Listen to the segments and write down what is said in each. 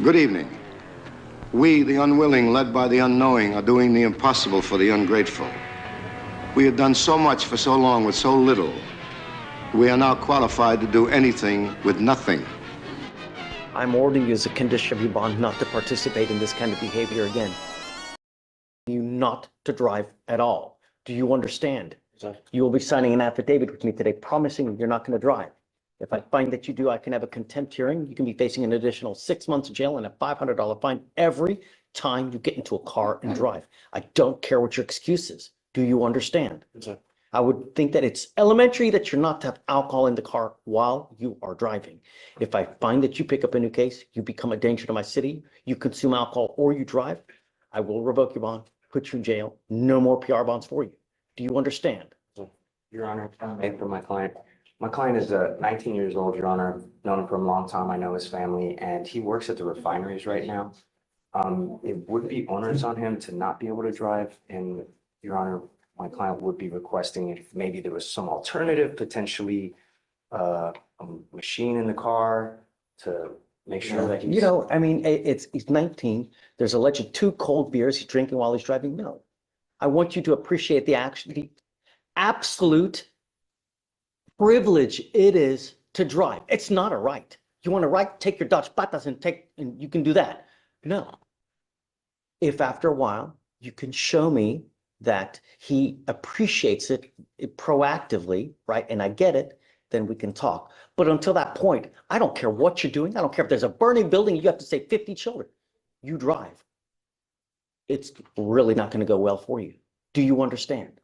Good evening. We, the unwilling, led by the unknowing, are doing the impossible for the ungrateful. We have done so much for so long with so little. We are now qualified to do anything with nothing. I'm ordering you as a condition of your bond not to participate in this kind of behavior again. You not to drive at all. Do you understand? You will be signing an affidavit with me today promising you're not going to drive. If I find that you do, I can have a contempt hearing. You can be facing an additional 6 months of jail and a $500 fine every time you get into a car and drive. I don't care what your excuse is. Do you understand? I would think that it's elementary that you're not to have alcohol in the car while you are driving. If I find that you pick up a new case, you become a danger to my city, you consume alcohol or you drive, I will revoke your bond, put you in jail, no more PR bonds for you. Do you understand? Your Honor, for my client. My client is 19 years old, Your Honor. I've known him for a long time. I know his family, and he works at the refineries right now. It would be onerous on him to not be able to drive, and Your Honor, my client would be requesting if maybe there was some alternative, potentially a machine in the car to make sure that he's... You know, I mean, he's 19. There's alleged 2 cold beers he's drinking while he's driving. No, I want you to appreciate the absolute privilege it is to drive. It's not a right. You want a right? Take your Dutch patas and you can do that. No. If after a while you can show me that he appreciates it proactively, right? And I get it, then we can talk. But until that point, I don't care what you're doing. I don't care if there's a burning building, you have to save 50 children. You drive. It's really not going to go well for you. Do you understand?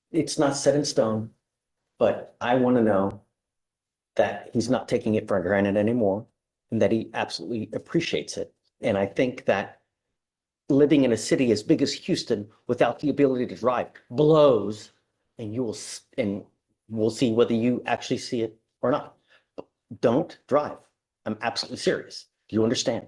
It's not set in stone, but I want to know that he's not taking it for granted anymore and that he absolutely appreciates it. And I think that living in a city as big as Houston without the ability to drive blows, and we'll see whether you actually see it or not. Don't drive. I'm absolutely serious. Do you understand?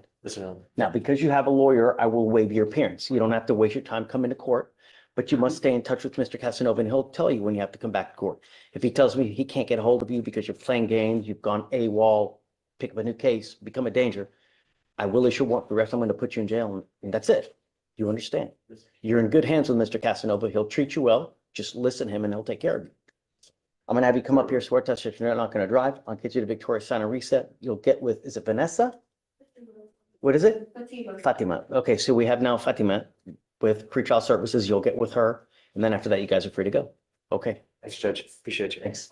Now, because you have a lawyer, I will waive your appearance. You don't have to waste your time coming to court, but you must stay in touch with Mr. Casanova and he'll tell you when you have to come back to court. If he tells me he can't get a hold of you because you're playing games, you've gone AWOL, pick up a new case, become a danger, I will issue a warrant for arrest. I'm going to put you in jail and that's it. You understand? You're in good hands with Mr. Casanova. He'll treat you well. Just listen to him and he'll take care of you. I'm going to have you come up here, swear test that you're not going to drive. I'll get you to Victoria Sign and Reset. You'll get with, is it Vanessa? What is it? Fatima. Okay, so we have now Fatima with pretrial services. You'll get with her. And then after that, you guys are free to go. Okay. Thanks, Judge. Appreciate you. Thanks.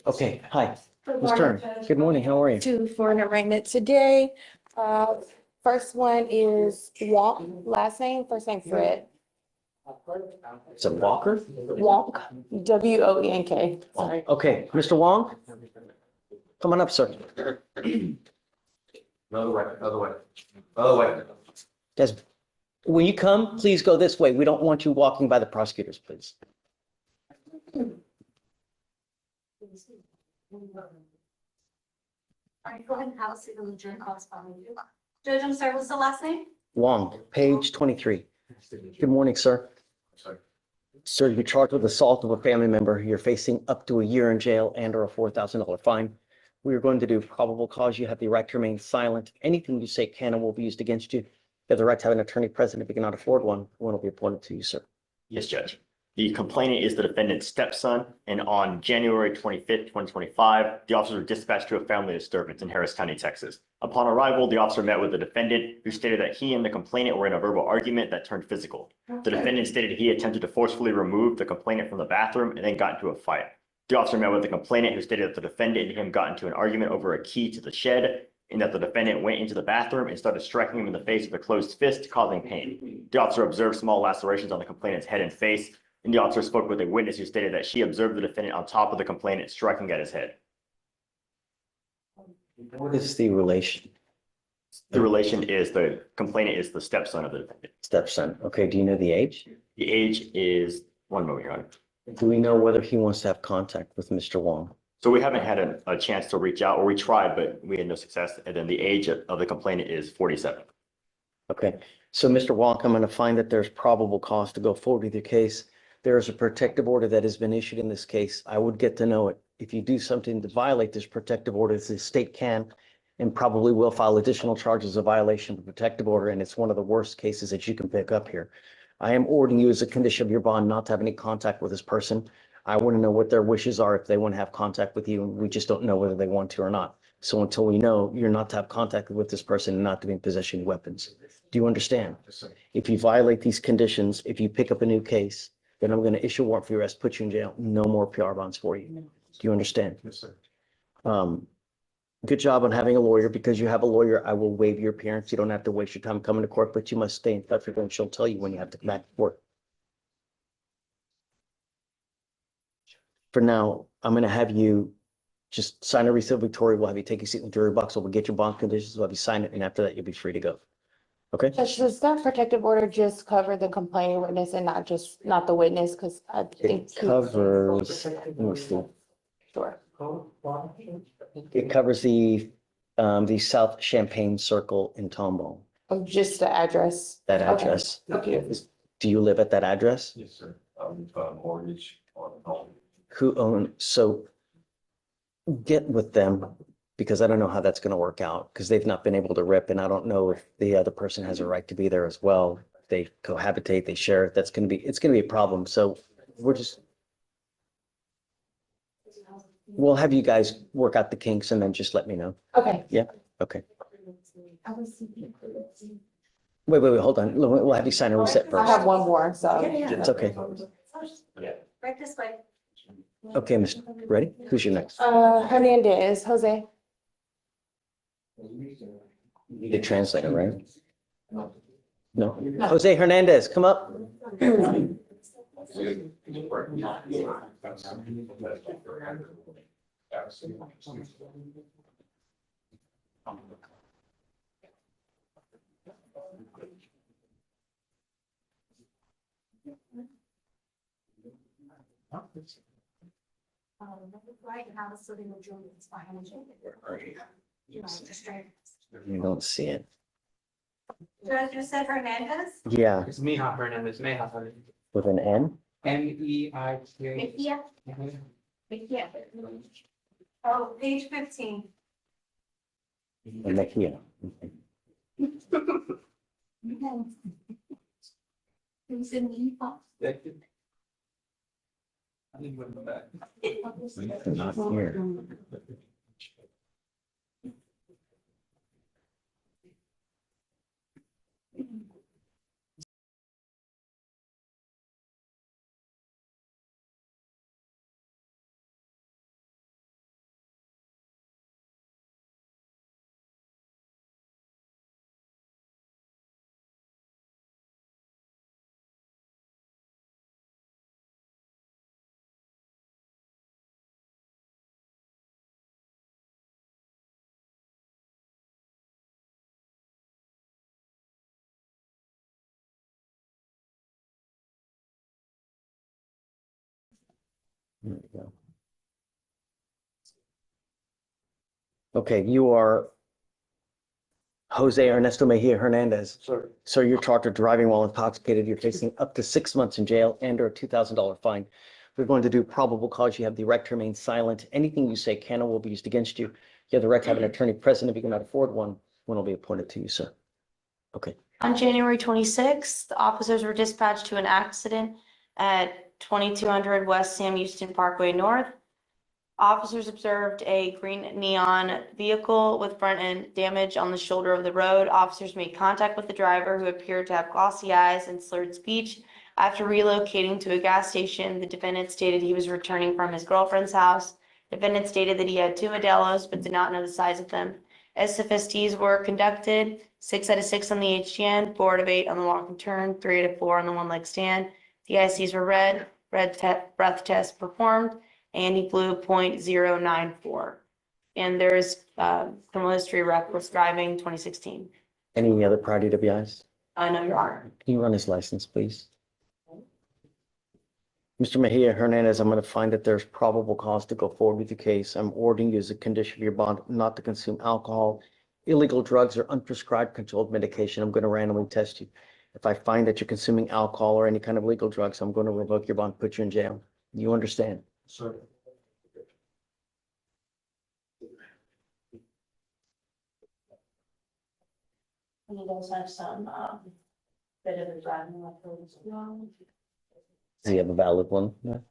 Okay, hi. Ms. Turner. Good morning. How are you? Two for an arraignment today. First one is Wonk, last name, first name Fred. It's a Walker? Wonk, W-O-E-N-K. Sorry. Okay, Mr. Wong? Come on up, sir. Other way. Des, when you come, please go this way. We don't want you walking by the prosecutors, please. All right, go ahead and have a seat on the jury corresponding you. Judge, I'm sorry, what's the last name? Wong, page 23. Good morning, sir. Sir, you're charged with assault of a family member. You're facing up to a year in jail and or a $4,000 fine. We are going to do probable cause. You have the right to remain silent. Anything you say can and will be used against you. You have the right to have an attorney present. If you cannot afford one will be appointed to you, sir. Yes, Judge. The complainant is the defendant's stepson, and on January 25th, 2025, the officers were dispatched to a family disturbance in Harris County, Texas. Upon arrival, the officer met with the defendant, who stated that he and the complainant were in a verbal argument that turned physical. The defendant stated he attempted to forcefully remove the complainant from the bathroom and then got into a fight. The officer met with the complainant, who stated that the defendant and him got into an argument over a key to the shed, and that the defendant went into the bathroom and started striking him in the face with a closed fist, causing pain. The officer observed small lacerations on the complainant's head and face, and the officer spoke with a witness who stated that she observed the defendant on top of the complainant striking at his head. What is the relation? The relation is the complainant is the stepson of the defendant. Stepson. Okay, do you know the age? The age is, one moment, Your Honor. Do we know whether he wants to have contact with Mr. Wong? So we haven't had a chance to reach out, or we tried, but we had no success. And then the age of the complainant is 47. Okay, so Mr. Wallach, I'm going to find that there's probable cause to go forward with your case. There is a protective order that has been issued in this case. I would get to know it. If you do something to violate this protective order, the state can and probably will file additional charges of violation of the protective order, and it's one of the worst cases that you can pick up here. I am ordering you as a condition of your bond not to have any contact with this person. I want to know what their wishes are if they want to have contact with you, and we just don't know whether they want to or not. So until we know, you're not to have contact with this person and not to be in possession of weapons. Do you understand? If you violate these conditions, if you pick up a new case, then I'm going to issue a warrant for your arrest, put you in jail. No more PR bonds for you. Do you understand? Yes, sir. Good job on having a lawyer. Because you have a lawyer, I will waive your appearance. You don't have to waste your time coming to court, but you must stay in touch with her and she'll tell you when you have to come back to court. For now, I'm going to have you just sign a receipt of victory. We'll have you take a seat in the jury box. We'll get your bond conditions. We'll have you sign it. And after that, you'll be free to go. Okay? Judge, does that protective order just cover the complaining witness and not the witness? Because I think. It covers, let me see. Sure. It covers the South Champagne Circle in Tomball, Oh, just the address. that Okay. address. Okay. Do you live at that address? Yes, sir. Mortgage on home. So get with them, because I don't know how that's going to work out, because they've not been able to rip, and I don't know if the other person has a right to be there as well. They cohabitate, they share it. It's going to be a problem. So we'll have you guys work out the kinks and then just let me know. Okay. Okay. Wait, hold on. We'll have you sign a reset I first. have one more, so. It's okay. Right this way. Okay, Mr. Ready? Who's your next? Hernandez, Jose. The translator, right? No. Jose Hernandez, come up. Right now, so they will join this behind you. You don't see it. Judge, you said Hernandez? Yeah, It's Mija Hernandez, Mija Hernandez. with an N? Meija. Mejia? Mejia. Oh, page 15. And Mejia. Who's in the I think we're back. Not here. There we go. Okay, you are Jose Ernesto Mejia Hernandez. Sir. Sir, you're charged with driving while intoxicated. You're facing up to 6 months in jail and or a $2,000 fine. We're going to do probable cause. You have the right to remain silent. Anything you say can or will be used against you. You have the right to have an attorney present. If you cannot afford one will be appointed to you, sir. Okay. On January 26th, officers were dispatched to an accident at 2200 West Sam Houston Parkway North. Officers observed a green neon vehicle with front end damage on the shoulder of the road. Officers made contact with the driver, who appeared to have glossy eyes and slurred speech. After relocating to a gas station, the defendant stated he was returning from his girlfriend's house. Defendant stated that he had 2 Modelos, but did not know the size of them. SFSTs were conducted, 6 out of 6 on the HGN, 4 out of 8 on the walk and turn, 3 out of 4 on the one leg stand. DICs were read, breath test performed, and he blew .094. And there's criminal history, reckless driving, 2016. Any other priority WIs? No, Your Honor. Can you run his license, please? Mr. Mejia Hernandez, I'm going to find that there's probable cause to go forward with the case. I'm ordering you as a condition of your bond not to consume alcohol illegal drugs or unprescribed controlled medication, I'm going to randomly test you. If I find that you're consuming alcohol or any kind of illegal drugs, I'm going to revoke your bond, put you in jail. You understand? Sir. And he does have some, bit of a driving record as well. Does he have a valid one? No.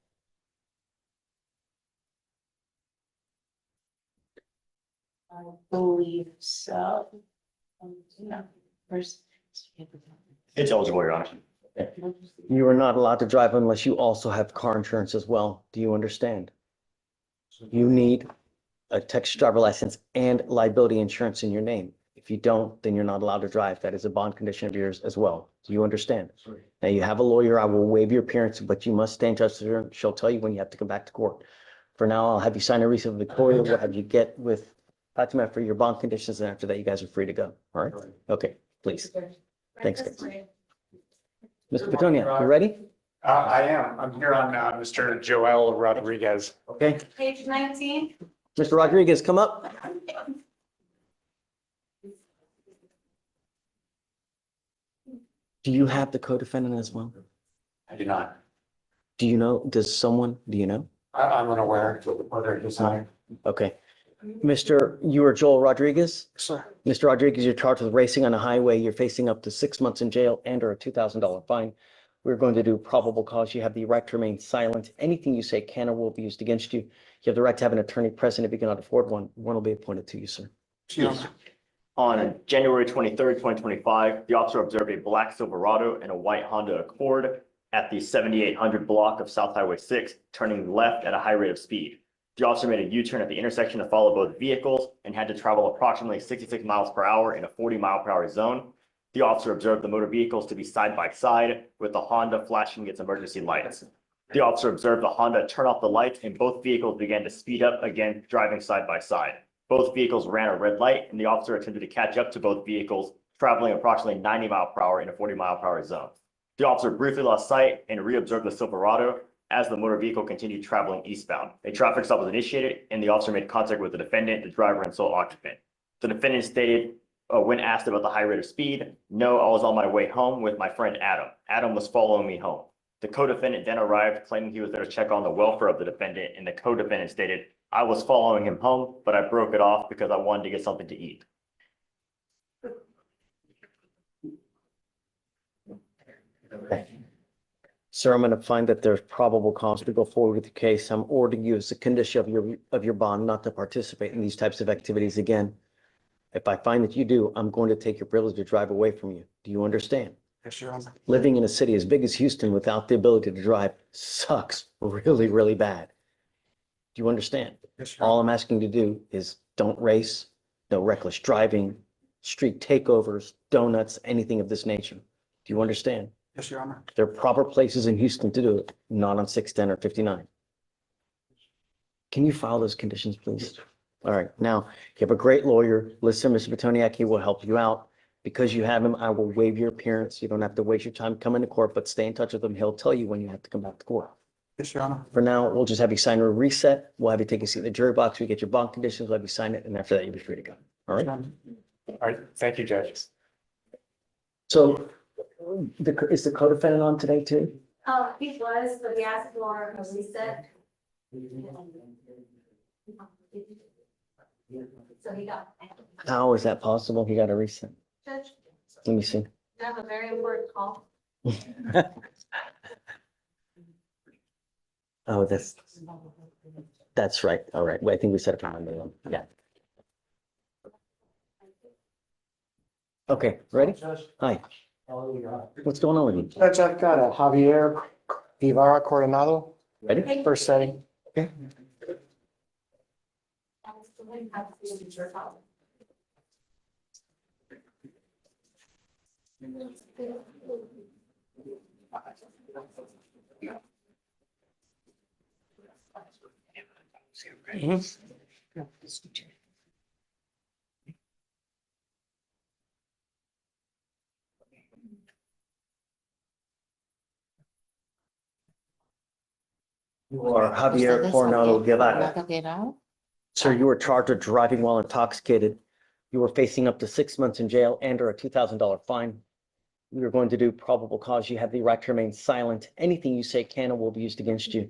I believe so. No, where's? It's eligible, Your Honor. You are not allowed to drive unless you also have car insurance as well. Do you understand? You need a Texas driver license and liability insurance in your name. If you don't, then you're not allowed to drive. That is a bond condition of yours as well. Do you understand? Sorry. Now you have a lawyer. I will waive your appearance, but you must stay in touch with her. She'll tell you when you have to come back to court. For now, I'll have you sign a receipt of Victoria. We'll have you get with Fatima for your bond conditions, and after that, you guys are free to go. All right? Okay, please. Thanks, guys. Mr. Petunia, you ready? I am. I'm here on Mr. Joel Rodriguez. Okay. Page 19. Mr. Rodriguez, come up. Do you have the co-defendant as well? I do not. Do you know, do you know? I'm unaware whether he's hired. Okay. You are Joel Rodriguez? Sir. Mr. Rodriguez, you're charged with racing on a highway. You're facing up to 6 months in jail and or a $2,000 fine. We're going to do probable cause. You have the right to remain silent. Anything you say can or will be used against you. You have the right to have an attorney present if you cannot afford one. One will be appointed to you, sir. Yes. On January 23rd, 2025, the officer observed a black Silverado and a white Honda Accord at the 7800 block of South Highway 6, turning left at a high rate of speed. The officer made a U-turn at the intersection to follow both vehicles and had to travel approximately 66 miles per hour in a 40-mile-per-hour zone. The officer observed the motor vehicles to be side by side, with the Honda flashing its emergency lights. The officer observed the Honda turn off the lights and both vehicles began to speed up again, driving side by side. Both vehicles ran a red light and the officer attempted to catch up to both vehicles, traveling approximately 90 miles per hour in a 40-mile-per-hour zone. The officer briefly lost sight and re-observed the Silverado as the motor vehicle continued traveling eastbound. A traffic stop was initiated and the officer made contact with the defendant, the driver, and sole occupant. The defendant stated, when asked about the high rate of speed, "No, I was on my way home with my friend Adam. Adam was following me home." The co-defendant then arrived, claiming he was there to check on the welfare of the defendant, and the co-defendant stated, "I was following him home, but I broke it off because I wanted to get something to eat." Sir, I'm going to find that there's probable cause to go forward with the case. I'm ordering you as a condition of your bond not to participate in these types of activities again. If I find that you do, I'm going to take your privilege to drive away from you. Do you understand? Yes, Your Honor. Living in a city as big as Houston without the ability to drive sucks really, really bad. Do you understand? Yes, Your Honor. All I'm asking you to do is don't race, no reckless driving, street takeovers, donuts, anything of this nature. Do you understand? Yes, Your Honor. There are proper places in Houston to do it, not on 610 or 59. Can you file those conditions, please? All right. Now, you have a great lawyer. Listen, Mr. Petoniak, he will help you out. Because you have him, I will waive your appearance. You don't have to waste your time coming to court, but stay in touch with him. He'll tell you when you have to come back to court. Yes, Your Honor. For now, we'll just have you sign a reset. We'll have you take a seat in the jury box. We get your bond conditions. We'll have you sign it. And after that, you'll be free to go. All right. All right. Thank you, Judge. So is the co-defendant on today too? He was, but we asked for a reset. So he got. How is that possible? He got a reset. Judge, Let me see. I have a very important call. Oh, that's right. All right. Well, I think we set it for Monday. Yeah. Okay, ready? Hi. What's going on with you? Judge, I've got a Javier Ibarra Coronado, Ready? first setting. Okay. You are Javier Coronado Guevara. Guevara. Sir, you were charged with driving while intoxicated. You are facing up to 6 months in jail and or a $2,000 fine. We are going to do probable cause. You have the right to remain silent. Anything you say can and will be used against you.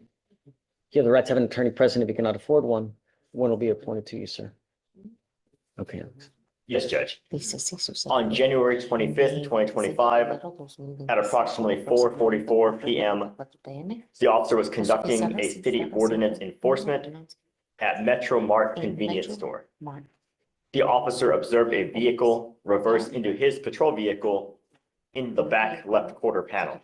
You have the right to have an attorney present if you cannot afford one. One will be appointed to you, sir. Okay. Alex. Yes, Judge. On January 25th, 2025, at approximately 4:44 PM, the officer was conducting a city ordinance enforcement at Metro Mart convenience store. The officer observed a vehicle reverse into his patrol vehicle in the back left quarter panel.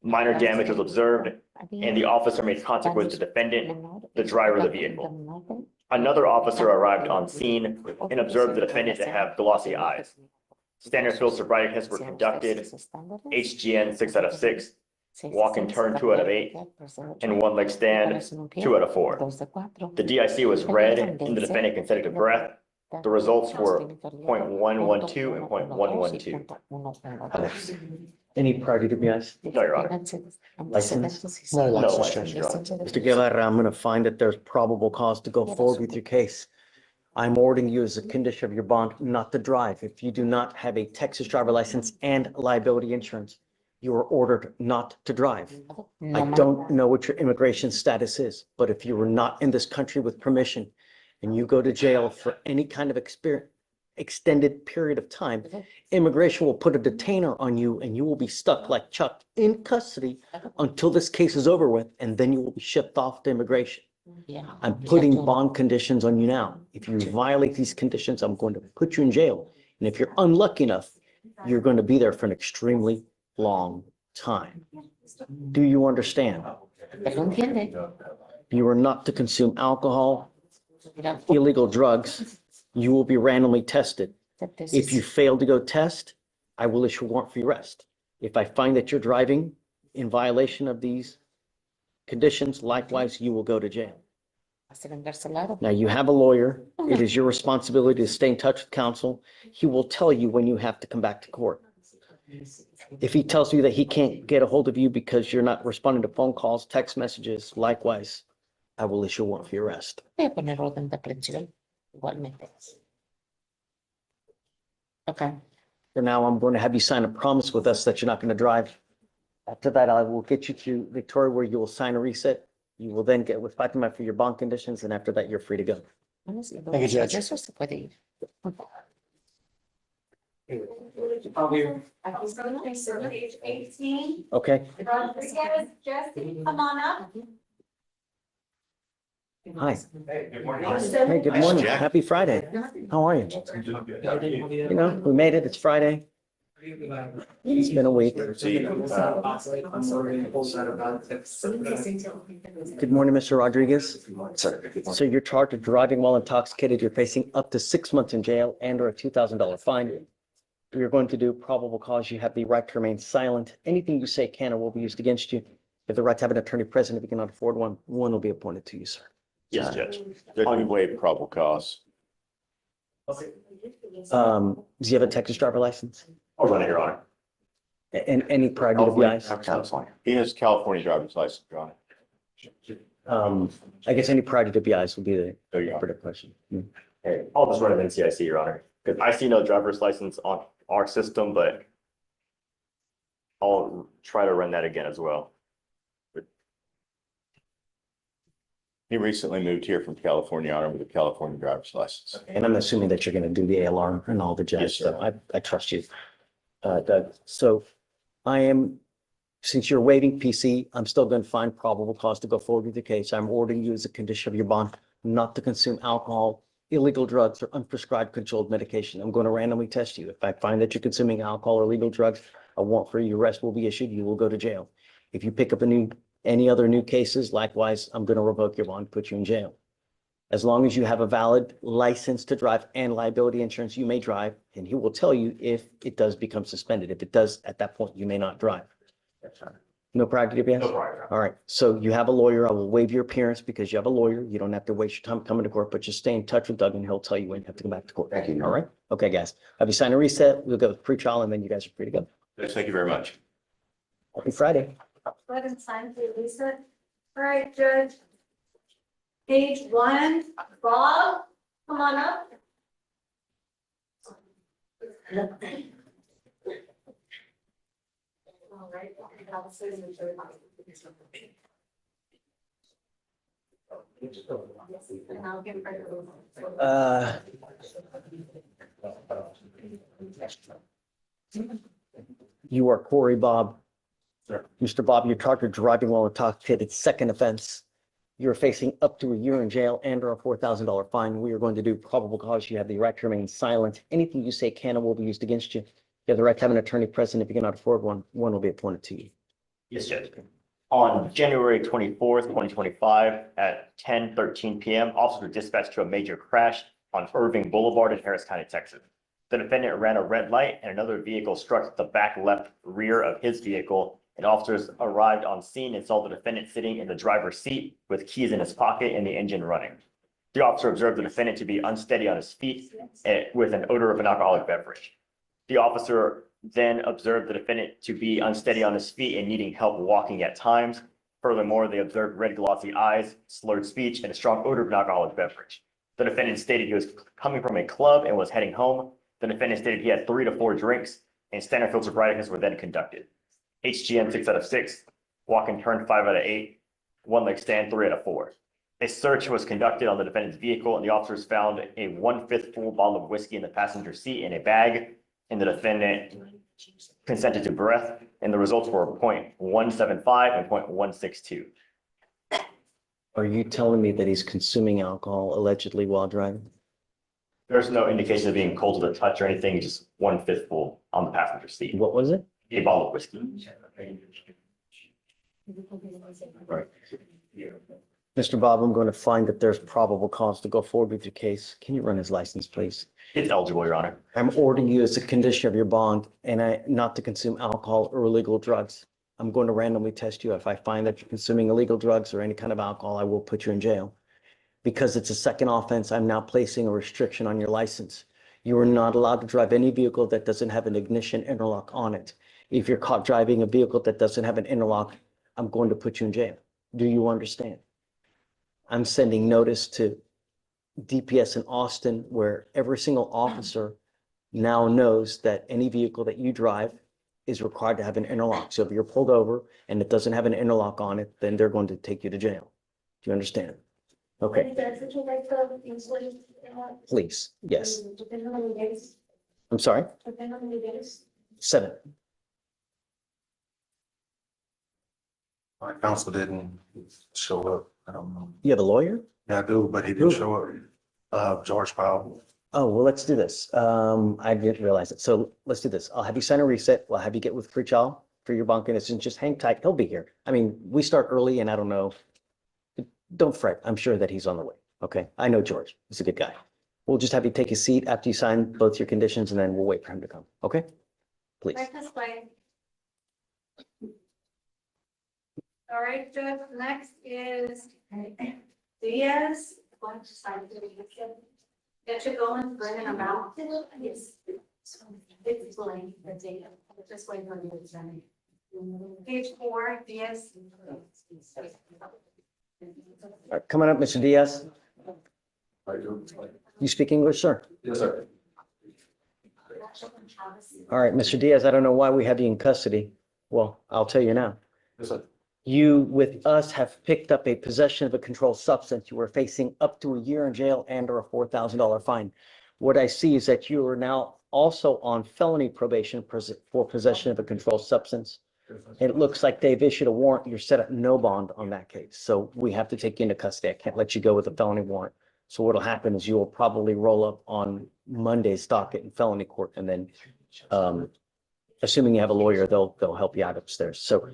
Minor damage was observed, and the officer made contact with the defendant, the driver of the vehicle. Another officer arrived on scene and observed the defendant to have glossy eyes. Standard field sobriety tests were conducted, HGN 6 out of 6, walk and turn 2 out of 8, and one leg stand 2 out of 4. The DIC was read and the defendant consented to breath. The results were 0.112 and 0.112. Any prior DWIs? No, Your Honor. License? No license, Your Honor. Mr. Guevara, I'm going to find that there's probable cause to go forward with your case. I'm ordering you as a condition of your bond not to drive. If you do not have a Texas driver license and liability insurance, you are ordered not to drive. I don't know what your immigration status is, but if you were not in this country with permission and you go to jail for any kind of extended period of time, immigration will put a detainer on you and you will be stuck like Chuck in custody until this case is over with, and then you will be shipped off to immigration. I'm putting bond conditions on you now. If you violate these conditions, I'm going to put you in jail. And if you're unlucky enough, you're going to be there for an extremely long time. Do you understand? You are not to consume alcohol, illegal drugs. You will be randomly tested. If you fail to go test, I will issue a warrant for your arrest. If I find that you're driving in violation of these conditions, likewise, you will go to jail. Now, you have a lawyer. It is your responsibility to stay in touch with counsel. He will tell you when you have to come back to court. If he tells you that he can't get a hold of you because you're not responding to phone calls, text messages, likewise, I will issue a warrant for your arrest. Okay. For now, I'm going to have you sign a promise with us that you're not going to drive. After that, I will get you to Victoria where you will sign a reset. You will then get with Fatima for your bond conditions, and after that, you're free to go. Thank you, Judge. Page 18. Okay? Rodriguez, Jesse, come on up. Hi. Good morning. Hey, good morning. Happy Friday. How are you? You know, we made it. It's Friday. It's been a week. Good morning, Mr. Rodriguez. So you're charged with driving while intoxicated. You're facing up to 6 months in jail and or a $2,000 fine. You're going to do probable cause. You have the right to remain silent. Anything you say can or will be used against you. You have the right to have an attorney present. If you cannot afford one, one will be appointed to you, sir. Yes, Judge. Unwaived probable cause. Do you have a Texas driver license? I'll run it, Your Honor. And any prior DWIs? California. He has California driver's license, Your Honor. I guess any prior DWIs will be the There you go. operative question. Hey, I'll just run it in NCIC, Your Honor, because I see no driver's license on our system, but I'll try to run that again as well. He recently moved here from California, Your Honor, with a California driver's license. And I'm assuming that you're going to do the ALR and all the Yes, jazz. sir. So I trust you, Doug. So since you're waiving PC, I'm still going to find probable cause to go forward with the case. I'm ordering you as a condition of your bond not to consume alcohol, illegal drugs, or unprescribed controlled medication. I'm going to randomly test you. If I find that you're consuming alcohol or illegal drugs, a warrant for your arrest will be issued. You will go to jail. If you pick up any other new cases, likewise, I'm going to revoke your bond, put you in jail. As long as you have a valid license to drive and liability insurance, you may drive, and he will tell you if it does become suspended. If it does, at that point, you may not drive. No prior DWIs? No prior. All right, so you have a lawyer. I will waive your appearance because you have a lawyer. You don't have to waste your time coming to court, but just stay in touch with Doug and he'll tell you when you have to come back to court. Thank you. All right? Okay, guys. Have you signed a reset? We'll go with pre-trial and then you guys are free to go. Thank you very much. Happy Friday. Go ahead and sign for Lisa. All right, Judge. Page 1, Bob, come on up. Uh, You are Corey Bob. Sir. Mr. Bob, you're charged with driving while intoxicated, second offense. You're facing up to a year in jail and or a $4,000 fine. We are going to do probable cause. You have the right to remain silent. Anything you say can and will be used against you. You have the right to have an attorney present. If you cannot afford one, one will be appointed to you. Yes, Judge. On January 24th, 2025, at 10:13 p.m., officers were dispatched to a major crash on Irving Boulevard in Harris County, Texas. The defendant ran a red light and another vehicle struck the back left rear of his vehicle, and officers arrived on scene and saw the defendant sitting in the driver's seat with keys in his pocket and the engine running. The officer observed the defendant to be unsteady on his feet with an odor of an alcoholic beverage. The officer then observed the defendant to be unsteady on his feet and needing help walking at times. Furthermore, they observed red glossy eyes, slurred speech, and a strong odor of an alcoholic beverage. The defendant stated he was coming from a club and was heading home. The defendant stated he had 3 to 4 drinks, and standard field sobriety were then conducted. HGM 6 out of 6, walk and turn 5 out of 8, one leg stand 3 out of 4. A search was conducted on the defendant's vehicle, and the officers found a 1/5 full bottle of whiskey in the passenger seat in a bag, and the defendant consented to breath, and the results were 0.175 and 0.162. Are you telling me that he's consuming alcohol allegedly while driving? There's no indication of being cold to the touch or anything, just 1/5 full on the passenger seat. What was it? A bottle of whiskey. Right. Mr. Bob, I'm going to find that there's probable cause to go forward with your case. Can you run his license, please? It's eligible, Your Honor. I'm ordering you as a condition of your bond not to consume alcohol or illegal drugs. I'm going to randomly test you. If I find that you're consuming illegal drugs or any kind of alcohol, I will put you in jail. Because it's a second offense, I'm now placing a restriction on your license. You are not allowed to drive any vehicle that doesn't have an ignition interlock on it. If you're caught driving a vehicle that doesn't have an interlock, I'm going to put you in jail. Do you understand? I'm sending notice to DPS in Austin where every single officer now knows that any vehicle that you drive is required to have an interlock. So if you're pulled over and it doesn't have an interlock on it, then they're going to take you to jail. Do you understand? Okay, please. Yes. I'm sorry? 7. My counsel didn't show up. I don't know. You have a lawyer? Yeah, I do, but he didn't show up. George Powell. Oh, well, let's do this. I didn't realize it. So let's do this. I'll have you sign a reset. We'll have you get with Preachal for your bunk and it's just hang tight. He'll be here. I mean, we start early and I don't know. Don't fret. I'm sure that he's on the way. Okay. I know George. He's a good guy. We'll just have you take a seat after you sign both your conditions and then we'll wait for him to come. Okay? Please. Right this way. All right, Judge, next is Diaz. Get you going, bringing them out. Yes. It's blank, the data, just wait for you to send it. Page 4, Diaz. All right, coming up, Mr. Diaz. You speak English, sir? Yes, sir. All right, Mr. Diaz, I don't know why we have you in custody. Well, I'll tell you now. Yes, sir. You, with us, have picked up a possession of a controlled substance. You are facing up to a year in jail and or a $4,000 fine. What I see is that you are now also on felony probation for possession of a controlled substance. It looks like they've issued a warrant. You're set at no bond on that case. So we have to take you into custody. I can't let you go with a felony warrant. So what'll happen is you will probably roll up on Monday's docket in felony court. And then, assuming you have a lawyer, they'll help you out upstairs. So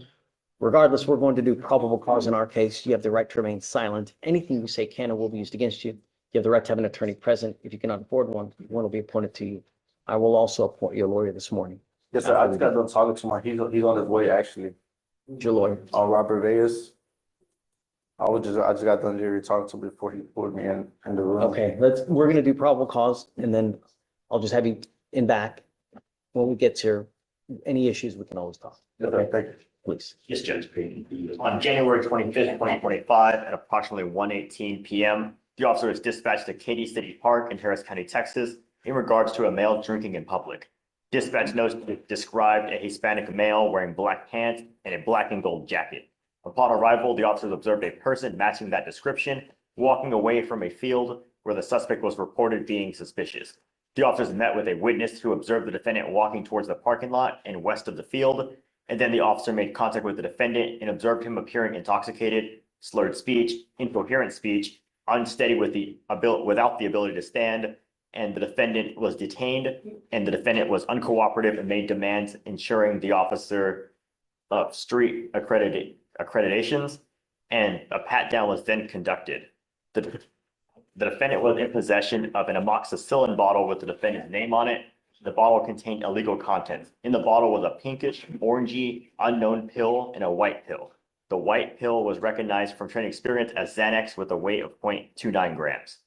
regardless, we're going to do probable cause in our case. You have the right to remain silent. Anything you say can and will be used against you. You have the right to have an attorney present. If you cannot afford one, one will be appointed to you. I will also appoint you a lawyer this morning. Yes, sir. I just got done talking to he's on his way actually. Who's your lawyer? Robert Reyes. I just got done here talking to him before he pulled me in the room. Okay, we're gonna do probable cause and then I'll just have you in back. When we get to any issues, we can always talk. Yes, sir. Thank you. Please. Yes, Judge. On January 25th, 2025, at approximately 1:18 p.m., the officer is dispatched to Katy City Park in Harris County, Texas, in regards to a male drinking in public. Dispatch notes described a Hispanic male wearing black pants and a black and gold jacket. Upon arrival, the officers observed a person matching that description walking away from a field where the suspect was reported being suspicious. The officers met with a witness who observed the defendant walking towards the parking lot and west of the field, and then the officer made contact with the defendant and observed him appearing intoxicated, slurred speech, incoherent speech, unsteady without the ability to stand, and the defendant was detained, and the defendant was uncooperative and made demands ensuring the officer of street accreditations, and a pat down was then conducted. The defendant was in possession of an amoxicillin bottle with the defendant's name on it. The bottle contained illegal contents. In the bottle was a pinkish, orangey, unknown pill and a white pill. The white pill was recognized from training experience as Xanax with a weight of 0.29 grams.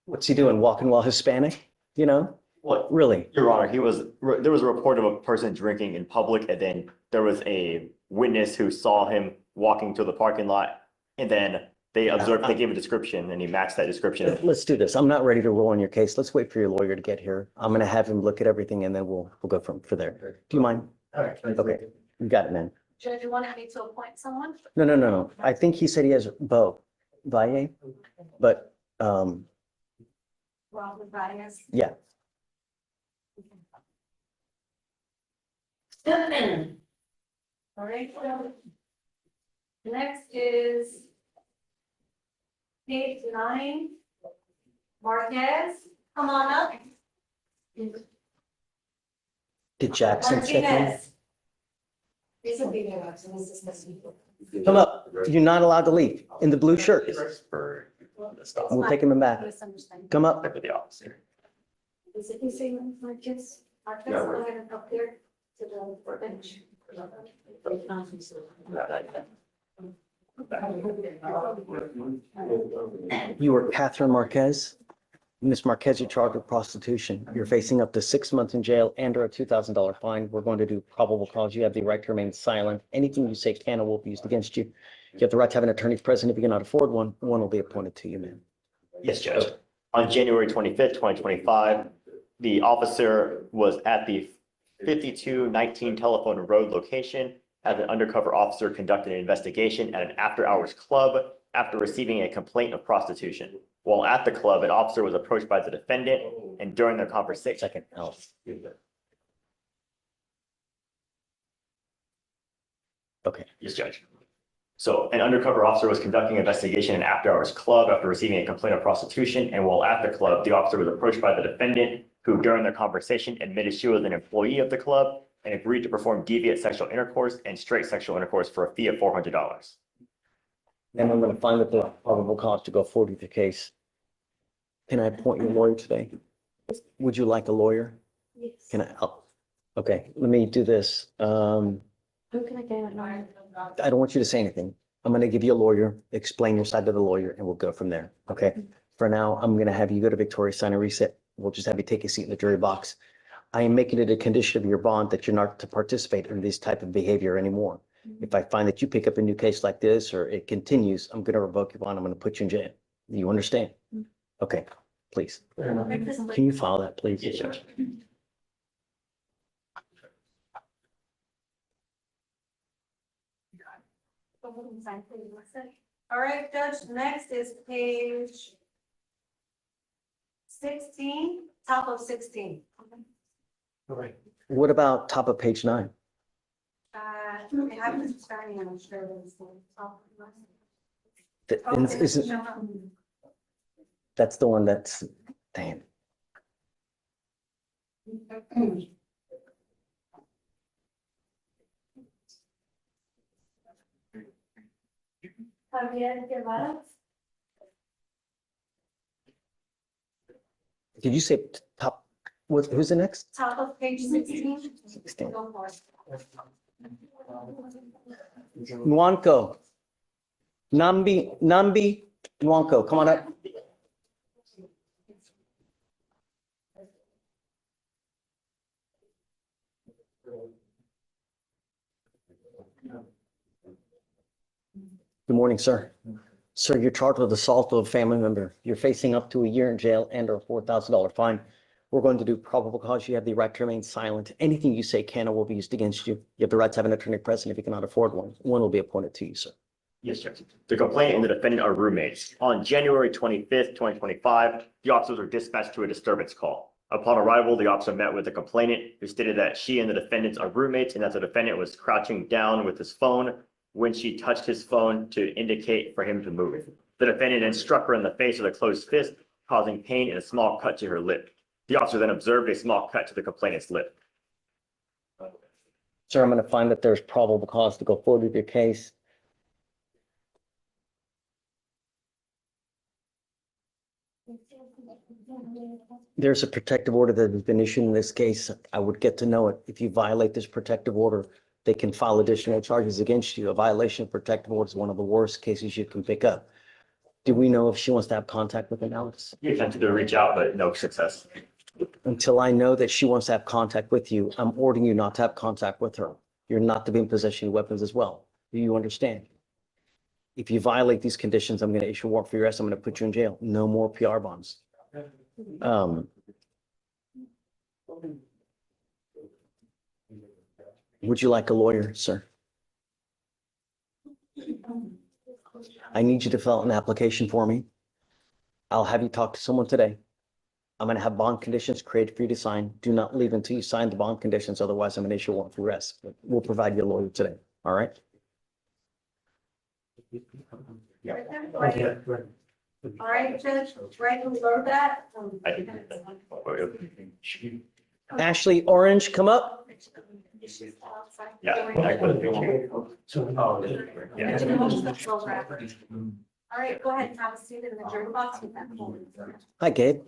What's he doing? Walking while Hispanic? You know? What? Really? Your Honor, there was a report of a person drinking in public, and then there was a witness who saw him walking to the parking lot, and then they gave a description, and he matched that description. Let's do this. I'm not ready to rule on your case. Let's wait for your lawyer to get here. I'm gonna have him look at everything and then we'll go from there. Do you mind? All right. Okay, you got it, man. Judge, you wanted me to appoint someone? No. I think he said he has Valle, but, Well, with bias. yeah. All right. Next is page 9. Marquez, come on up. Did Jackson check in? Martinez. This will be there, so this is discussing. Come up. You're not allowed to leave in the blue shirt. We'll take him back. Misunderstanding. Come up. With the officer. Is it the same, Marquez? Marquez, go ahead and up there to the bench. You are Catherine Marquez. Ms. Marquez, you're charged with prostitution. You're facing up to 6 months in jail and or a $2,000 fine. We're going to do probable cause. You have the right to remain silent. Anything you say can or will be used against you. You have the right to have an attorney present. If you cannot afford one, one will be appointed to you, ma'am. Yes, Judge. On January 25th, 2025, the officer was at the 5219 Telephone Road location as an undercover officer conducted an investigation at an after-hours club after receiving a complaint of prostitution. While at the club, an officer was approached by the defendant, and during their conversation. Second, Alice. Okay. Yes, Judge. So an undercover officer was conducting an investigation in an after-hours club after receiving a complaint of prostitution, and while at the club, the officer was approached by the defendant, who during their conversation admitted she was an employee of the club and agreed to perform deviant sexual intercourse and straight sexual intercourse for a fee of $400. And I'm going to find the probable cause to go forward with the case. Can I appoint your lawyer today? Would you like a lawyer? Yes. Can I? Oh, okay, let me do this. Who can I get? I don't want you to say anything. I'm going to give you a lawyer, explain your side to the lawyer, and we'll go from there. Okay. For now, I'm going to have you go to Victoria, sign a reset. We'll just have you take a seat in the jury box. I am making it a condition of your bond that you're not to participate in this type of behavior anymore. If I find that you pick up a new case like this or it continues, I'm going to revoke your bond. I'm going to put you in jail. You understand? Okay, please. Can you file that, please? Yes, Judge. All right, Judge, next is page 16, top of 16. All right. What about top of page 9? It happens starting, I'm sure. That's the one that's, damn. Did you say top, who's the next? Top of page 16. 16. Go for it. Nwanko. Nambi, Nwanko, come on up. Good morning, sir. Sir, you're charged with assault of a family member. You're facing up to a year in jail and or $4,000 fine. We're going to do probable cause. You have the right to remain silent. Anything you say can or will be used against you. You have the right to have an attorney present if you cannot afford one. One will be appointed to you, sir. Yes, sir. The complainant and the defendant are roommates. On January 25th, 2025, the officers were dispatched to a disturbance call. Upon arrival, the officer met with the complainant, who stated that she and the defendants are roommates and that the defendant was crouching down with his phone when she touched his phone to indicate for him to move. The defendant then struck her in the face with a closed fist, causing pain and a small cut to her lip. The officer then observed a small cut to the complainant's lip. Sir, I'm going to find that there's probable cause to go forward with your case. There's a protective order that has been issued in this case. I would get to know it. If you violate this protective order, they can file additional charges against you. A violation of protective order is one of the worst cases you can pick up. Do we know if she wants to have contact with him, Alex? He attempted to reach out, but no success. Until I know that she wants to have contact with you, I'm ordering you not to have contact with her. You're not to be in possession of weapons as well. Do you understand? If you violate these conditions, I'm going to issue a warrant for your arrest. I'm going to put you in jail. No more PR bonds. Would you like a lawyer, sir? I need you to fill out an application for me. I'll have you talk to someone today. I'm going to have bond conditions created for you to sign. Do not leave until you sign the bond conditions. Otherwise, I'm going to issue a warrant for arrest. We'll provide you a lawyer today. All right? All right, Judge, right below that. Ashley Orange, come up. Yeah. All right, go ahead and have a seat in the jury box with that. Hi, Gabe.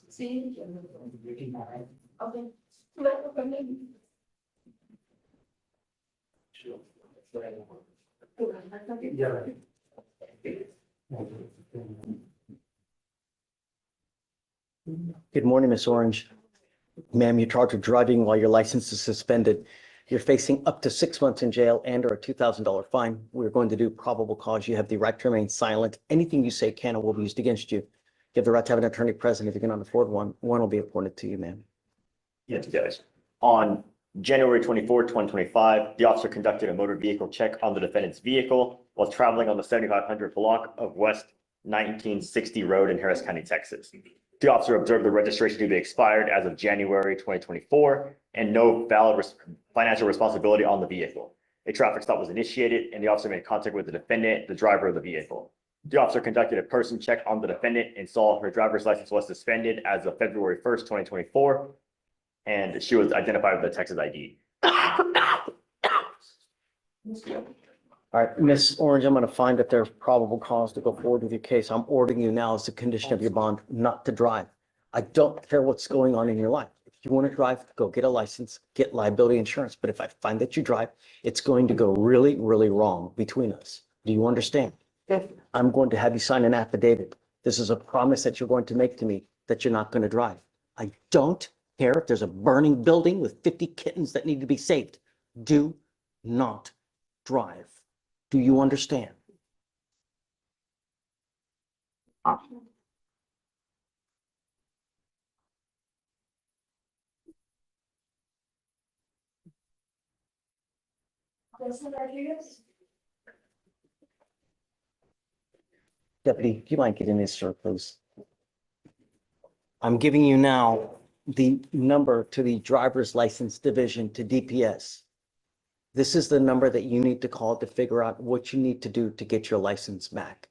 See? Okay. Good morning, Miss Orange. Ma'am, you're charged with driving while your license is suspended. You're facing up to 6 months in jail and or a $2,000 fine. We're going to do probable cause. You have the right to remain silent. Anything you say can or will be used against you. You have the right to have an attorney present if you cannot afford one. One will be appointed to you, ma'am. Yes, Judge. On January 24, 2025, the officer conducted a motor vehicle check on the defendant's vehicle while traveling on the 7500 block of West 1960 Road in Harris County, Texas. The officer observed the registration to be expired as of January 2024 and no valid financial responsibility on the vehicle. A traffic stop was initiated and the officer made contact with the defendant, the driver of the vehicle. The officer conducted a person check on the defendant and saw her driver's license was suspended as of February 1st, 2024, and she was identified with a Texas ID. All right, Miss Orange, I'm going to find that there's probable cause to go forward with your case. I'm ordering you now as a condition of your bond not to drive. I don't care what's going on in your life. If you want to drive, go get a license, get liability insurance. But if I find that you drive, it's going to go really, really wrong between us. Do you understand? I'm going to have you sign an affidavit. This is a promise that you're going to make to me that you're not going to drive. I don't care if there's a burning building with 50 kittens that need to be saved. Do not drive. Do you understand? Deputy, do you mind getting this, sir, please? I'm giving you now the number to the driver's license division to DPS. This is the number that you need to call to figure out what you need to do to get your license back.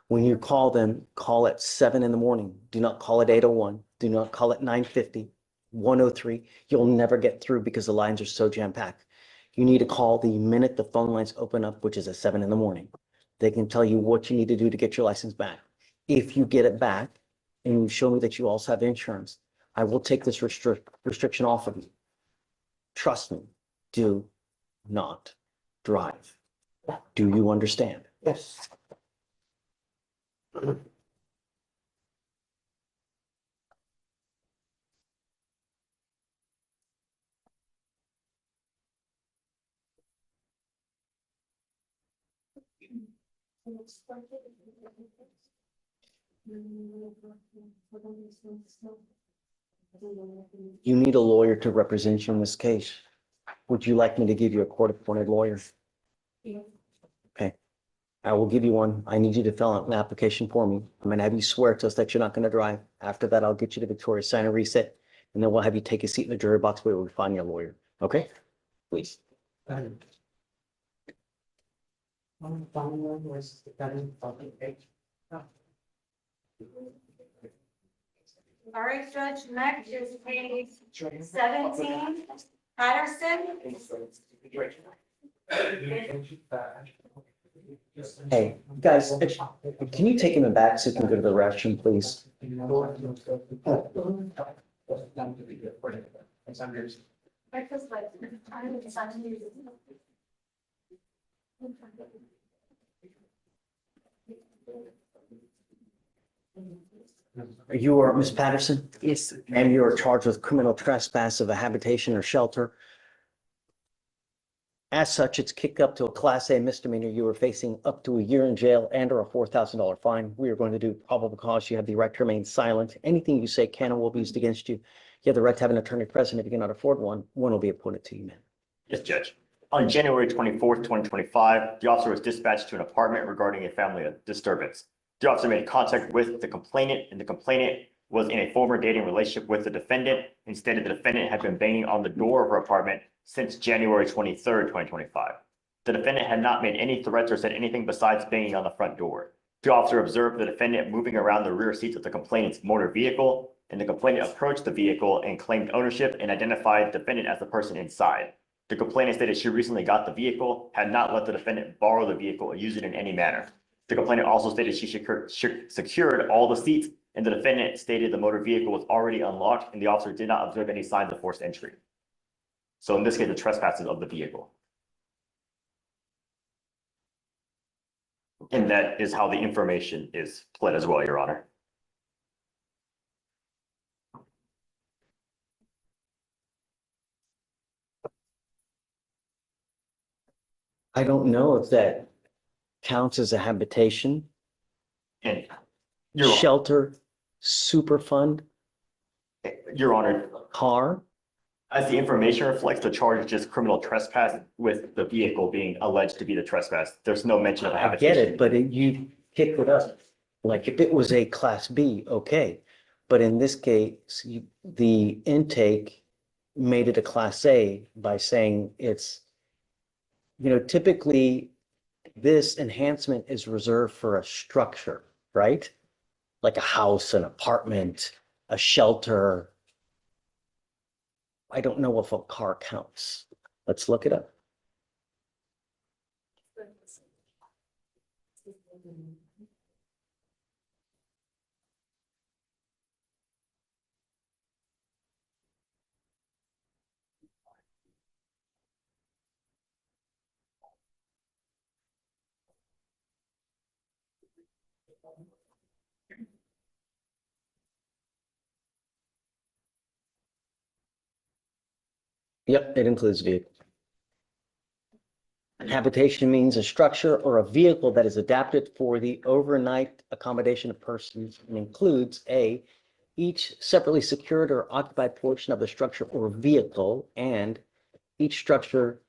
When you call them, call at 7 in the morning. Do not call at 8:01. Do not call at 9:50, 1:03. You'll never get through because the lines are so jam-packed. You need to call the minute the phone lines open up, which is at 7 in the morning. They can tell you what you need to do to get your license back. If you get it back and you show me that you also have insurance, I will take this restriction off of you. Trust me, do not drive. Do you understand? Yes. You need a lawyer to represent you in this case. Would you like me to give you a court-appointed lawyer? Okay, I will give you one. I need you to fill out an application for me. I'm gonna have you swear to us that you're not gonna drive. After that, I'll get you to Victoria, sign a reset, and then we'll have you take a seat in the jury box where we find your lawyer. Okay? Please. All right, Judge, next is case 17, Patterson. Hey, guys, can you take him back so he can go to the restroom, please? You are Miss Patterson? Yes. And you are charged with criminal trespass of a habitation or shelter. As such, it's kicked up to a Class A misdemeanor. You are facing up to a year in jail and or a $4,000 fine. We are going to do probable cause. You have the right to remain silent. Anything you say can or will be used against you. You have the right to have an attorney present. If you cannot afford one, one will be appointed to you, ma'am. Yes, Judge. On January 24th, 2025, the officer was dispatched to an apartment regarding a family disturbance. The officer made contact with the complainant, and the complainant was in a former dating relationship with the defendant and stated the defendant had been banging on the door of her apartment since January 23rd, 2025. The defendant had not made any threats or said anything besides banging on the front door. The officer observed the defendant moving around the rear seats of the complainant's motor vehicle, and the complainant approached the vehicle and claimed ownership and identified the defendant as the person inside. The complainant stated she recently got the vehicle, had not let the defendant borrow the vehicle or use it in any manner. The complainant also stated she secured all the seats, and the defendant stated the motor vehicle was already unlocked and the officer did not observe any signs of forced entry. So in this case, the trespasses of the vehicle. And that is how the information is pled as well, Your Honor. I don't know if that counts as a habitation, And Your Honor, shelter, super fund, Your Honor, car. as the information reflects, the charge is just criminal trespass with the vehicle being alleged to be the trespass. There's no mention of a I habitation. get it, but you picked it up. Like if it was a Class B, okay. But in this case, the intake made it a Class A by saying it's, typically this enhancement is reserved for a structure, right? Like a house, an apartment, a shelter. I don't know if a car counts. Let's look it up. Yep, it includes vehicle. Habitation means a structure or a vehicle that is adapted for the overnight accommodation of persons and includes each separately secured or occupied portion of the structure or vehicle, and each structure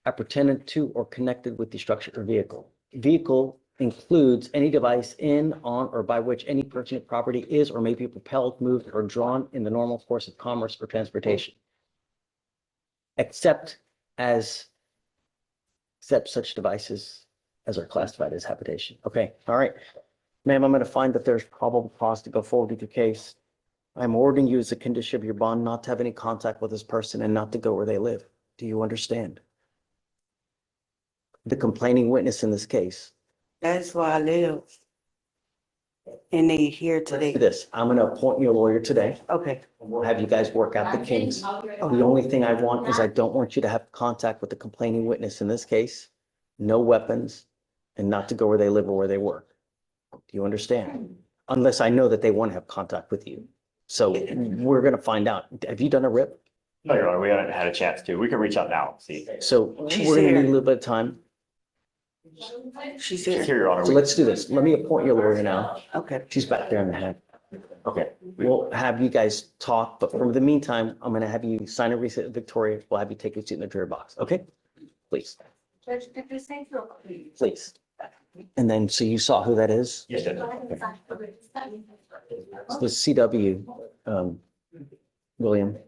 appertaining to or connected with the structure or vehicle. Vehicle includes any device in, on, or by which any person or property is or may be propelled, moved, or drawn in the normal course of commerce or transportation. Except such devices as are classified as habitation. Okay, all right. Ma'am, I'm going to find that there's probable cause to go forward with your case. I'm ordering you as a condition of your bond not to have any contact with this person and not to go where they live. Do you understand? The complaining witness in this case. That's where I live. And they here today. This, I'm going to appoint you a lawyer today. Okay. We'll have you guys work out the kinks. The only thing I want is I don't want you to have contact with the complaining witness in this case, no weapons, and not to go where they live or where they work. Do you understand? Unless I know that they want to have contact with you. So we're going to find out. Have you done a rip? No, Your Honor, we haven't had a chance to. We can reach out now, see. So She's we're going to need here. a little bit of time. She's She's here. here, Your Honor. So let's do this. Let me appoint your lawyer now. Okay. She's back there in the head. Okay. We'll have you guys talk, but for the meantime, I'm gonna have you sign a receipt, Victoria. We'll have you take your seat in the jury box, okay? Please, Judge, did you say so? please. And then, so you saw who that is? Yes, Judge. Go ahead and sign for it. It's the CW, William.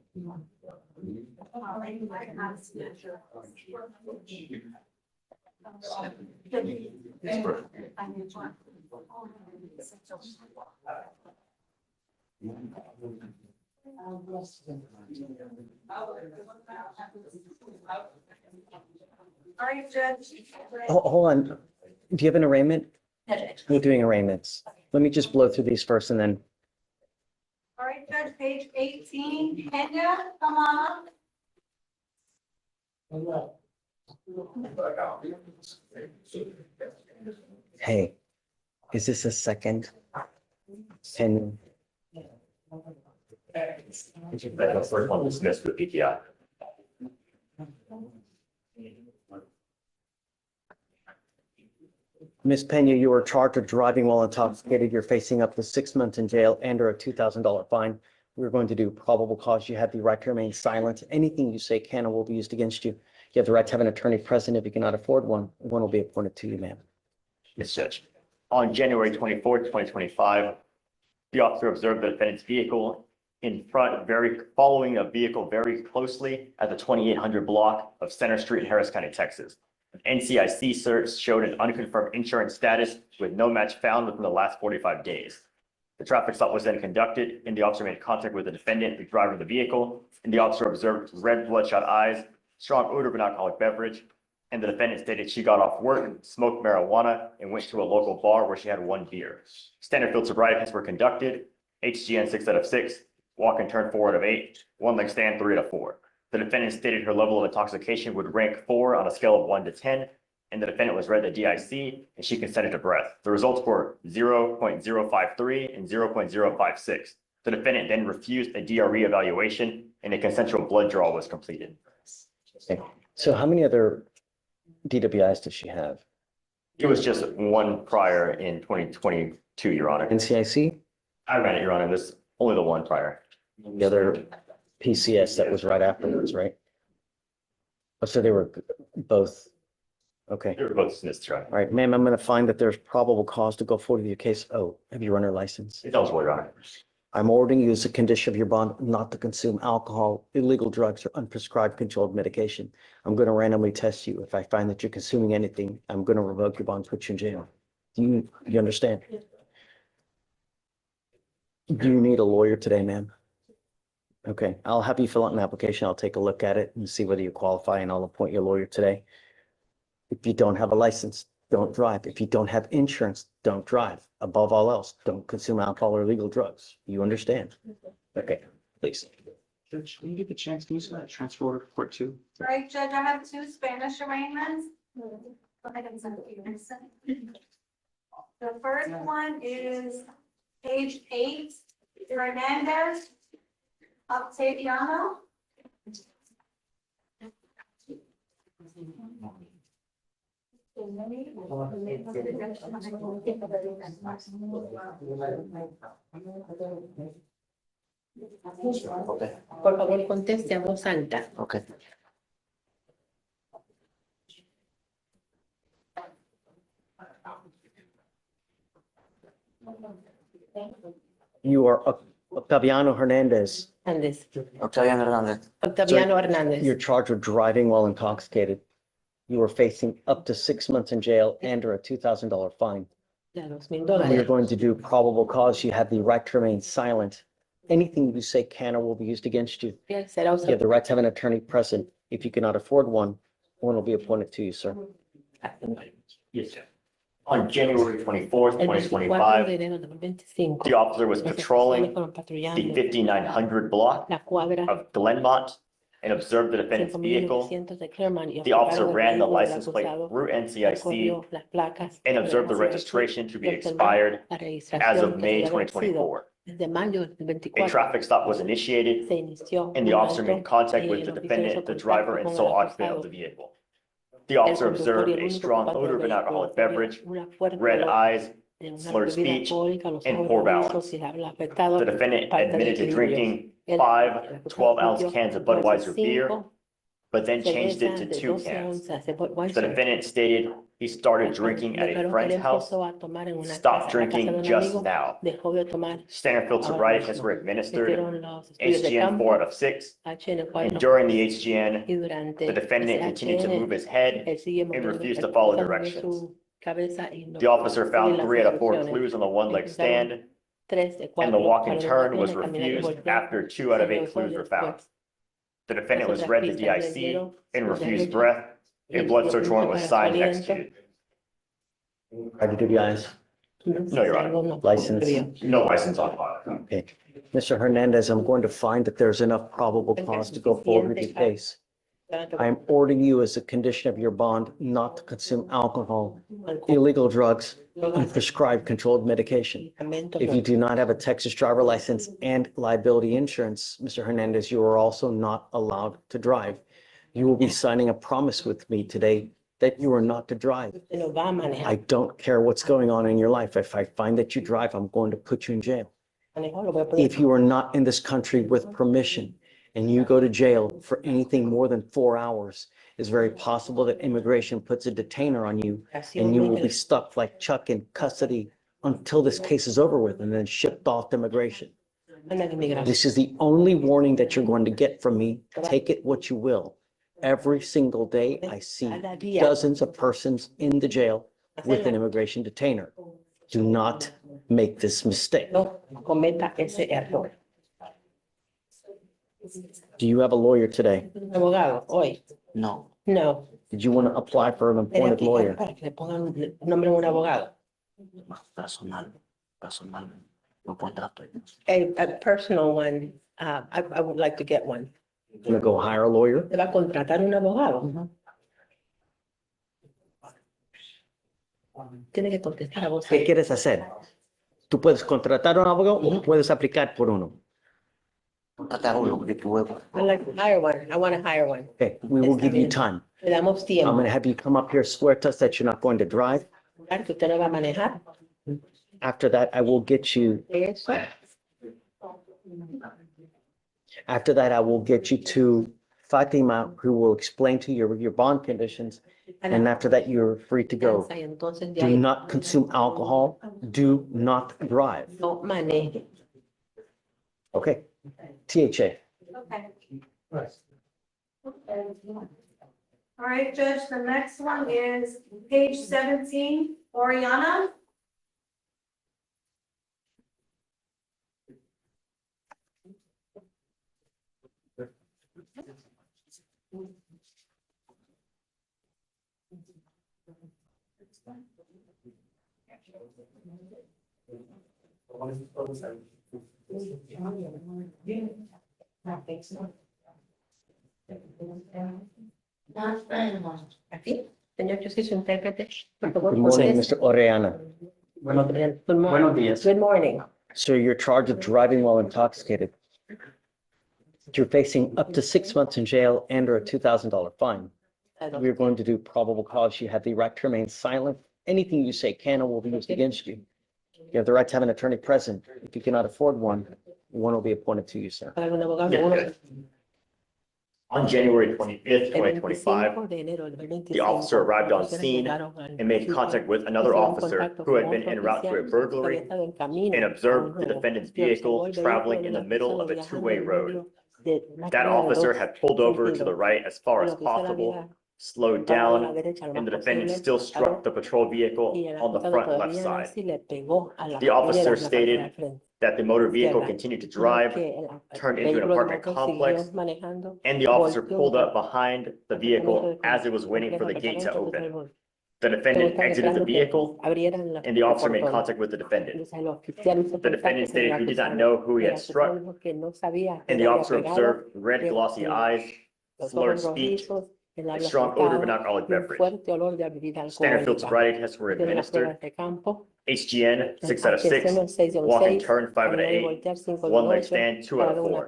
All right, Judge. Hold on. Do you have an arraignment? We're doing arraignments. Let me just blow through these first and then, All right, Judge, page 18, Kenya, come on up. hey, is this a second? And The first one dismissed with PTI. Ms. Pena, you are charged with driving while intoxicated. You're facing up to 6 months in jail and or a $2,000 fine. We're going to do probable cause. You have the right to remain silent. Anything you say can or will be used against you. You have the right to have an attorney present. If you cannot afford one, one will be appointed to you, ma'am. Yes, Judge. On January 24th, 2025, the officer observed the defendant's vehicle in front, following a vehicle very closely at the 2800 block of Center Street in Harris County, Texas. An NCIC search showed an unconfirmed insurance status with no match found within the last 45 days. The traffic stop was then conducted and the officer made contact with the defendant, the driver of the vehicle, and the officer observed red bloodshot eyes, strong odor of an alcoholic beverage, and the defendant stated she got off work, smoked marijuana, and went to a local bar where she had one beer. Standard field sobriety tests were conducted, HGN 6 out of 6, walk and turn 4 out of 8, one leg stand 3 out of 4. The defendant stated her level of intoxication would rank 4 on a scale of 1 to 10, and the defendant was read the DIC, and she consented to breath. The results were 0.053 and 0.056. The defendant then refused a DRE evaluation, and a consensual blood draw was completed. Okay. So how many other DWIs does she have? It was just one prior in 2022, Your Honor. NCIC? I ran it, Your Honor. This only the one prior. The other PCS that was right afterwards, right? Oh, so they were both, okay. They were both dismissed, Your Honor. All right, ma'am, I'm going to find that there's probable cause to go forward with your case. Oh, have you run her license? It's eligible, Your Honor. I'm ordering you as a condition of your bond not to consume alcohol, illegal drugs, or unprescribed controlled medication. I'm going to randomly test you. If I find that you're consuming anything, I'm going to revoke your bond, put you in jail. Do you understand? Do you need a lawyer today, ma'am? Okay, I'll have you fill out an application. I'll take a look at it and see whether you qualify, and I'll appoint your lawyer today. If you don't have a license, don't drive. If you don't have insurance, don't drive. Above all else, don't consume alcohol or illegal drugs. You understand? Okay, please. Judge, when you get the chance, can you send that transfer order to court too? All right, Judge, I have 2 Spanish arraignments. Go ahead and send it to you. The first one is page 8, Hernandez, Octaviano. Por favor, conteste a voz alta. Okay. You are Octaviano Hernandez. Hernandez. Octaviano Hernandez. Octaviano Hernandez. You're charged with driving while intoxicated. You are facing up to 6 months in jail and or a $2,000 fine. We are going to do probable cause. You have the right to remain silent. Anything you say can or will be used against you. You have the right to have an attorney present. If you cannot afford one, one will be appointed to you, sir. Yes, sir. On January 24th, 2025, the officer was patrolling the 5900 block of Glenmont and observed the defendant's vehicle. The officer ran the license plate through NCIC and observed the registration to be expired as of May 2024. A traffic stop was initiated and the officer made contact with the defendant, the driver, and sole occupant of the vehicle. The officer observed a strong odor of an alcoholic beverage, red eyes, slurred speech, and poor balance. The defendant admitted to drinking 5 12-ounce cans of Budweiser beer, but then changed it to 2 cans. The defendant stated he started drinking at a friend's house, stopped drinking just now. Standard field sobriety tests were administered, HGN 4 out of 6, and during the HGN, the defendant continued to move his head and refused to follow directions. The officer found 3 out of 4 clues on the one-leg stand, and the walk and turn was refused after 2 out of 8 clues were found. The defendant was read to DIC and refused breath. A blood search warrant was signed and executed. Private duty eyes, No, Your Honor. license. No license on file. Okay. Mr. Hernandez, I'm going to find that there's enough probable cause to go forward with your case. I am ordering you as a condition of your bond not to consume alcohol, illegal drugs, and prescribed controlled medication. If you do not have a Texas driver license and liability insurance, Mr. Hernandez, you are also not allowed to drive. You will be signing a promise with me today that you are not to drive. I don't care what's going on in your life. If I find that you drive, I'm going to put you in jail. If you are not in this country with permission and you go to jail for anything more than 4 hours, it's very possible that immigration puts a detainer on you and you will be stuck like Chuck in custody until this case is over with and then shipped off to immigration. This is the only warning that you're going to get from me. Take it what you will. Every single day, I see dozens of persons in the jail with an immigration detainer. Do not make this mistake. Do you have a lawyer today? No. Did you want to apply for an appointed lawyer? A personal one, I would like to get one. Gonna go hire a lawyer? ¿Te va a contratar un abogado? Tiene que contestar a vos. ¿Qué quieres hacer? ¿Tú puedes contratar a un abogado o puedes aplicar por uno? I'd like to hire one. I want to hire one. Okay, we will give you time. Le damos I'm tiempo. gonna have you come up here, swear to us that you're not going to drive. Que usted no va a manejar. After that, I will get you, Eso. after that, I will get you to Fatima, who will explain to you your bond conditions. And after that, you're free to go. Entonces, de Do ahí not consume alcohol. Do not drive. no maneje. Okay. THA. Okay. All right, Judge, the next one is page 17, Oriana. Aquí, señor, yo soy su intérprete. Por favor, Good morning, conteste. Mr. Orellana. Buenos días. Good morning. So you're charged with driving while intoxicated. You're facing up to 6 months in jail and or a $2,000 fine. We're going to do probable cause. You have the right to remain silent. Anything you say can or will be used against you. You have the right to have an attorney present. If you cannot afford one will be appointed to you, sir. Algún abogado, Yeah, uno- good. On January 25th, 2025, the officer arrived on scene and made contact with another officer who had been en route to a burglary and observed the defendant's vehicle traveling in the middle of a two-way road. That officer had pulled over to the right as far as possible, slowed down, and the defendant still struck the patrol vehicle on the front left side. The officer stated that the motor vehicle continued to drive, turned into an apartment complex, and the officer pulled up behind the vehicle as it was waiting for the gate to open. The defendant exited the vehicle, and the officer made contact with the defendant. The defendant stated he did not know who he had struck, and the officer observed red glossy eyes, slurred speech, a strong odor of an alcoholic beverage. Standard field sobriety tests were administered, HGN, 6 out of 6. Walk and turn, 5 out of 8. One leg stand, 2 out of 4.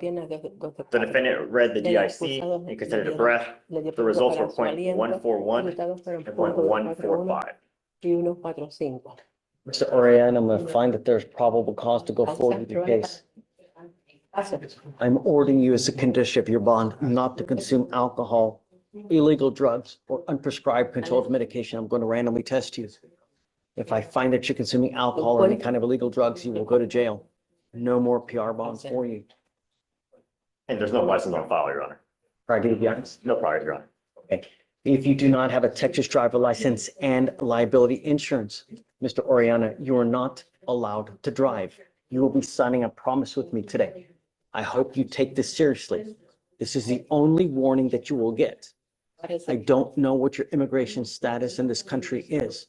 The defendant read the DIC and considered a breath. The results were .141 and .145. Mr. Oriana, I'm gonna find that there's probable cause to go forward with your case. I'm ordering you as a condition of your bond not to consume alcohol, illegal drugs, or unprescribed controlled medication. I'm going to randomly test you. If I find that you're consuming alcohol or any kind of illegal drugs, you will go to jail. No more PR bonds for you. And there's no license on file, Your Honor. Prior to the honest. No prior, Your Honor. Okay. If you do not have a Texas driver license and liability insurance, Mr. Oriana, you are not allowed to drive. You will be signing a promise with me today. I hope you take this seriously. This is the only warning that you will get. I don't know what your immigration status in this country is,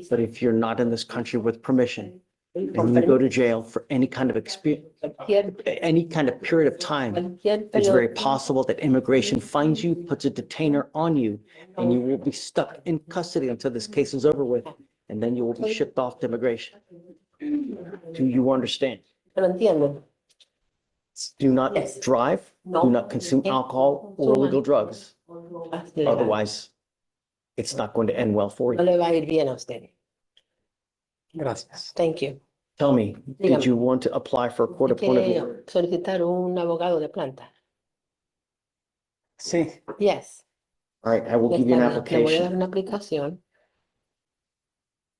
but if you're not in this country with permission and you go to jail for any kind of any kind of period of time, it's very possible that immigration finds you, puts a detainer on you, and you will be stuck in custody until this case is over with, and then you will be shipped off to immigration. Do you understand? Do not drive, do not consume alcohol or illegal drugs. Otherwise, it's not going to end well for you. Thank you. Tell me, did you want to apply for a court appointed lawyer? Solicitar un abogado de planta. Sí. Yes. All right, I will give you an Le voy a dar application. una aplicación.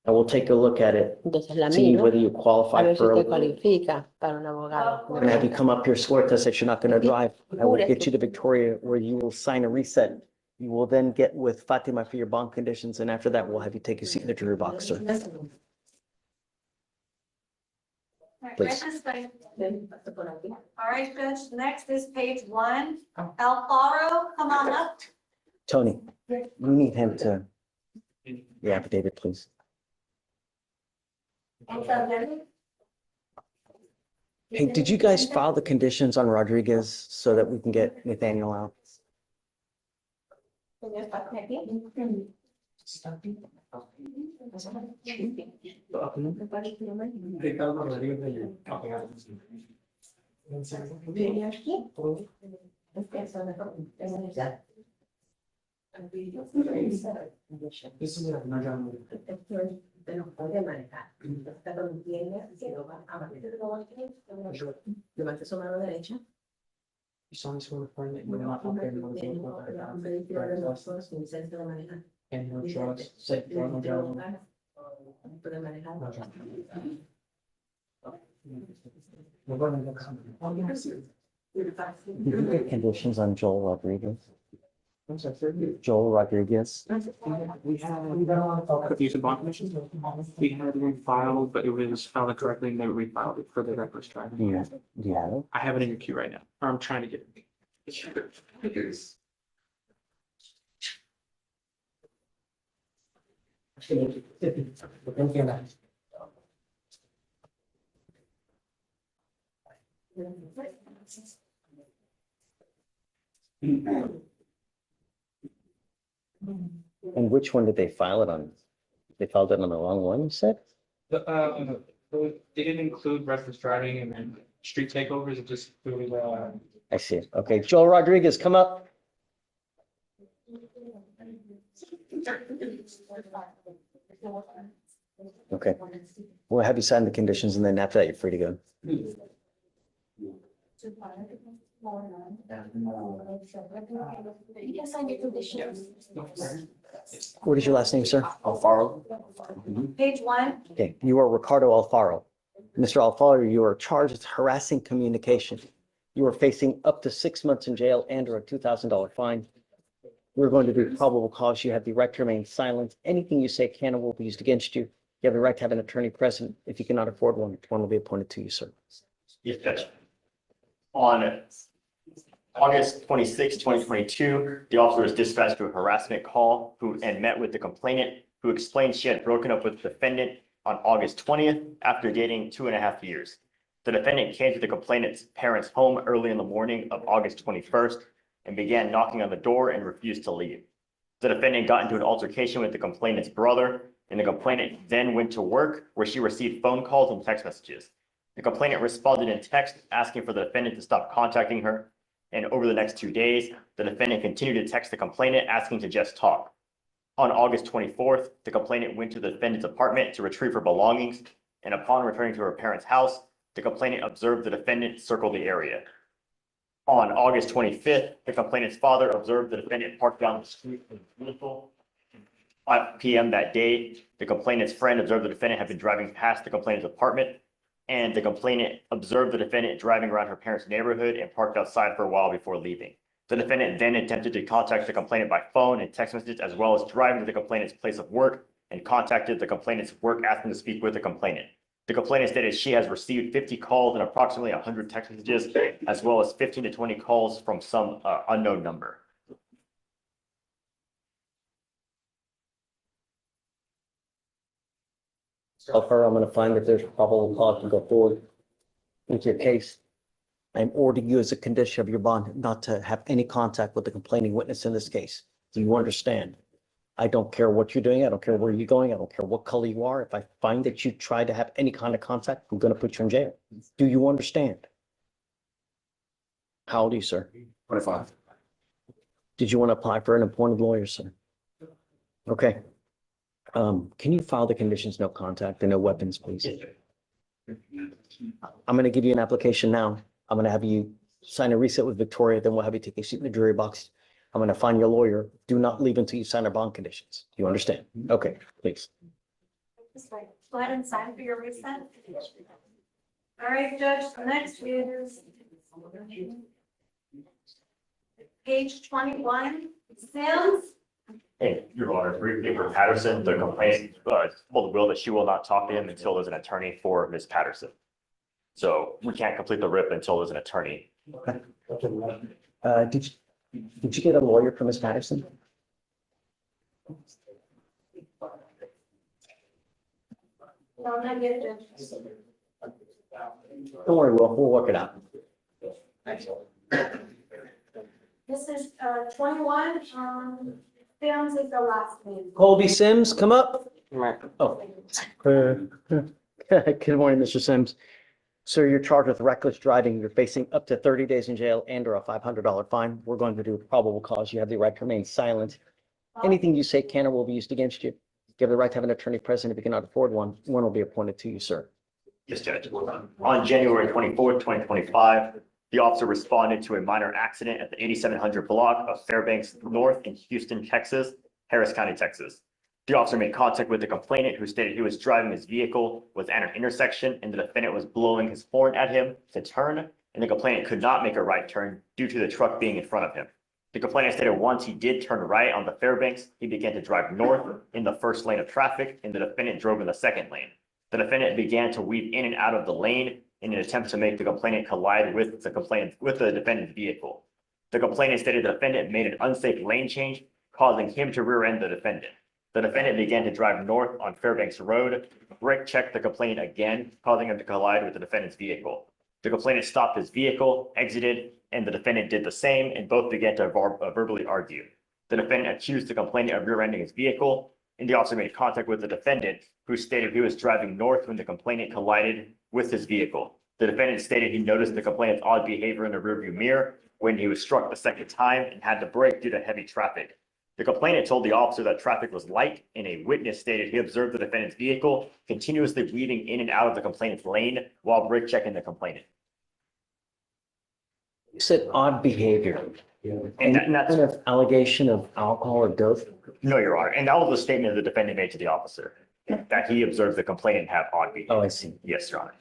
I will take a look at it, Entonces la see miro. whether you A qualify ver si for. usted I'm cualifica para un abogado. gonna have you come up here, swear to us that you're not gonna drive. I will get you to Victoria where you will sign a reset. You will then get with Fatima for your bond conditions, and after that, we'll have you take a seat in the jury box, sir. Please. All right, Judge, next is page 1. Alfaro, come on up. Tony, we need him to, the affidavit, please. Hey, did you guys file the conditions on Rodriguez so that we can get Nathaniel out? Levante su mano derecha. You solemnly swear to affirm that you will not operate in motor vehicle and no drugs, safe drug, no drug. Did you get conditions on Joel Rodriguez? Joel Rodriguez? We had use of bond commission. We had one filed, but it was filed incorrectly and they refiled it for the reckless driving. Do you have it? I have it in your queue right now, or I'm trying to get it. And which one did they file it on? They filed it on the wrong one, you said? They didn't include reckless driving and then street takeovers, it just included, I see it. Okay, Joel Rodriguez, come up. Okay, we'll have you sign the conditions and then after that, you're free to go. What is your last name, sir? Alfaro. Page 1. Okay, you are Ricardo Alfaro. Mr. Alfaro, you are charged with harassing communication. You are facing up to 6 months in jail and or a $2,000 fine. We're going to do probable cause. You have the right to remain silent. Anything you say can or will be used against you. You have the right to have an attorney present. If you cannot afford one, one will be appointed to you, sir. Yes, Judge. On August 26, 2022, the officer was dispatched to a harassment call and met with the complainant, who explained she had broken up with the defendant on August 20th after dating 2.5 years. The defendant came to the complainant's parents' home early in the morning of August 21st and began knocking on the door and refused to leave. The defendant got into an altercation with the complainant's brother, and the complainant then went to work where she received phone calls and text messages. The complainant responded in text asking for the defendant to stop contacting her. And over the next 2 days, the defendant continued to text the complainant asking to just talk. On August 24th, the complainant went to the defendant's apartment to retrieve her belongings, and upon returning to her parents' house, the complainant observed the defendant circle the area. On August 25th, the complainant's father observed the defendant parked down the street in the vehicle. 5 p.m. that day, the complainant's friend observed the defendant had been driving past the complainant's apartment, and the complainant observed the defendant driving around her parents' neighborhood and parked outside for a while before leaving. The defendant then attempted to contact the complainant by phone and text messages, as well as driving to the complainant's place of work and contacted the complainant's work asking to speak with the complainant. The complainant stated she has received 50 calls and approximately 100 text messages, as well as 15 to 20 calls from some unknown number. So far, I'm gonna find that there's probable cause to go forward with your case. I'm ordering you as a condition of your bond not to have any contact with the complaining witness in this case. Do you understand? I don't care what you're doing. I don't care where you're going. I don't care what color you are. If I find that you try to have any kind of contact, I'm gonna put you in jail. Do you understand? How old are you, sir? 25. Did you want to apply for an appointed lawyer, sir? Okay. Can you file the conditions, no contact and no weapons, please? I'm gonna give you an application now. I'm gonna have you sign a reset with Victoria, then we'll have you take a seat in the jury box. I'm gonna find your lawyer. Do not leave until you sign our bond conditions. Do you understand? Okay, please. Go ahead and sign for your reset. All right, Judge, next is page 21, Sims. Hey, Your Honor, briefly for Patterson, the complainant told Will that she will not talk to him until there's an attorney for Ms. Patterson. So we can't complete the RIP until there's an attorney. Okay. Did you get a lawyer for Ms. Patterson? No, not yet, Judge. Don't worry, we'll work it out. This is 21, Sims is the last name. Colby Sims, come up. Right. Oh. Good morning, Mr. Sims. Sir, you're charged with reckless driving. You're facing up to 30 days in jail and or a $500 fine. We're going to do probable cause. You have the right to remain silent. Anything you say can or will be used against you. You have the right to have an attorney present. If you cannot afford one, one will be appointed to you, sir. Yes, Judge. On January 24th, 2025, the officer responded to a minor accident at the 8700 block of Fairbanks North in Houston, Texas, Harris County, Texas. The officer made contact with the complainant, who stated he was driving his vehicle, was at an intersection, and the defendant was blowing his horn at him to turn, and the complainant could not make a right turn due to the truck being in front of him. The complainant stated once he did turn right on the Fairbanks, he began to drive north in the first lane of traffic, and the defendant drove in the second lane. The defendant began to weave in and out of the lane in an attempt to make the complainant collide with the defendant's vehicle. The complainant stated the defendant made an unsafe lane change, causing him to rear-end the defendant. The defendant began to drive north on Fairbanks Road, brake checked the complainant again, causing him to collide with the defendant's vehicle. The complainant stopped his vehicle, exited, and the defendant did the same, and both began to verbally argue. The defendant accused the complainant of rear-ending his vehicle, and the officer made contact with the defendant, who stated he was driving north when the complainant collided with his vehicle. The defendant stated he noticed the complainant's odd behavior in the rearview mirror when he was struck the second time and had to brake due to heavy traffic. The complainant told the officer that traffic was light, and a witness stated he observed the defendant's vehicle continuously weaving in and out of the complainant's lane while brake checking the complainant. You said odd behavior. And that's kind of allegation of alcohol or dope? No, Your Honor. And that was the statement the defendant made to the officer, that he observed the complainant have odd behavior. Oh, I see. Yes, Your Honor.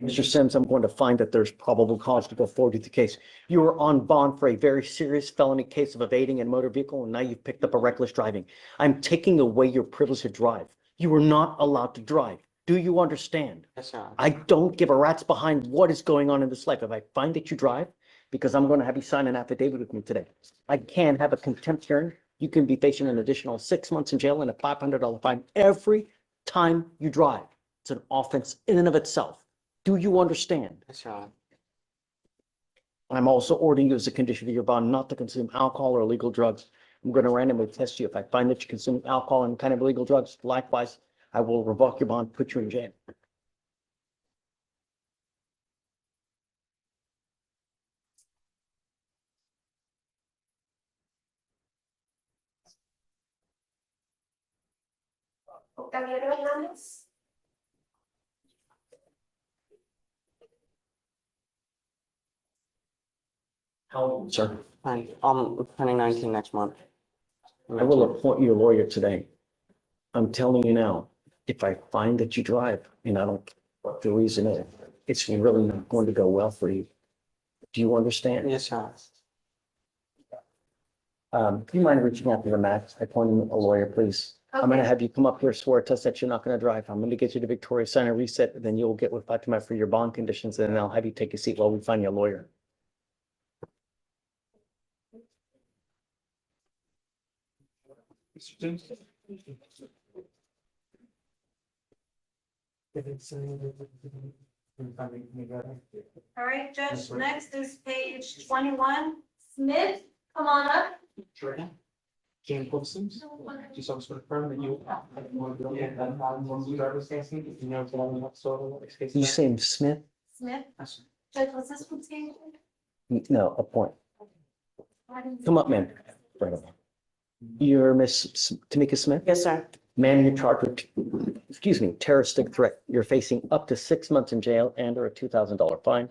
Mr. Sims, I'm going to find that there's probable cause to go forward with the case. You were on bond for a very serious felony case of evading a motor vehicle, and now you've picked up a reckless driving. I'm taking away your privilege to drive. You are not allowed to drive. Do you understand? Yes, sir. I don't give a rat's behind what is going on in this life. If I find that you drive, because I'm going to have you sign an affidavit with me today, I can have a contempt hearing. You can be facing an additional 6 months in jail and a $500 fine every time you drive. It's an offense in and of itself. Do you understand? Yes, sir. I'm also ordering you as a condition of your bond not to consume alcohol or illegal drugs. I'm going to randomly test you. If I find that you consume alcohol and kind of illegal drugs, likewise, I will revoke your bond, put you in jail. Gabriel Hernandez. How old, sir? Hi, I'm turning 19 next month. I will appoint you a lawyer today. I'm telling you now, if I find that you drive and I don't know what the reason is, it's really not going to go well for you. Do you understand? Yes, sir. Do you mind reaching out to the max, appointing a lawyer, please? I'm gonna have you come up here, swear to us that you're not gonna drive. I'm gonna get you to Victoria, sign a reset, then you'll get with Fatima for your bond conditions, and then I'll have you take a seat while we find you a lawyer. All right, Judge, next is page 21. Smith, come on up. Jane Wilson, just also confirm that you. You say Smith? Smith, Judge, was this one taken? No, appoint. Come up, ma'am. Right up. You're Miss Tamika Smith? Yes, sir. Ma'am, you're charged with, terroristic threat. You're facing up to 6 months in jail and or a $2,000 fine.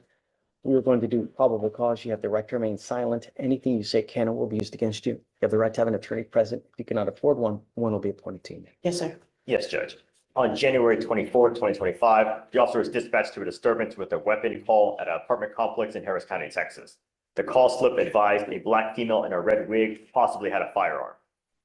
We're going to do probable cause. You have the right to remain silent. Anything you say can or will be used against you. You have the right to have an attorney present. If you cannot afford one, one will be appointed to you. Yes, sir. Yes, Judge. On January 24, 2025, the officer was dispatched to a disturbance with a weapon call at an apartment complex in Harris County, Texas. The call slip advised a black female in a red wig possibly had a firearm.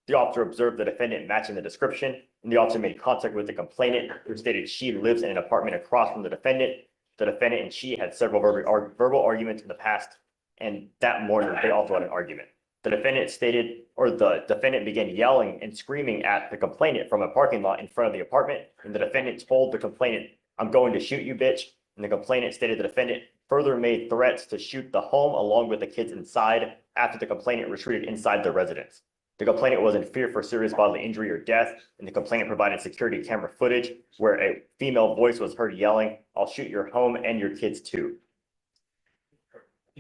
The officer observed the defendant matching the description, and the officer made contact with the complainant, who stated she lives in an apartment across from the defendant. The defendant and she had several verbal arguments in the past, and that morning they also had an argument. The defendant began yelling and screaming at the complainant from a parking lot in front of the apartment, and the defendant told the complainant, "I'm going to shoot you, bitch." And the complainant stated the defendant further made threats to shoot the home along with the kids inside after the complainant retreated inside the residence. The complainant was in fear for serious bodily injury or death, and the complainant provided security camera footage where a female voice was heard yelling, "I'll shoot your home and your kids too."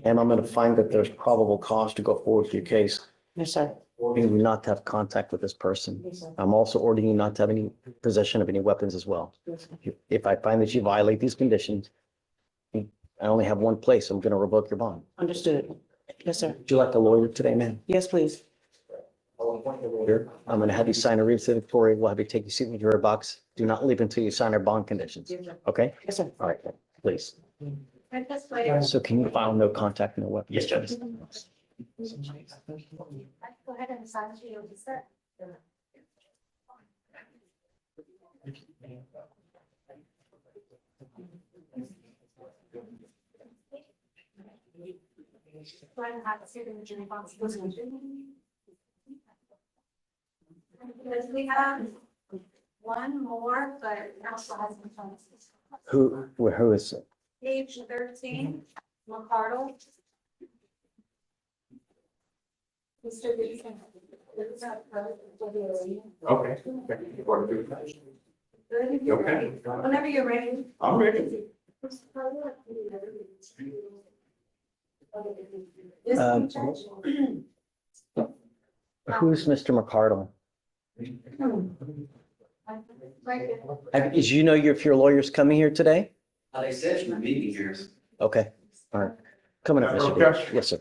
And I'm going to find that there's probable cause to go forward with your case. Yes, sir. Ordering you not to have contact with this person. I'm also ordering you not to have any possession of any weapons as well. If I find that you violate these conditions, I only have one place. I'm going to revoke your bond. Understood. Yes, sir. Would you like a lawyer today, ma'am? Yes, please. I'm going to have you sign a receipt, Victoria. We'll have you take your seat in your box. Do not leave until you sign our bond conditions. Okay? Yes, sir. All right, please. Right this way. So can you file no contact, no weapons? Yes, Judge. Go ahead and sign to you, sir. Go ahead and have a signature box. Because we have one more, but counsel hasn't done this. Who is it? Page 13, McCardle. Mr. Dixon. Okay. Okay. Whenever you're ready. I'm ready. Who's Mr. McCardle? Right there. As you know, if your lawyer's coming here today? They said you were meeting here. Okay, all right. Coming up, Mr. Okay. Davis. Yes, sir.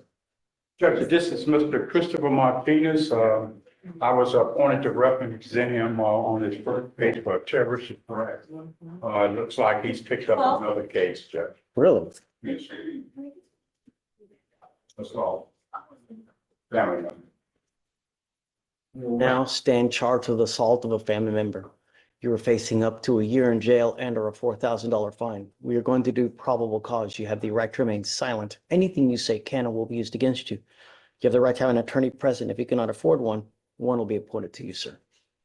Judge, this is Mr. Christopher Martinez. I was appointed to represent him on his first case for terroristic threat. It looks like he's picked up another case, Judge. Really? Yes. That's all. Family member. You now stand charged with assault of a family member. You are facing up to a year in jail and or a $4,000 fine. We are going to do probable cause. You have the right to remain silent. Anything you say can or will be used against you. You have the right to have an attorney present. If you cannot afford one, one will be appointed to you, sir.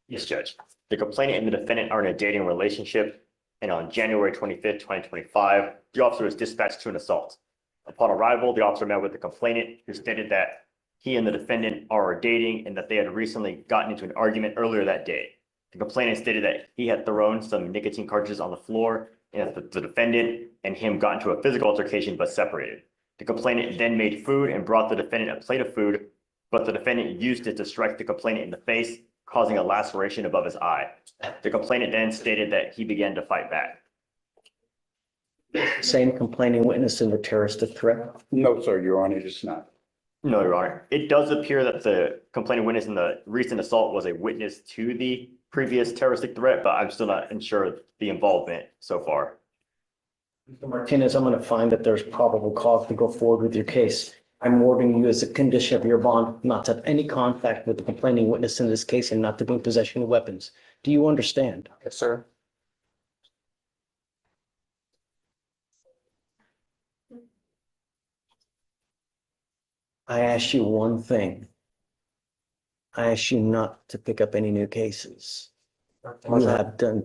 Yes, Judge. The complainant and the defendant are in a dating relationship, and on January 25th, 2025, the officer was dispatched to an assault. Upon arrival, the officer met with the complainant, who stated that he and the defendant are dating and that they had recently gotten into an argument earlier that day. The complainant stated that he had thrown some nicotine cartridges on the floor and that the defendant and him got into a physical altercation but separated. The complainant then made food and brought the defendant a plate of food, but the defendant used it to strike the complainant in the face, causing a laceration above his eye. The complainant then stated that he began to fight back. Same complaining witness in the terroristic threat? No, sir, Your Honor, it's not. No, Your Honor. It does appear that the complaining witness in the recent assault was a witness to the previous terroristic threat, but I'm still not sure of the involvement so far. Mr. Martinez, I'm going to find that there's probable cause to go forward with your case. I'm ordering you as a condition of your bond not to have any contact with the complaining witness in this case and not to be in possession of weapons. Do you understand? Yes, sir. I ask you one thing. I ask you not to pick up any new cases. You have done,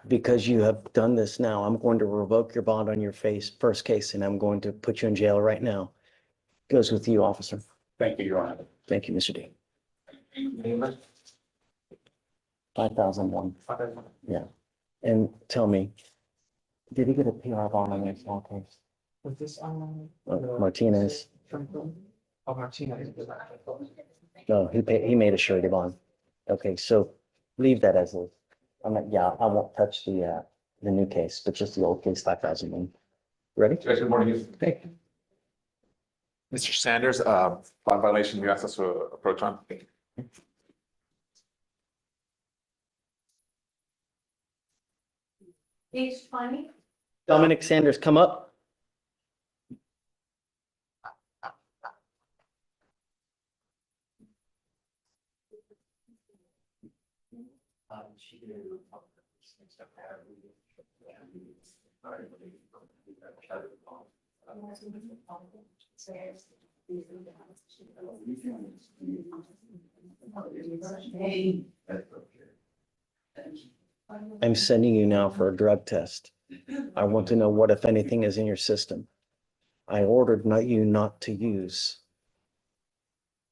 because you have done this now, I'm going to revoke your bond on your first case, and I'm going to put you in jail right now. Goes with you, officer. Thank you, Your Honor. Thank you, Mr. D. 5,001. Yeah. And tell me, did he get a PR bond on that small case? Was this Martinez? Oh, Martinez. No, he made a surety bond. Okay, so leave that as is. Yeah, I won't touch the new case, but just the old case, 5,001. Ready? Good morning. Okay. Mr. Sanders, bond violation, you asked us to approach on. Page 20. Dominic Sanders, come up. I'm sending you now for a drug test. I want to know what, if anything, is in your system. I ordered you not to use.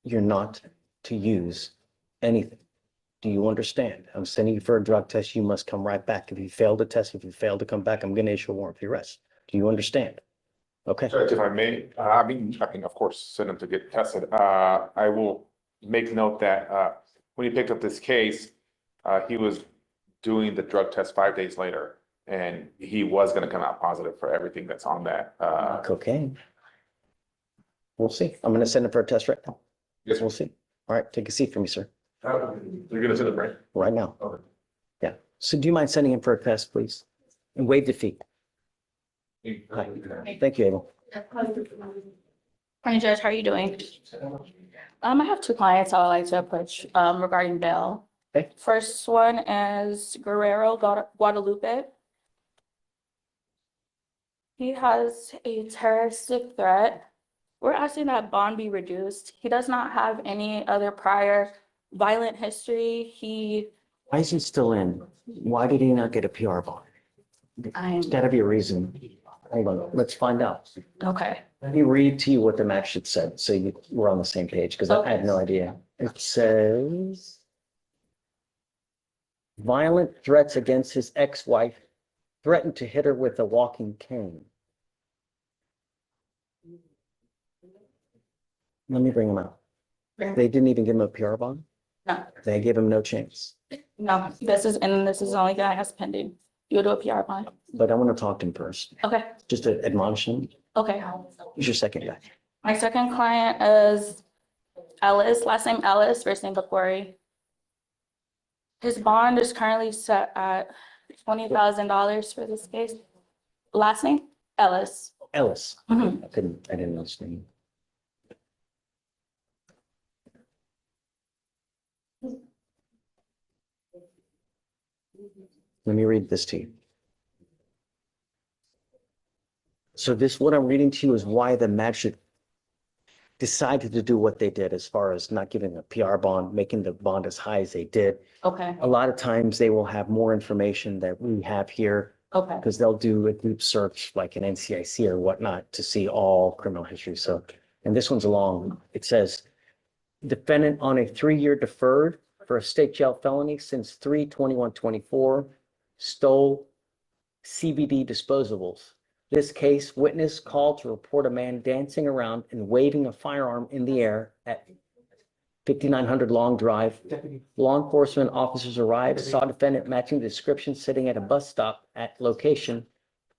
You're not to use anything. Do you understand? I'm sending you for a drug test. You must come right back. If you fail the test, if you fail to come back, I'm going to issue a warrant for your arrest. Do you understand? Okay. Judge, if I may, I can, of course, send him to get tested. I will make note that when he picked up this case, he was doing the drug test 5 days later, and he was going to come out positive for everything that's on that. Cocaine. We'll see. I'm going to send him for a test right now. Yes, We'll see. All right, take a seat for me, sir. You're going to send it, right? Right now. Okay. Yeah. So do you mind sending him for a test, please? And waive the fee. Hi. Thank you, Abel. Morning, Judge. How are you doing? I have two clients I would like to approach regarding bail. Okay. First one is Guerrero Guadalupe. He has a terroristic threat. We're asking that bond be reduced. He does not have any other prior violent history. Why is he still in? Why did he not get a PR bond? There's got to be a reason. Hold on, let's find out. Okay. Let me read to you what the match sheet said, so we're on the same page, because I had no idea. It says, violent threats against his ex-wife, threatened to hit her with a walking cane. Let me bring him out. They didn't even give him a PR bond? No, They gave him no chance. no, this is the only guy has pending. You'll do a PR bond. But I want to talk to him first, Okay, just to admonish him. okay. Who's your second guy? My second client is Ellis, last name Ellis, first name Bakori. His bond is currently set at $20,000 for this case. Last name Ellis. Ellis. Mhm. I didn't know his name. Let me read this to you. So what I'm reading to you is why the magistrate decided to do what they did as far as not giving a PR bond, making the bond as high as they did. Okay, A lot of times they will have more information that we have here okay, because they'll do a deep search like an NCIC or whatnot to see all criminal history. So And this one's long. It says, defendant on a 3-year deferred for a state jail felony since 3/21/24, stole CBD disposables. This case, witness called to report a man dancing around and waving a firearm in the air at 5900 Long Drive. Law enforcement officers arrived, saw defendant matching the description sitting at a bus stop at location,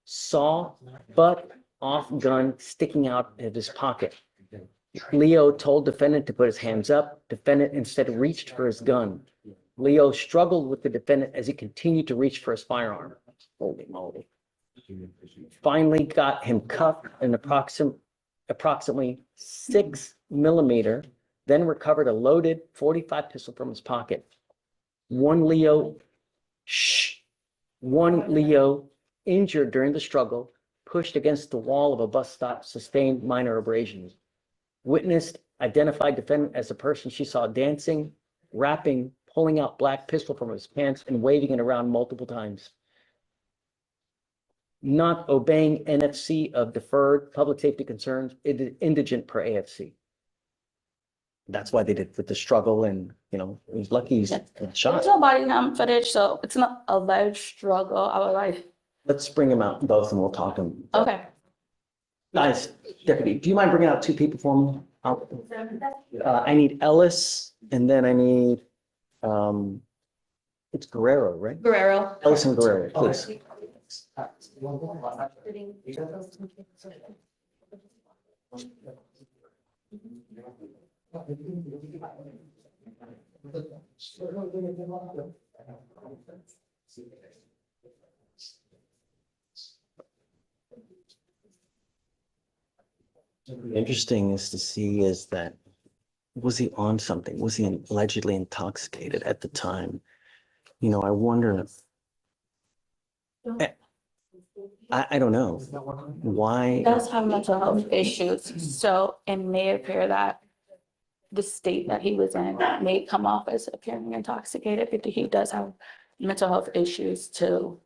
saw butt off gun sticking out of his pocket. Leo told defendant to put his hands up. Defendant instead reached for his gun. Leo struggled with the defendant as he continued to reach for his firearm. Holy moly. Finally got him cuffed and approximately 6mm, then recovered a loaded .45 pistol from his pocket. One Leo injured during the struggle, pushed against the wall of a bus stop, sustained minor abrasions. Witnessed identified defendant as the person she saw dancing, rapping, pulling out black pistol from his pants and waving it around multiple times. Not obeying NFC of deferred public safety concerns, indigent per AFC. That's why they did with the struggle, and he's lucky he's shot. There's no body cam footage, so it's not a alleged struggle. I would like. Let's bring him out both and we'll talk to him. Okay. Guys, deputy, do you mind bringing out 2 people for me? I need Ellis, and then I need, it's Guerrero, right? Guerrero. Ellis and Guerrero, please. Interesting is to see is that, was he on something? Was he allegedly intoxicated at the time? I wonder. I don't know why. He does have mental health issues, so it may appear that the state that he was in may come off as appearing intoxicated, but he does have mental health issues too.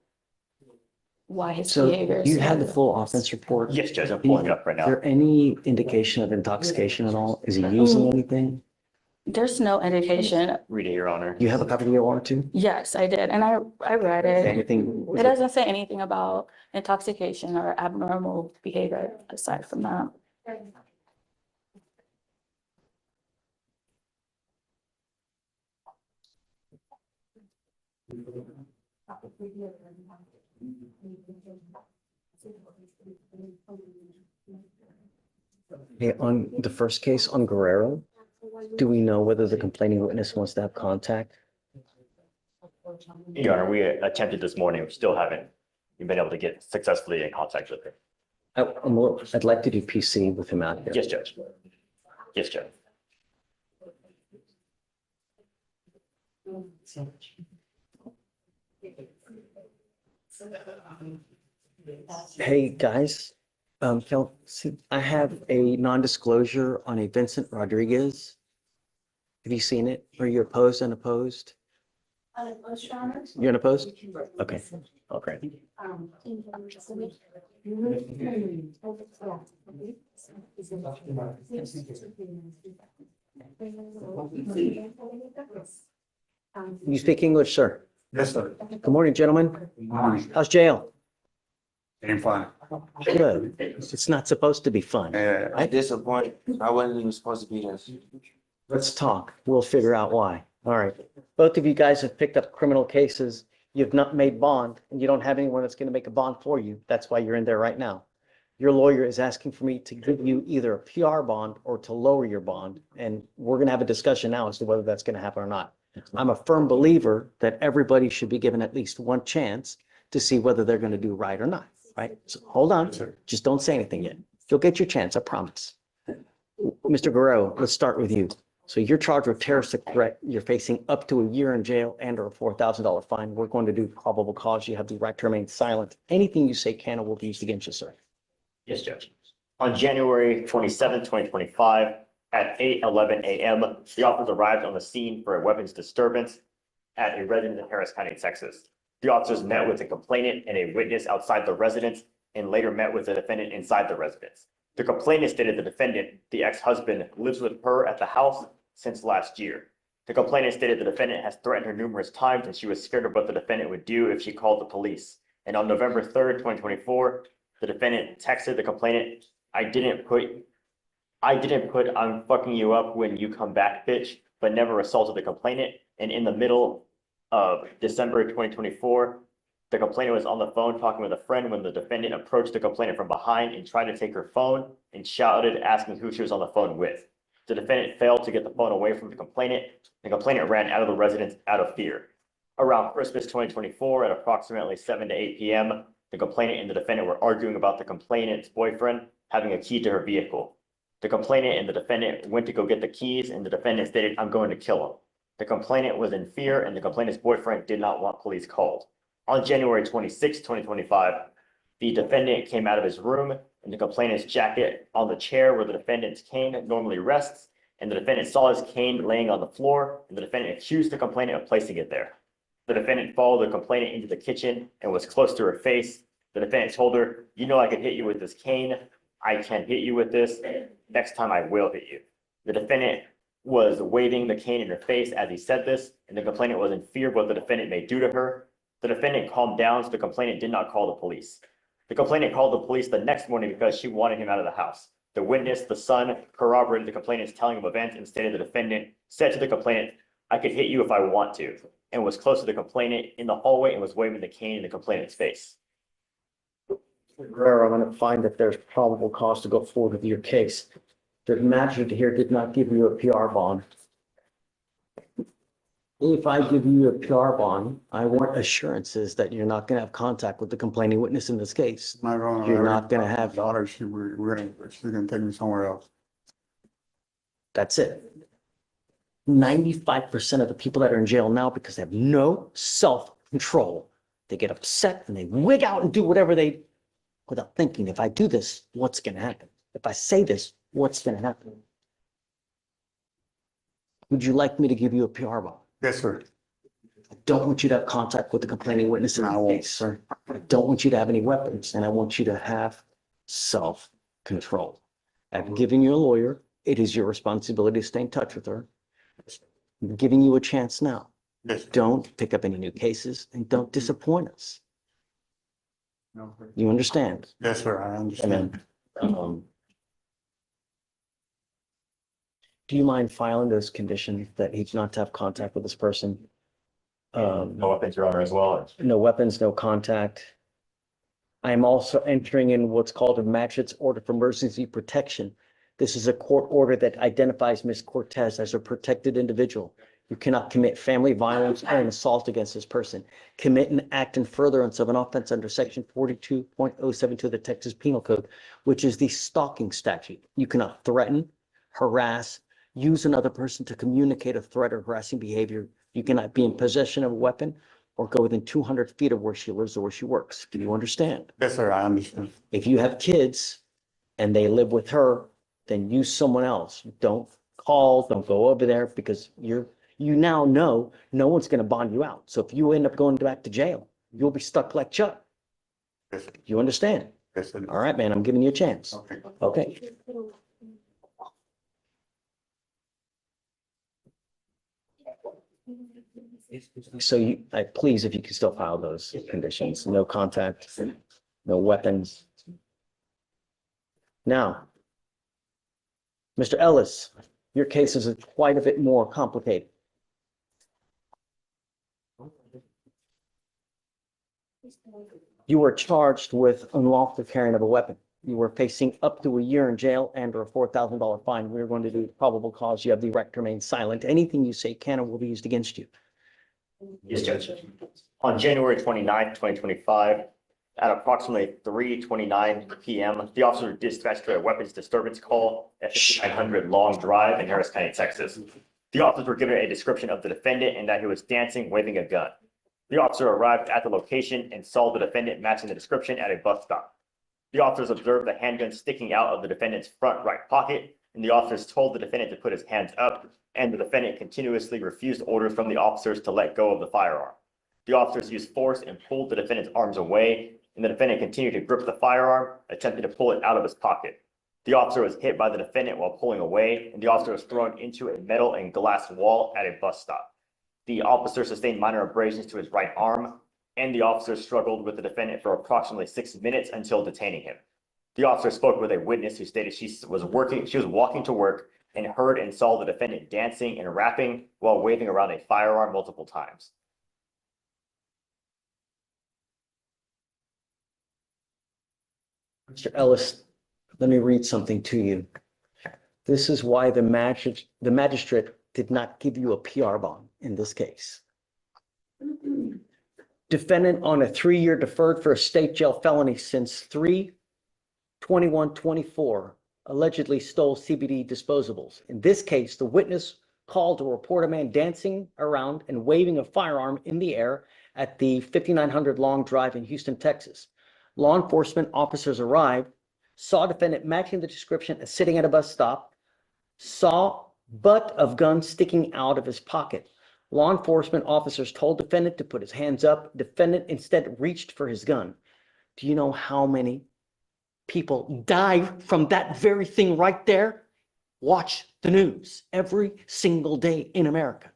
Why his behavior. Do you have the full offense report? Yes, Judge, I'm pulling it up right now. Is there any indication of intoxication at all? Is he using anything? There's no indication. Read it, Your Honor. Do you have a copy of your warrant too? Yes, I did, and I read it. Anything? It doesn't say anything about intoxication or abnormal behavior aside from that. Hey, on the first case on Guerrero, do we know whether the complaining witness wants to have contact? Your Honor, we attempted this morning, we still haven't been able to get successfully in contact with him. I'd like to do PC with him out here. Yes, Judge. Yes, Judge. Hey, guys, I have a non-disclosure on a Vincent Rodriguez. Have you seen it? Are you opposed, unopposed? You're unopposed? Okay, okay. You speak English, sir? Yes, sir. Good morning, gentlemen. How's jail? Ain't fine. Good. It's not supposed to be fun. I'm disappointed. I wasn't even supposed to be there. Let's talk. We'll figure out why. All right. Both of you guys have picked up criminal cases. You've not made bond, and you don't have anyone that's going to make a bond for you. That's why you're in there right now. Your lawyer is asking for me to give you either a PR bond or to lower your bond. And we're going to have a discussion now as to whether that's going to happen or not. I'm a firm believer that everybody should be given at least one chance to see whether they're going to do right or not. Right? So hold on. Just don't say anything yet. You'll get your chance, I promise. Mr. Guerrero, let's start with you. So you're charged with terroristic threat. You're facing up to a year in jail and or a $4,000 fine. We're going to do probable cause. You have the right to remain silent. Anything you say can or will be used against you, sir. Yes, Judge. On January 27, 2025, at 8:11 a.m., the officers arrived on the scene for a weapons disturbance at a residence in Harris County, Texas. The officers met with a complainant and a witness outside the residence and later met with the defendant inside the residence. The complainant stated the defendant, the ex-husband, lives with her at the house since last year. The complainant stated the defendant has threatened her numerous times and she was scared of what the defendant would do if she called the police. And on November 3rd, 2024, the defendant texted the complainant, I didn't put I'm fucking you up when you come back, bitch, but never assaulted the complainant. And in the middle of December 2024, the complainant was on the phone talking with a friend when the defendant approached the complainant from behind and tried to take her phone and shouted, asking who she was on the phone with. The defendant failed to get the phone away from the complainant. The complainant ran out of the residence out of fear. Around Christmas 2024 at approximately 7 to 8 p.m., the complainant and the defendant were arguing about the complainant's boyfriend having a key to her vehicle. The complainant and the defendant went to go get the keys and the defendant stated, I'm going to kill him. The complainant was in fear and the complainant's boyfriend did not want police called. On January 26, 2025, the defendant came out of his room and the complainant's jacket on the chair where the defendant's cane normally rests, and the defendant saw his cane laying on the floor, and the defendant accused the complainant of placing it there. The defendant followed the complainant into the kitchen and was close to her face. The defendant told her, you know I could hit you with this cane. I can hit you with this. Next time I will hit you. The defendant was waving the cane in her face as he said this, and the complainant was in fear of what the defendant may do to her. The defendant calmed down, so the complainant did not call the police. The complainant called the police the next morning because she wanted him out of the house. The witness, the son, corroborated the complainant's telling of events and stated the defendant said to the complainant, I could hit you if I want to, and was close to the complainant in the hallway and was waving the cane in the complainant's face. Guerrero, I'm going to find that there's probable cause to go forward with your case. The magistrate here did not give you a PR bond. If I give you a PR bond, I want assurances that you're not going to have contact with the complaining witness in this case. You're not going to have. She's gonna take me somewhere else. That's it. 95% of the people that are in jail now because they have no self-control. They get upset and they wig out and do whatever they, without thinking, if I do this, what's going to happen? If I say this, what's going to happen? Would you like me to give you a PR bond? Yes, sir. I don't want you to have contact with the complaining witness in the case, sir. I don't want you to have any weapons, and I want you to have self-control. I've given you a lawyer. It is your responsibility to stay in touch with her. I'm giving you a chance now. Yes. Don't pick up any new cases and don't disappoint us. No, sir. You understand? Yes, sir, I understand. And then, do you mind filing those conditions that he's not to have contact with this person? No weapons, Your Honor, as well. No weapons, no contact. I am also entering in what's called a magistrate's order for emergency protection. This is a court order that identifies Ms. Cortez as a protected individual. You cannot commit family violence or an assault against this person. Commit an act in furtherance of an offense under section 42.072 of the Texas Penal Code, which is the stalking statute. You cannot threaten, harass, use another person to communicate a threat or harassing behavior. You cannot be in possession of a weapon or go within 200 feet of where she lives or where she works. Do you understand? Yes, sir, I understand. If you have kids and they live with her, then use someone else. Don't call, don't go over there because you now know no one's going to bond you out. So if you end up going back to jail, you'll be stuck like Chuck. Yes, sir. You understand? Yes, sir. All right, man, I'm giving you a chance. Okay. Okay. So please, if you can still file those conditions, no contact, no weapons. Now, Mr. Ellis, your case is quite a bit more complicated. You were charged with unlawful carrying of a weapon. You were facing up to a year in jail and or a $4,000 fine. We're going to do probable cause. You have the right to remain silent. Anything you say can or will be used against you. Yes, Judge. On January 29th, 2025, at approximately 3:29 p.m., the officer dispatched to a weapons disturbance call at 5900 Long Drive in Harris County, Texas. The officers were given a description of the defendant and that he was dancing, waving a gun. The officer arrived at the location and saw the defendant matching the description at a bus stop. The officers observed the handgun sticking out of the defendant's front right pocket, and the officers told the defendant to put his hands up, and the defendant continuously refused orders from the officers to let go of the firearm. The officers used force and pulled the defendant's arms away, and the defendant continued to grip the firearm, attempting to pull it out of his pocket. The officer was hit by the defendant while pulling away, and the officer was thrown into a metal and glass wall at a bus stop. The officer sustained minor abrasions to his right arm, and the officer struggled with the defendant for approximately 6 minutes until detaining him. The officer spoke with a witness who stated she was walking to work and heard and saw the defendant dancing and rapping while waving around a firearm multiple times. Mr. Ellis, let me read something to you. This is why the magistrate did not give you a PR bond in this case. Defendant on a 3-year deferred for a state jail felony since 3/21/24 allegedly stole CBD disposables. In this case, the witness called to report a man dancing around and waving a firearm in the air at the 5900 Long Drive in Houston, Texas. Law enforcement officers arrived, saw defendant matching the description as sitting at a bus stop, saw butt of gun sticking out of his pocket. Law enforcement officers told defendant to put his hands up. Defendant instead reached for his gun. Do you know how many people die from that very thing right there? Watch the news every single day in America.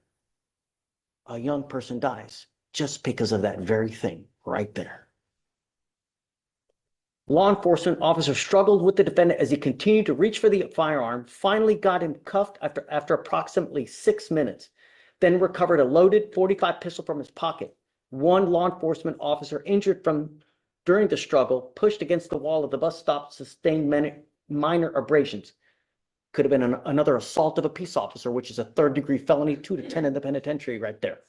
A young person dies just because of that very thing right there. Law enforcement officers struggled with the defendant as he continued to reach for the firearm, finally got him cuffed after approximately 6 minutes, then recovered a loaded .45 pistol from his pocket. One law enforcement officer injured during the struggle, pushed against the wall of the bus stop, sustained minor abrasions. Could have been another assault of a peace officer, which is a 3rd-degree felony, 2 to 10 in the penitentiary right there.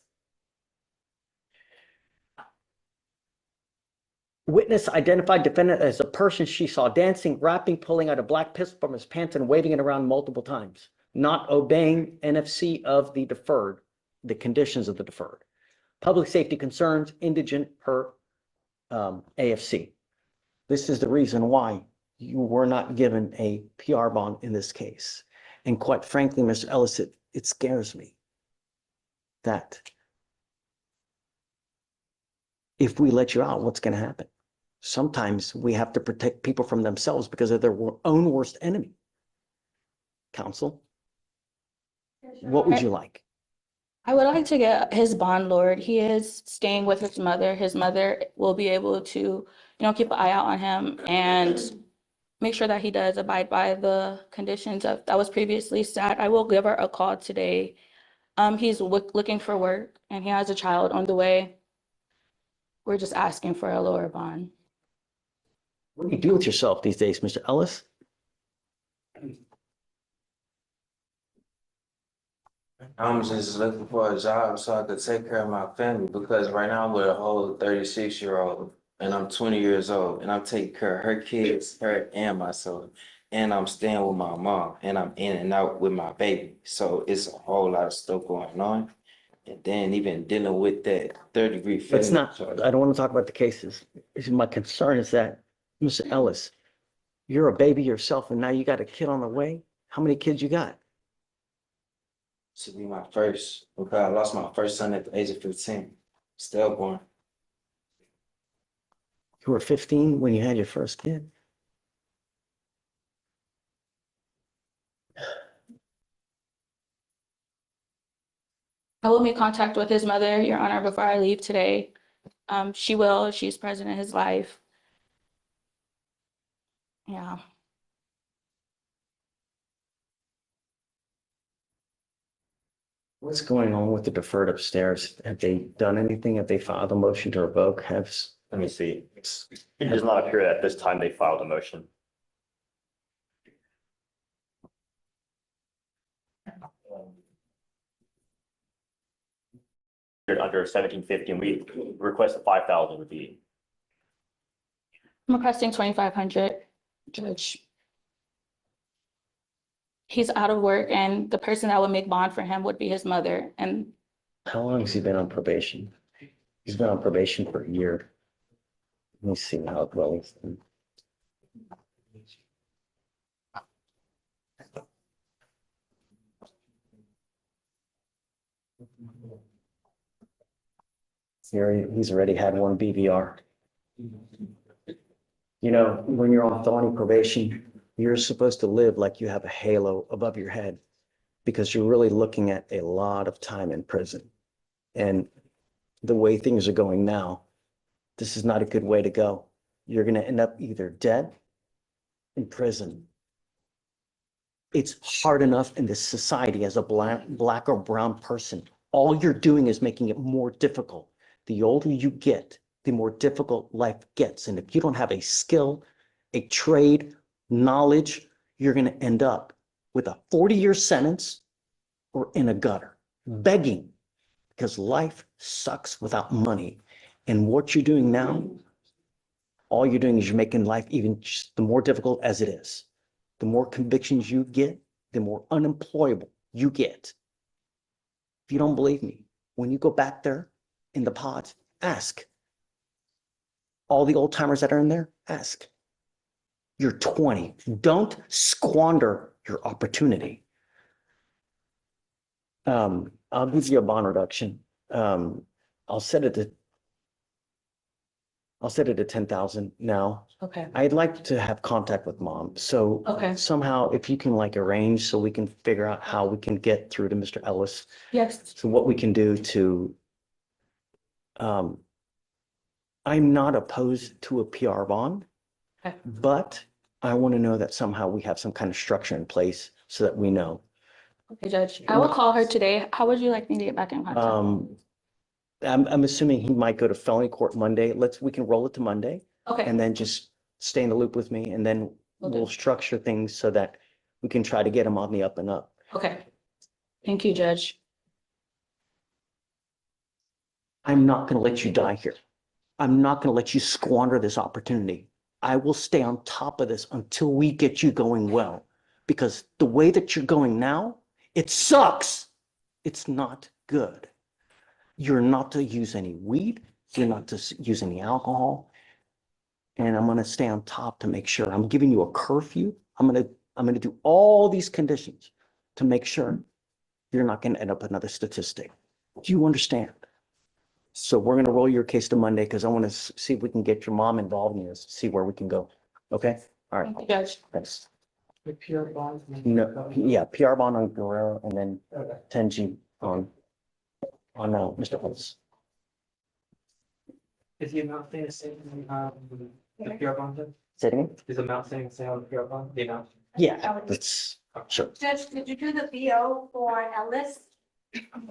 Witness identified defendant as a person she saw dancing, rapping, pulling out a black pistol from his pants and waving it around multiple times, not obeying NFC of the deferred, the conditions of the deferred. Public safety concerns, indigent per AFC. This is the reason why you were not given a PR bond in this case. And quite frankly, Mr. Ellis, it scares me that if we let you out, what's going to happen? Sometimes we have to protect people from themselves because of their own worst enemy. Counsel, what would you like? I would like to get his bond lowered. He is staying with his mother. His mother will be able to, keep an eye out on him and make sure that he does abide by the conditions that was previously set. I will give her a call today. He's looking for work and he has a child on the way. We're just asking for a lower bond. What do you do with yourself these days, Mr. Ellis? I'm just looking for a job so I could take care of my family because right now I'm with a whole 36-year-old and I'm 20 years old and I'm taking care of her kids, her and myself. And I'm staying with my mom and I'm in and out with my baby. So it's a whole lot of stuff going on. And then even dealing with that 3rd-degree felony. It's not, I don't want to talk about the cases. My concern is that, Mr. Ellis, you're a baby yourself and now you got a kid on the way. How many kids you got? To be my first, because I lost my first son at the age of 15, stillborn. You were 15 when you had your first kid? I will make contact with his mother, Your Honor, before I leave today. She's present in his life. Yeah. What's going on with the deferred upstairs? Have they done anything? Have they filed a motion to revoke? Let me see. It does not appear that at this time they filed a motion. Under 1750, and we request a 5,000 would be. I'm requesting 2,500, Judge. He's out of work and the person that would make bond for him would be his mother. And how long has he been on probation? He's been on probation for a year. Let me see how well he's done. He's already had 1 BVR. You know, when you're on felony probation, You're supposed to live like you have a halo above your head because you're really looking at a lot of time in prison. And the way things are going now, this is not a good way to go. You're going to end up either dead in prison. It's hard enough in this society as a black or brown person. All you're doing is making it more difficult. The older you get, the more difficult life gets. And if you don't have a skill, a trade, knowledge, you're going to end up with a 40-year sentence or in a gutter, begging, because life sucks without money. And what you're doing now, all you're doing is you're making life even just the more difficult as it is. The more convictions you get, the more unemployable you get. If you don't believe me, when you go back there in the pods, ask. All the old timers that are in there, ask. You're 20. Don't squander your opportunity. I'll give you a bond reduction. I'll set it to 10,000 now. Okay. I'd like to have contact with mom. So Okay. somehow if you can like arrange so we can figure out how we can get through to Mr. Ellis. Yes. So what we can do to, I'm not opposed to a PR bond, Okay. but I want to know that somehow we have some kind of structure in place so that we know. Okay, Judge. I will call her today. How would you like me to get back in contact? I'm assuming he might go to felony court Monday. We can roll it to Monday. Okay. And then just stay in the loop with me and then Will do. we'll structure things so that we can try to get him on the up and up. Okay. Thank you, Judge. I'm not going to let you die here. I'm not going to let you squander this opportunity. I will stay on top of this until we get you going well, because the way that you're going now, it sucks. It's not good. You're not to use any weed. You're not to use any alcohol. And I'm going to stay on top to make sure. I'm giving you a curfew. I'm going to do all these conditions to make sure you're not going to end up another statistic. Do you understand? So we're going to roll your case to Monday because I want to see if we can get your mom involved in this, see where we can go. Okay? All right. Thank you, Judge. Thanks. The PR bond. No, yeah, PR bond on Guerrero and then 10G on Mr. Holtz. Is the amount staying the same on the PR bond? Then? Say it again? Is the amount staying the same on the PR bond? The amount? Yeah, that's sure. Judge, did you do the BO for Ellis?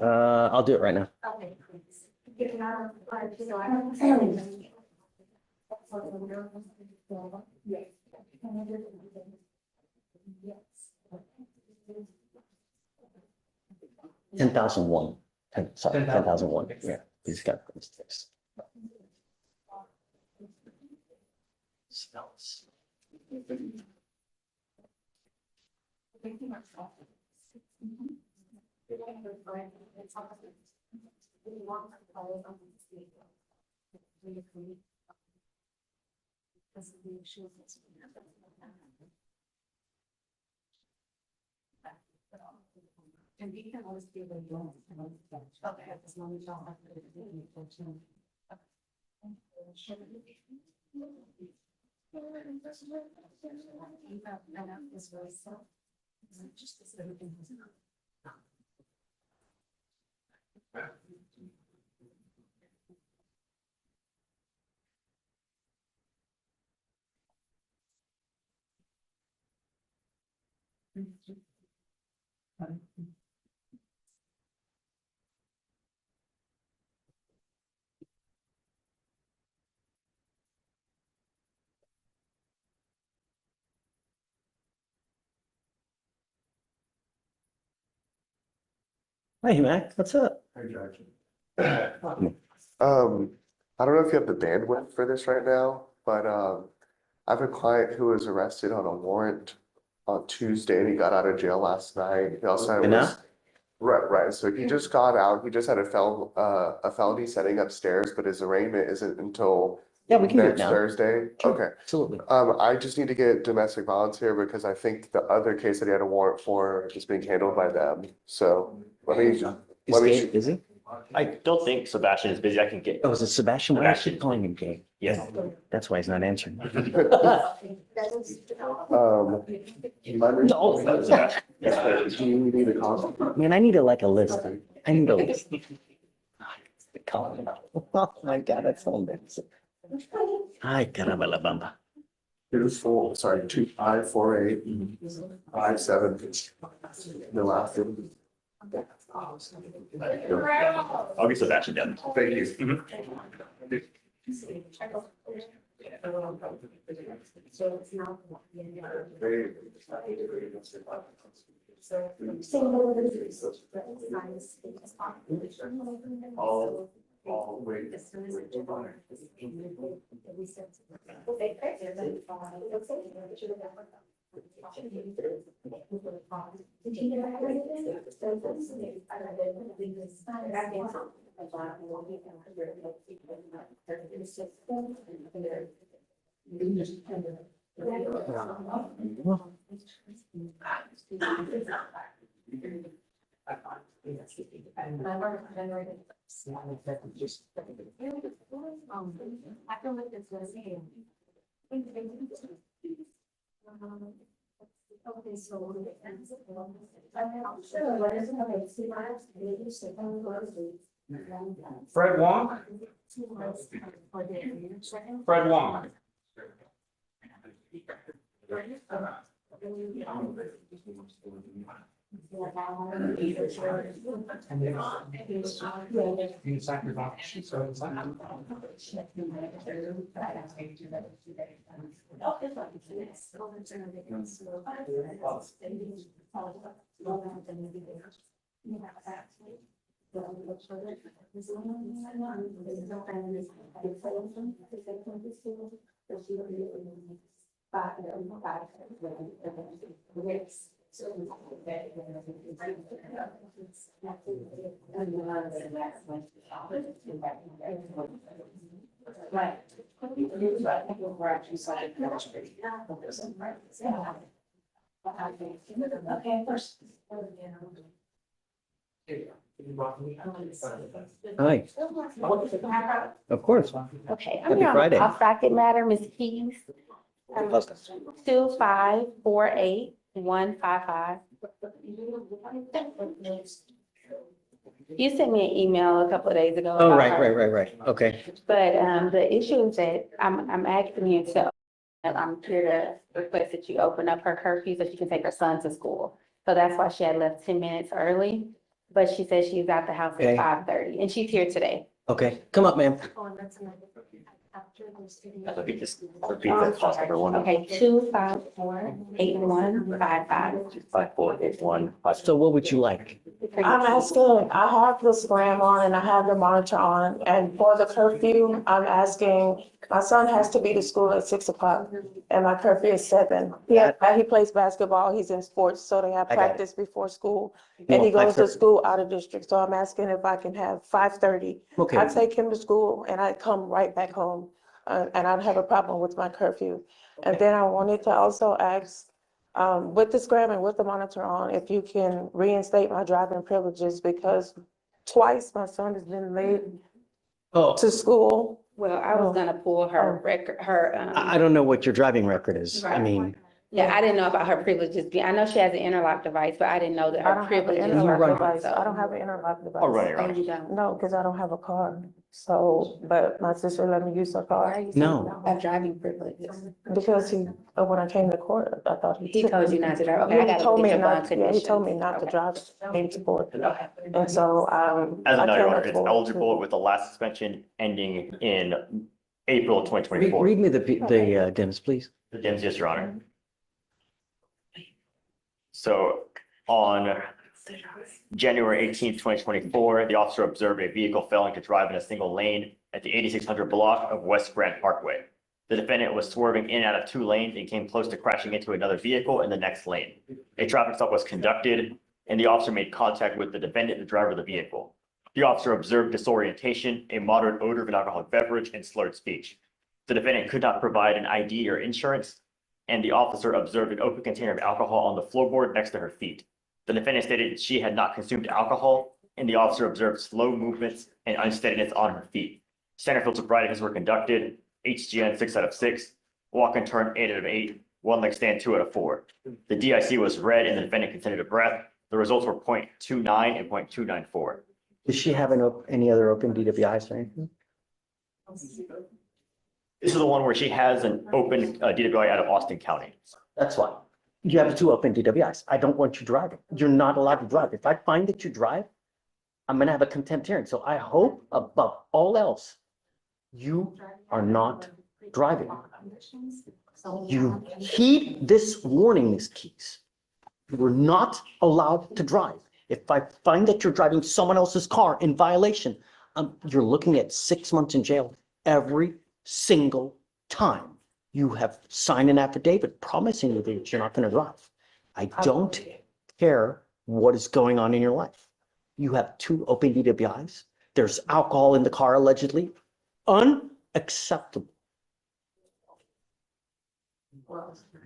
I'll do it right now. Okay, please. If not, so I Yes. 10,001. Sorry, 10,001. 10,001. Yeah, he's got mistakes. Smells. And we can always be the one. Okay, as long as y'all have the just this everything was Hey, Mac, what's up? Hey, Judge. I don't know if you have the bandwidth for this right now, but I have a client who was arrested on a warrant on Tuesday and he got out of jail last night. He also And was right. So he just got out. He just had a felony setting upstairs, but his arraignment isn't until Yeah, we can do it next now. Thursday. Sure, Okay. Absolutely. I just need to get domestic violence here because I think the other case that he had a warrant for is being handled by them. So let me. Is Gabe busy? I don't think Sebastian is busy. I can get. Oh, is it Sebastian? Why is she Sebastian. calling him gay? Yes. That's why he's not answering. No. Sebastian. Do you need a counsel? Man, I need like a list. I need a list. Call him. Oh my God, that's so embarrassing. Ay, caramba la bamba. 254857. The last one. I'll get Sebastian down. Thank you. I feel like it's the same. Okay, so. Fred Wong? Fred Wong. Right. Okay, first. Hi, of course. Okay, I'm Happy here on Friday. the off docket matter, Ms. Keys. 2548155. You sent me an email a couple of days ago. Oh, about right, her. right. Okay. But the issue is that I'm asking you to, I'm here to request that you open up her curfew so she can take her son to school. So that's why she had left 10 minutes early, but she says she's out the house Okay. at 5:30 and she's here today. Okay, come up, ma'am. I think just repeat the cost number one. Okay, 2548155. 5481. So what would you like? I'm asking, I have the scram on and I have the monitor on, and for the curfew, I'm asking, my son has to be to school at 6 o'clock and my curfew is 7. He plays basketball, he's in sports, so they have I got it. practice before school. You And he want goes to 5:30? school out of district, so I'm asking if I can have 5:30. Okay. I take him to school and I come right back home, and I don't have a problem with my curfew. And then I wanted to also ask, with the scram and with the monitor on, if you can reinstate my driving privileges, because twice my son has been late Oh, to school. Well, I was gonna pull her record, her, I don't know what your driving record is. I mean, yeah, I didn't know about her privileges. I know she has an interlock device, but I didn't know that I her don't have an privileges. interlock run- device. I don't have an interlock device. I'll run it, Oh, Ron. you don't? No, because I don't have a car. So, but my sister let me use her Why are car you saying No. you don't have driving privileges? because when I came to court, I thought He told you not to drive. Okay, I Yeah, he gotta told look me at your bond not, yeah, he told me conditions. not to Okay. drive into court. And so, As I a note, Your came Honor, to it's court. eligible with the last suspension ending in April of 2024. read me the dims, please. The Dems, yes, Your Honor. So on January 18th, 2024, the officer observed a vehicle failing to drive in a single lane at the 8600 block of West Grant Parkway. The defendant was swerving in and out of 2 lanes and came close to crashing into another vehicle in the next lane. A traffic stop was conducted and the officer made contact with the defendant, the driver of the vehicle. The officer observed disorientation, a moderate odor of an alcoholic beverage, and slurred speech. The defendant could not provide an ID or insurance, and the officer observed an open container of alcohol on the floorboard next to her feet. The defendant stated she had not consumed alcohol and the officer observed slow movements and unsteadiness on her feet. Center field sobriety tests were conducted, HGN 6 out of 6, walk and turn 8 out of 8, one leg stand 2 out of 4. The DIC was read and the defendant consented to breath. The results were 0.29 and 0.294. Does she have any other open DWIs or anything? This is the one where she has an open DWI out of Austin County. That's why. You have 2 open DWIs. I don't want you driving. You're not allowed to drive. If I find that you drive, I'm gonna have a contempt hearing. So I hope above all else, you are not driving. You heed this warning, Ms. Keys. You are not allowed to drive. If I find that you're driving someone else's car in violation, you're looking at 6 months in jail every single time you have signed an affidavit promising you that you're not going to drive. I don't care what is going on in your life. You have 2 open DWIs. There's alcohol in the car allegedly. Unacceptable.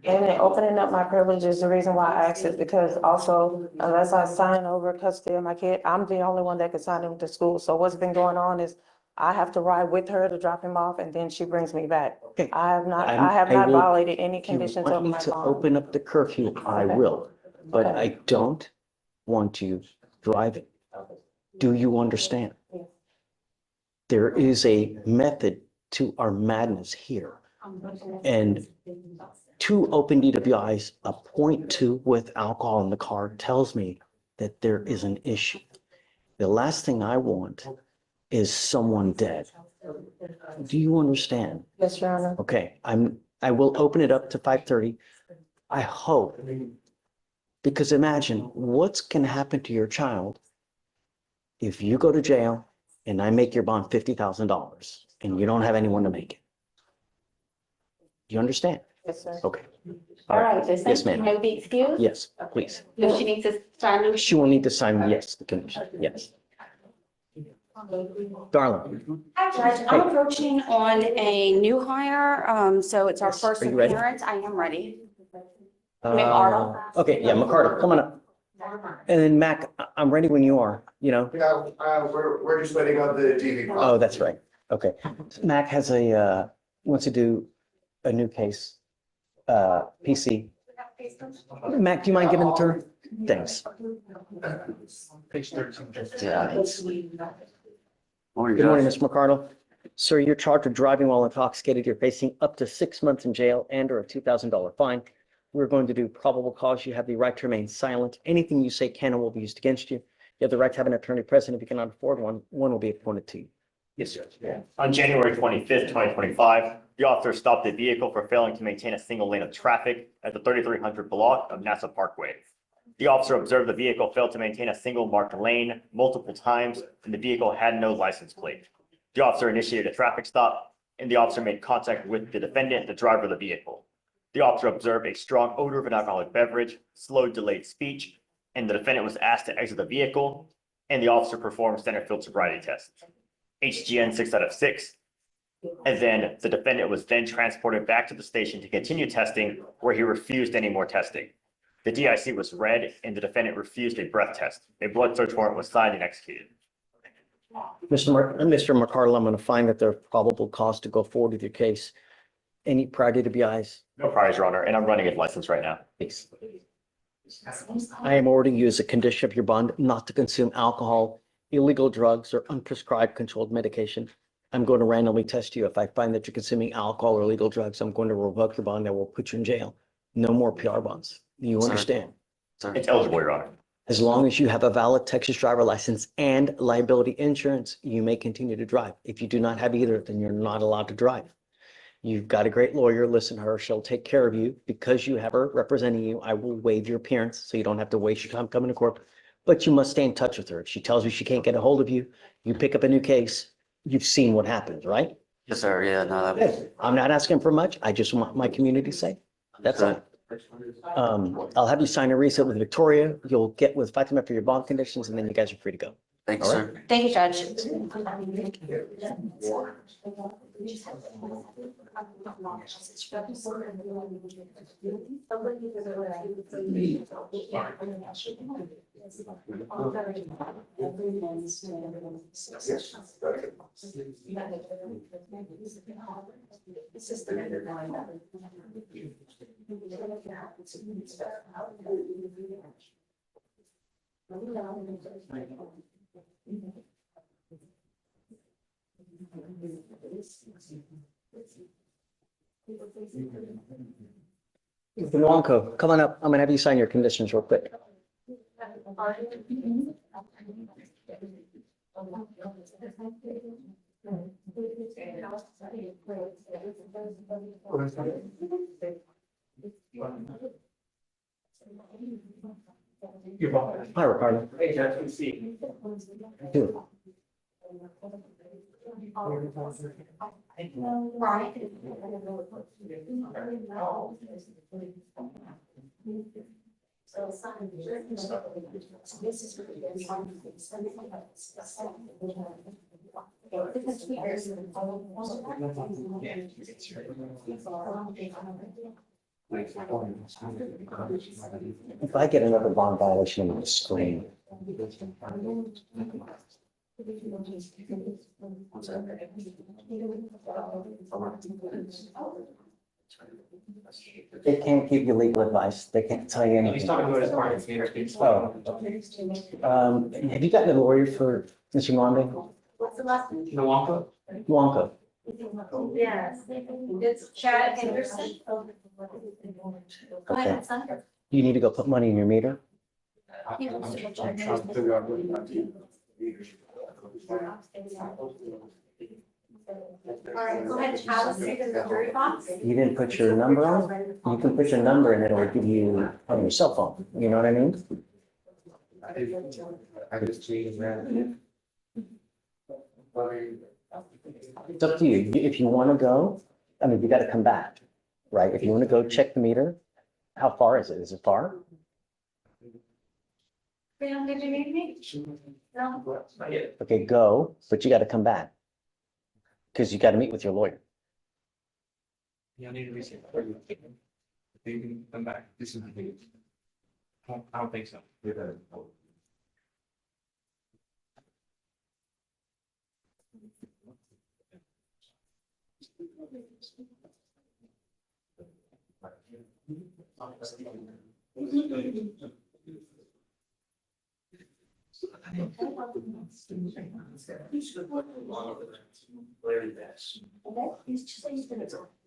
And then opening up my privilege is the reason why I asked it, because also, unless I sign over custody of my kid, I'm the only one that can sign him to school. So what's been going on is I have to ride with her to drop him off, and then she brings me back. Okay. I have not I will- violated any If you conditions want of me my to bond. open up the curfew, I Okay. will, but Okay. I don't want you driving. Do you understand? There is a method to our madness here. And 2 open DWIs, a 0.2 with alcohol in the car tells me that there is an issue. The last thing I want is someone dead. Do you understand? Yes, Your Honor. Okay, I will open it up to 5:30. I hope, because imagine what's going to happen to your child if you go to jail and I make your bond $50,000 and you don't have anyone to make it. You understand? Yes, sir. Okay. All right, Yes, ma'am. may be excused? Yes, please. Does she need to sign? She will need to sign yes, the condition. Yes. Darling, Hi, Judge. I'm approaching on a new hire, so it's our Yes. first Are you ready? appearance. I am ready. McArdle. okay, yeah, McCarter, come on up. And then Mac, I'm ready when you are, you know? Yeah, we're just waiting on the DV. Oh, that's right. Okay. Mac has wants to do a new case, PC. Mac, do you mind giving it to her? Thanks. Page 13. Yeah. Good morning, Mr. McCardle. Sir, you're charged with driving while intoxicated. You're facing up to 6 months in jail and or a $2,000 fine. We're going to do probable cause. You have the right to remain silent. Anything you say can and will be used against you. You have the right to have an attorney present. If you cannot afford one, one will be appointed to you. Yes, sir. On January 25th, 2025, the officer stopped a vehicle for failing to maintain a single lane of traffic at the 3300 block of Nassau Parkway. The officer observed the vehicle failed to maintain a single marked lane multiple times, and the vehicle had no license plate. The officer initiated a traffic stop, and the officer made contact with the defendant, the driver of the vehicle. The officer observed a strong odor of an alcoholic beverage, slow, delayed speech, and the defendant was asked to exit the vehicle, and the officer performed center field sobriety tests. HGN 6 out of 6. And then the defendant was then transported back to the station to continue testing, where he refused any more testing. The DIC was read and the defendant refused a breath test. A blood search warrant was signed and executed. Mr. McCardle, I'm going to find that there's probable cause to go forward with your case. Any prior DWIs? No priors, Your Honor, and I'm running his license right now. Please. I am ordering you as a condition of your bond not to consume alcohol, illegal drugs, or unprescribed controlled medication. I'm going to randomly test you. If I find that you're consuming alcohol or illegal drugs, I'm going to revoke your bond and will put you in jail. No more PR bonds. Do you understand? It's eligible, Your Honor. As long as you have a valid Texas driver license and liability insurance, you may continue to drive. If you do not have either, then you're not allowed to drive. You've got a great lawyer. Listen to her. She'll take care of you. Because you have her representing you, I will waive your appearance so you don't have to waste your time coming to court. But you must stay in touch with her. If she tells you she can't get a hold of you, you pick up a new case. You've seen what happens, right? Yes, sir. Yeah, no, Good. I'm not asking for much. I just want my community safe. That's all. I'll have you sign a reset with Victoria. You'll get with Fatima for your bond conditions, and then you guys are free to go. Thanks, All sir. Thank you, Judge. Mr. Nwanko, come on up. I'm gonna have you sign your conditions real quick. Hi, Ricardo. Hey, Judge, good to see Dude. If I get another bond violation, I'm gonna scream. They can't give you legal advice. They can't tell you anything. He's talking about his client's name. Oh. Have you gotten a lawyer for Mr. Mwambe? What's the last name? Nawaka? Wonka. Yes, it's Chad Henderson. Go Okay. ahead, son. You need to go put money in your meter? He wants to go check. All right, go ahead, Alice, see the jury box. You didn't put your number on? You can put your number and it'll give you on your cell phone. You know what I mean? I just changed that. It's up to you. If you want to go, I mean, you got to come back, right? If you want to go check the meter, how far is it? Is it far? Sam, did you need me? No. Not yet. Okay, go, but you got to come back. Because you got to meet with your lawyer. Yeah, I need to reset. You can come back. This is the thing. I don't think so.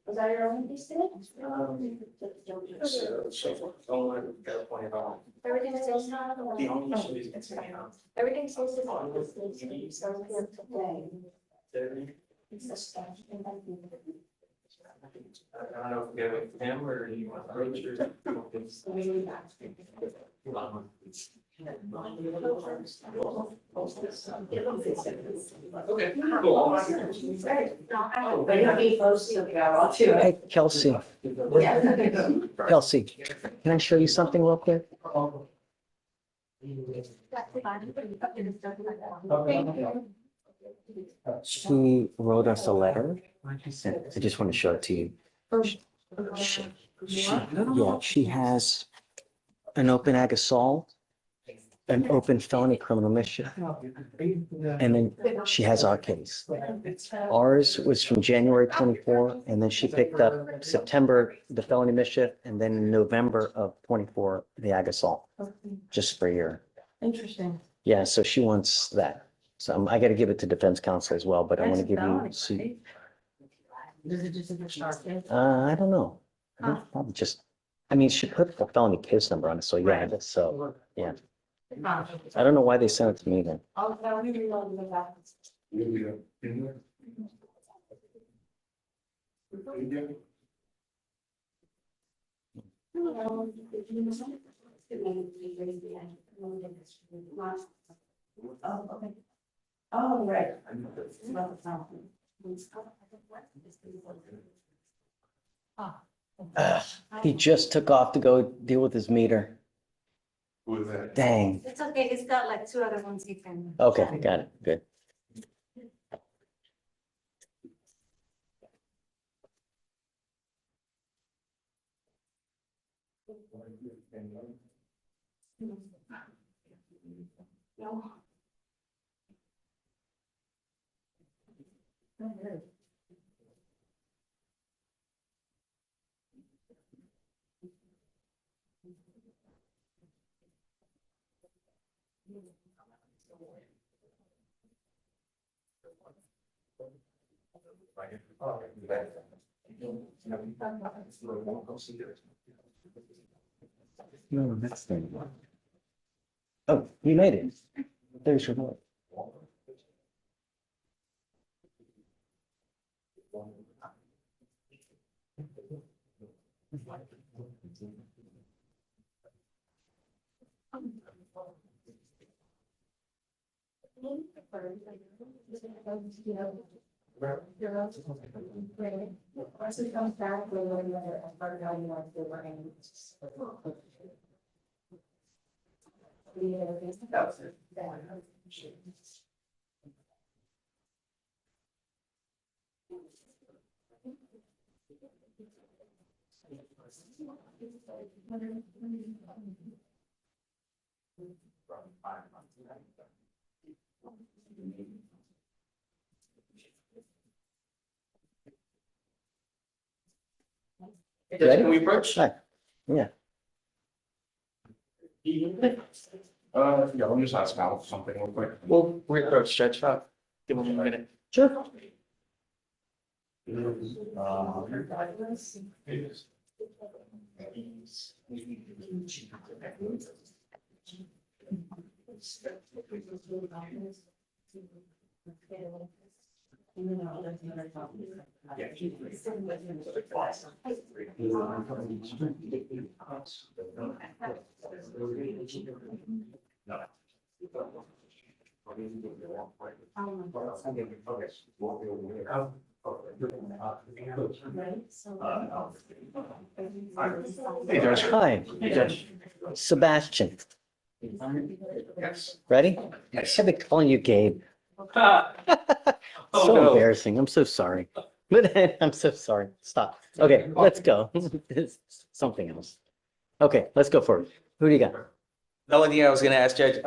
Was that your only piece today? Everything stays now. The only issue is it's Everything stays the same. So here today. I don't know if we go with him or you want to approach your. Okay, cool. Hey, Kelsey. Kelsey, can I show you something real quick? She wrote us a letter. And I just want to show it to you. She has an open ag assault, an open felony criminal mischief, and then she has our case. Ours was from January 24, and then she picked up September, the felony mischief, and then in November of 24, the ag assault, just for a year. Interesting. Yeah, so she wants that. So I got to give it to defense counsel as well, but I want to give you. See, Is it just a start? I don't know. I think probably just. I mean, she put the felony case number on it, so yeah. So yeah. I don't know why they sent it to me then. Oh, right. He just took off to go deal with his meter. Who is that? Dang. It's okay, he's got like two other ones he can. Okay, got it. Good. No, that's the one. Oh, you made it. There's your vote. Can we approach? Hi. Yeah. Yeah, let me just ask Al something real quick. We'll approach Judge. Give him a minute. Sure. Hey, Judge. Hi. Hey, Judge. Sebastian. Yes. Ready? Yes. I've been calling you Gabe. Oh, So no. embarrassing. I'm so sorry. But I'm so sorry. Stop. Okay, let's go. It's something else. Okay, let's go for it. Who do you got? The only thing I was gonna ask Judge,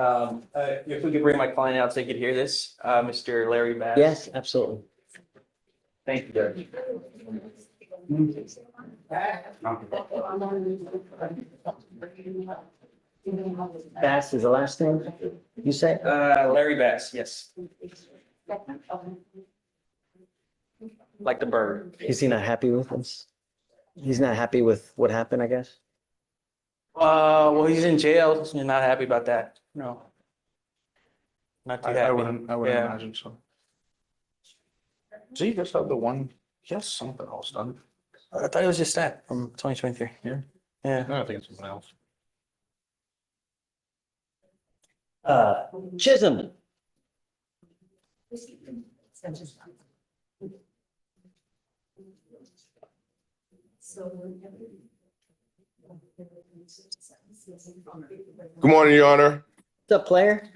if we could bring my client out so they could hear this, Mr. Larry Bass. Yes, absolutely. Thank you, Judge. Bass is the last name you say? Larry Bass, yes. Like the bird. Is he not happy with us? He's not happy with what happened, I guess? Well, he's in jail. He's not happy about that. No. Not too happy. I wouldn't Yeah. imagine so. So you just have the one, yes, something else done. I thought it was just that from 2023. Yeah. Yeah. No, I think it's something else. Chisholm. Good morning, Your Honor. What's up, player?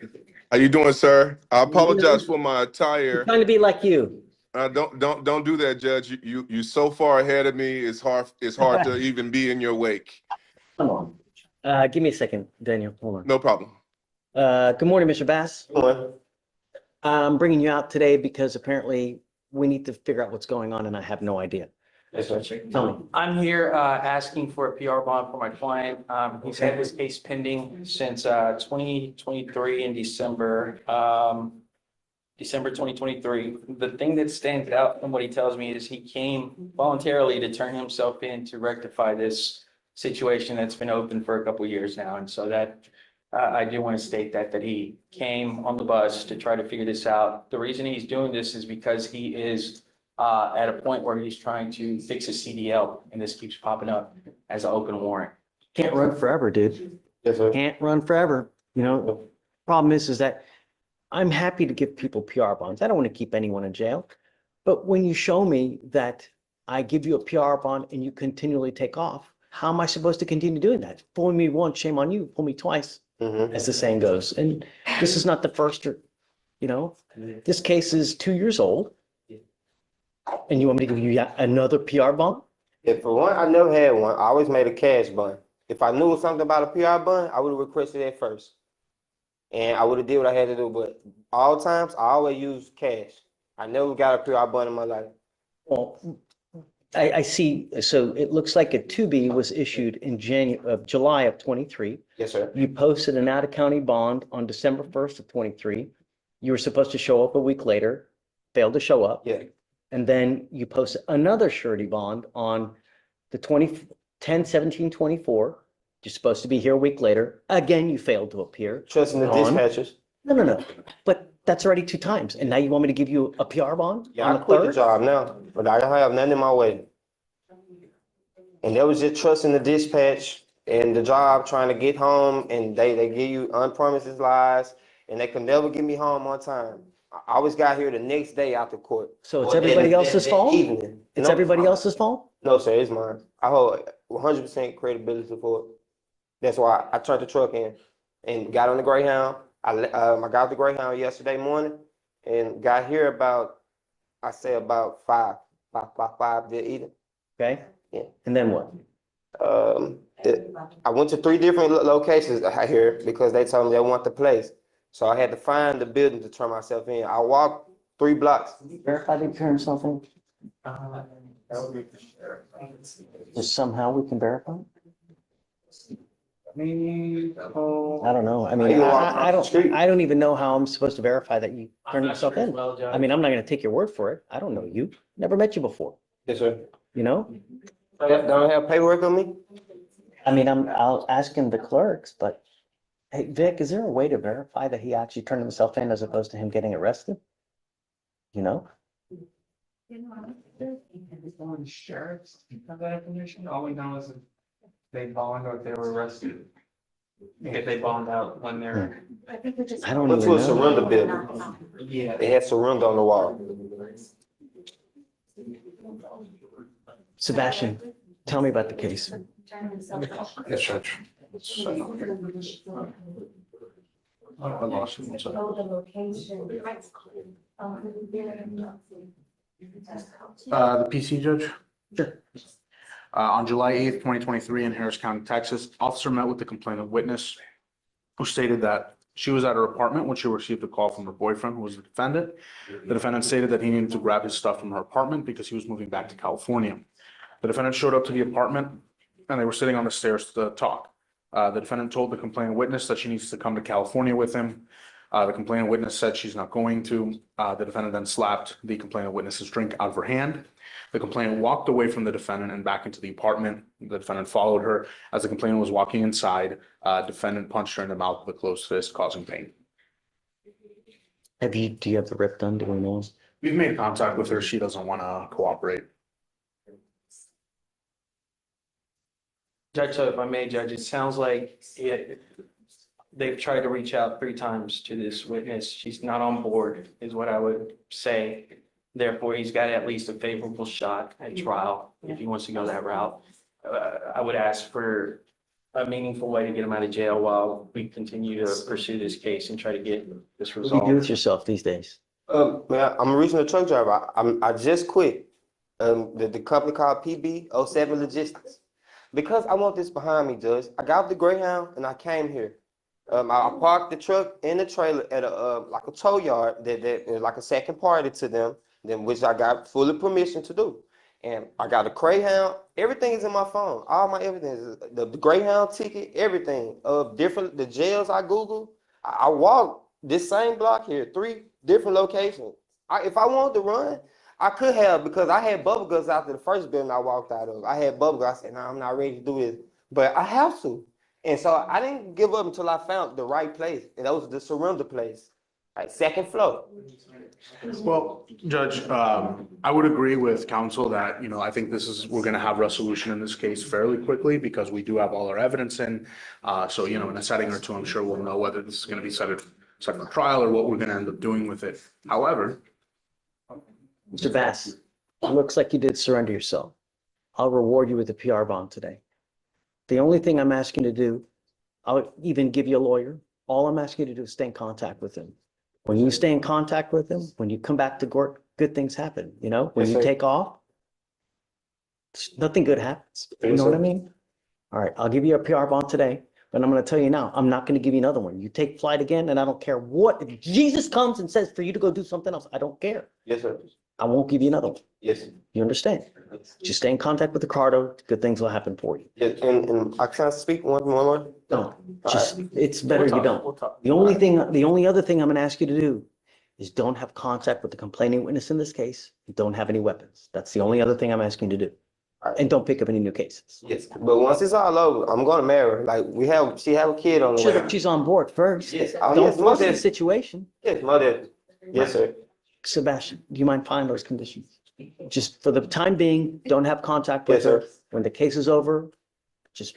How you doing, sir? I apologize for my attire. Trying to be like you. Don't do that, Judge. You so far ahead of me. It's hard to even be in your wake. Come on. Give me a second, Daniel. Hold on. No problem. Good morning, Mr. Bass. I'm bringing you out today because apparently we need to figure out what's going on and I have no idea. Tell me. I'm here asking for a PR bond for my client. He's had this case pending since 2023 in December, December 2023. The thing that stands out from what he tells me is he came voluntarily to turn himself in to rectify this situation that's been open for a couple of years now. And so that I do want to state that he came on the bus to try to figure this out. The reason he's doing this is because he is at a point where he's trying to fix a CDL and this keeps popping up as an open warrant. Can't run forever, dude. Yes, sir. Can't run forever. You know, problem is that I'm happy to give people PR bonds. I don't want to keep anyone in jail. But when you show me that I give you a PR bond and you continually take off, how am I supposed to continue doing that? Fool me once, shame on you. Fool me twice, as the saying goes. And this is not the first, this case is 2 years old. And you want me to give you another PR bond? If for one, I never had one. I always made a cash bond. If I knew something about a PR bond, I would have requested it first. And I would have did what I had to do, but all times, I always use cash. I never got a PR bond in my life. Well, I see, so it looks like a 2B was issued in July of 23. Yes, sir. You posted an out-of-county bond on December 1st of 23. You were supposed to show up a week later, failed to show up. Yeah. And then you posted another surety bond on the 10/17/24. You're supposed to be here a week later. Again, you failed to appear. Trusting the On- dispatchers. No. But that's already 2 times. And now you want me to give you a PR bond? Yeah, on I the quit the 3rd? job now, but I don't have nothing in my way. And that was just trusting the dispatch and the job, trying to get home, and they give you unpromised lies, and they could never get me home on time. I always got here the next day after court. So it's Or everybody that- else's that fault? evening. It's No, everybody else's fault? No, sir, it's mine. I hold 100% credibility for it. That's why I turned the truck in and got on the Greyhound. I got the Greyhound yesterday morning and got here about, I say about 5 that evening. Okay. Yeah. And then what? I went to 3 different locations here because they told me they want the place. So I had to find the building to turn myself in. I walked 3 blocks. Verify they turn yourself in? Just somehow we can verify? I don't know. I mean, I don't even know how I'm supposed to verify that you turned yourself in. I mean, I'm not gonna take your word for it. I don't know you. Never met you before, Yes, sir. you know? Don't have paperwork on me? I mean, I'll ask him the clerks, but hey, Vic, is there a way to verify that he actually turned himself in as opposed to him getting arrested? You know? Sheriffs have that information. All we know is if they bond or if they were arrested. If they bond out when they're. I don't Went even to a know. surrender building. Yeah. They had surrender on the wall. Sebastian, tell me about the case. Yes, Judge. I lost it. One second. The PC judge? Sure. On July 8th, 2023 in Harris County, Texas, officer met with the complainant witness who stated that she was at her apartment when she received a call from her boyfriend, who was the defendant. The defendant stated that he needed to grab his stuff from her apartment because he was moving back to California. The defendant showed up to the apartment and they were sitting on the stairs to talk. The defendant told the complainant witness that she needs to come to California with him. The complainant witness said she's not going to. The defendant then slapped the complainant witness's drink out of her hand. The complainant walked away from the defendant and back into the apartment. The defendant followed her. As the complainant was walking inside, defendant punched her in the mouth with a closed fist, causing pain. Do you have the rip done? Do we know? We've made contact with her. She doesn't want to cooperate. Judge, so if I may, Judge, it sounds like they've tried to reach out 3 times to this witness. She's not on board, is what I would say. Therefore, he's got at least a favorable shot at trial if he wants to go that route. I would ask for a meaningful way to get him out of jail while we continue to pursue this case and try to get this What do you do resolved. with yourself these days? Man, I'm a regional truck driver. I just quit. The company called PB07 Logistics. Because I want this behind me, Judge. I got off the Greyhound and I came here. I parked the truck in the trailer at like a tow yard that is like a second party to them, which I got fully permission to do. And I got a Greyhound. Everything is in my phone. All my everything is the Greyhound ticket, everything. The jails I Googled. I walked this same block here, 3 different locations. If I wanted to run, I could have, because I had bubble guts after the first building I walked out of. I had bubble guts. I said, no, I'm not ready to do this. But I have to. And so I didn't give up until I found the right place. And that was the surrender place, like 2nd floor. Well, Judge, I would agree with counsel that, I think we're going to have resolution in this case fairly quickly because we do have all our evidence in. So, in a setting or 2, I'm sure we'll know whether this is going to be set for trial or what we're going to end up doing with it. However, Mr. Bass, it looks like you did surrender yourself. I'll reward you with a PR bond today. The only thing I'm asking you to do, I'll even give you a lawyer. All I'm asking you to do is stay in contact with him. When you stay in contact with him, when you come back to court, good things happen. When Yes, you sir. take off, nothing good happens. You know what I mean? All right, I'll give you a PR bond today, but I'm gonna tell you now, I'm not gonna give you another one. You take flight again, and I don't care what, if Jesus comes and says for you to go do something else, I don't care. Yes, sir. I won't give you another one. Yes. You understand? Just stay in contact with Ricardo, good things will happen for you. Yes, and I can't speak one more. No, just, it's better We'll you talk, we'll don't. talk. The only other thing I'm gonna ask you to do is don't have contact with the complaining witness in this case. Don't have any weapons. That's the only other thing I'm asking you to do. And don't pick up any new cases. Yes, but once it's all over, I'm gonna marry her. Like she have a kid on the way. She's on board first. Yes, Don't yes, force the mother. situation. Yes, mother. Yes, sir. Sebastian, do you mind filing those conditions? Just for the time being, don't have contact with Yes, her. sir. When the case is over, just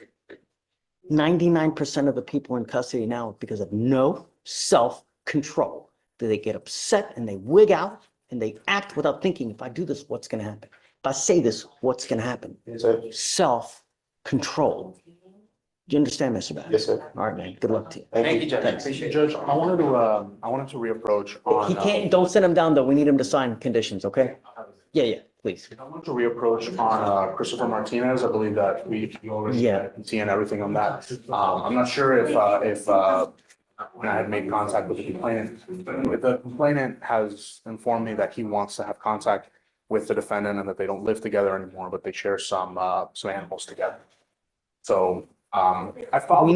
99% of the people in custody now, because of no self-control, do they get upset and they wig out and they act without thinking, if I do this, what's gonna happen? If I say this, what's gonna happen? Yes, sir. Self-control. Do you understand, Mr. Bass? Yes, sir. All right, man. Good luck to you. Thank you, Judge. Thanks. Appreciate it. Judge, I wanted to reapproach on. He can't, don't send him down though. We need him to sign conditions, okay? Yeah, please. I want to reapproach on Christopher Martinez. I believe that we already Yeah. see and everything on that. I'm not sure if when I had made contact with the complainant has informed me that he wants to have contact with the defendant and that they don't live together anymore, but they share some animals together. So I followed. We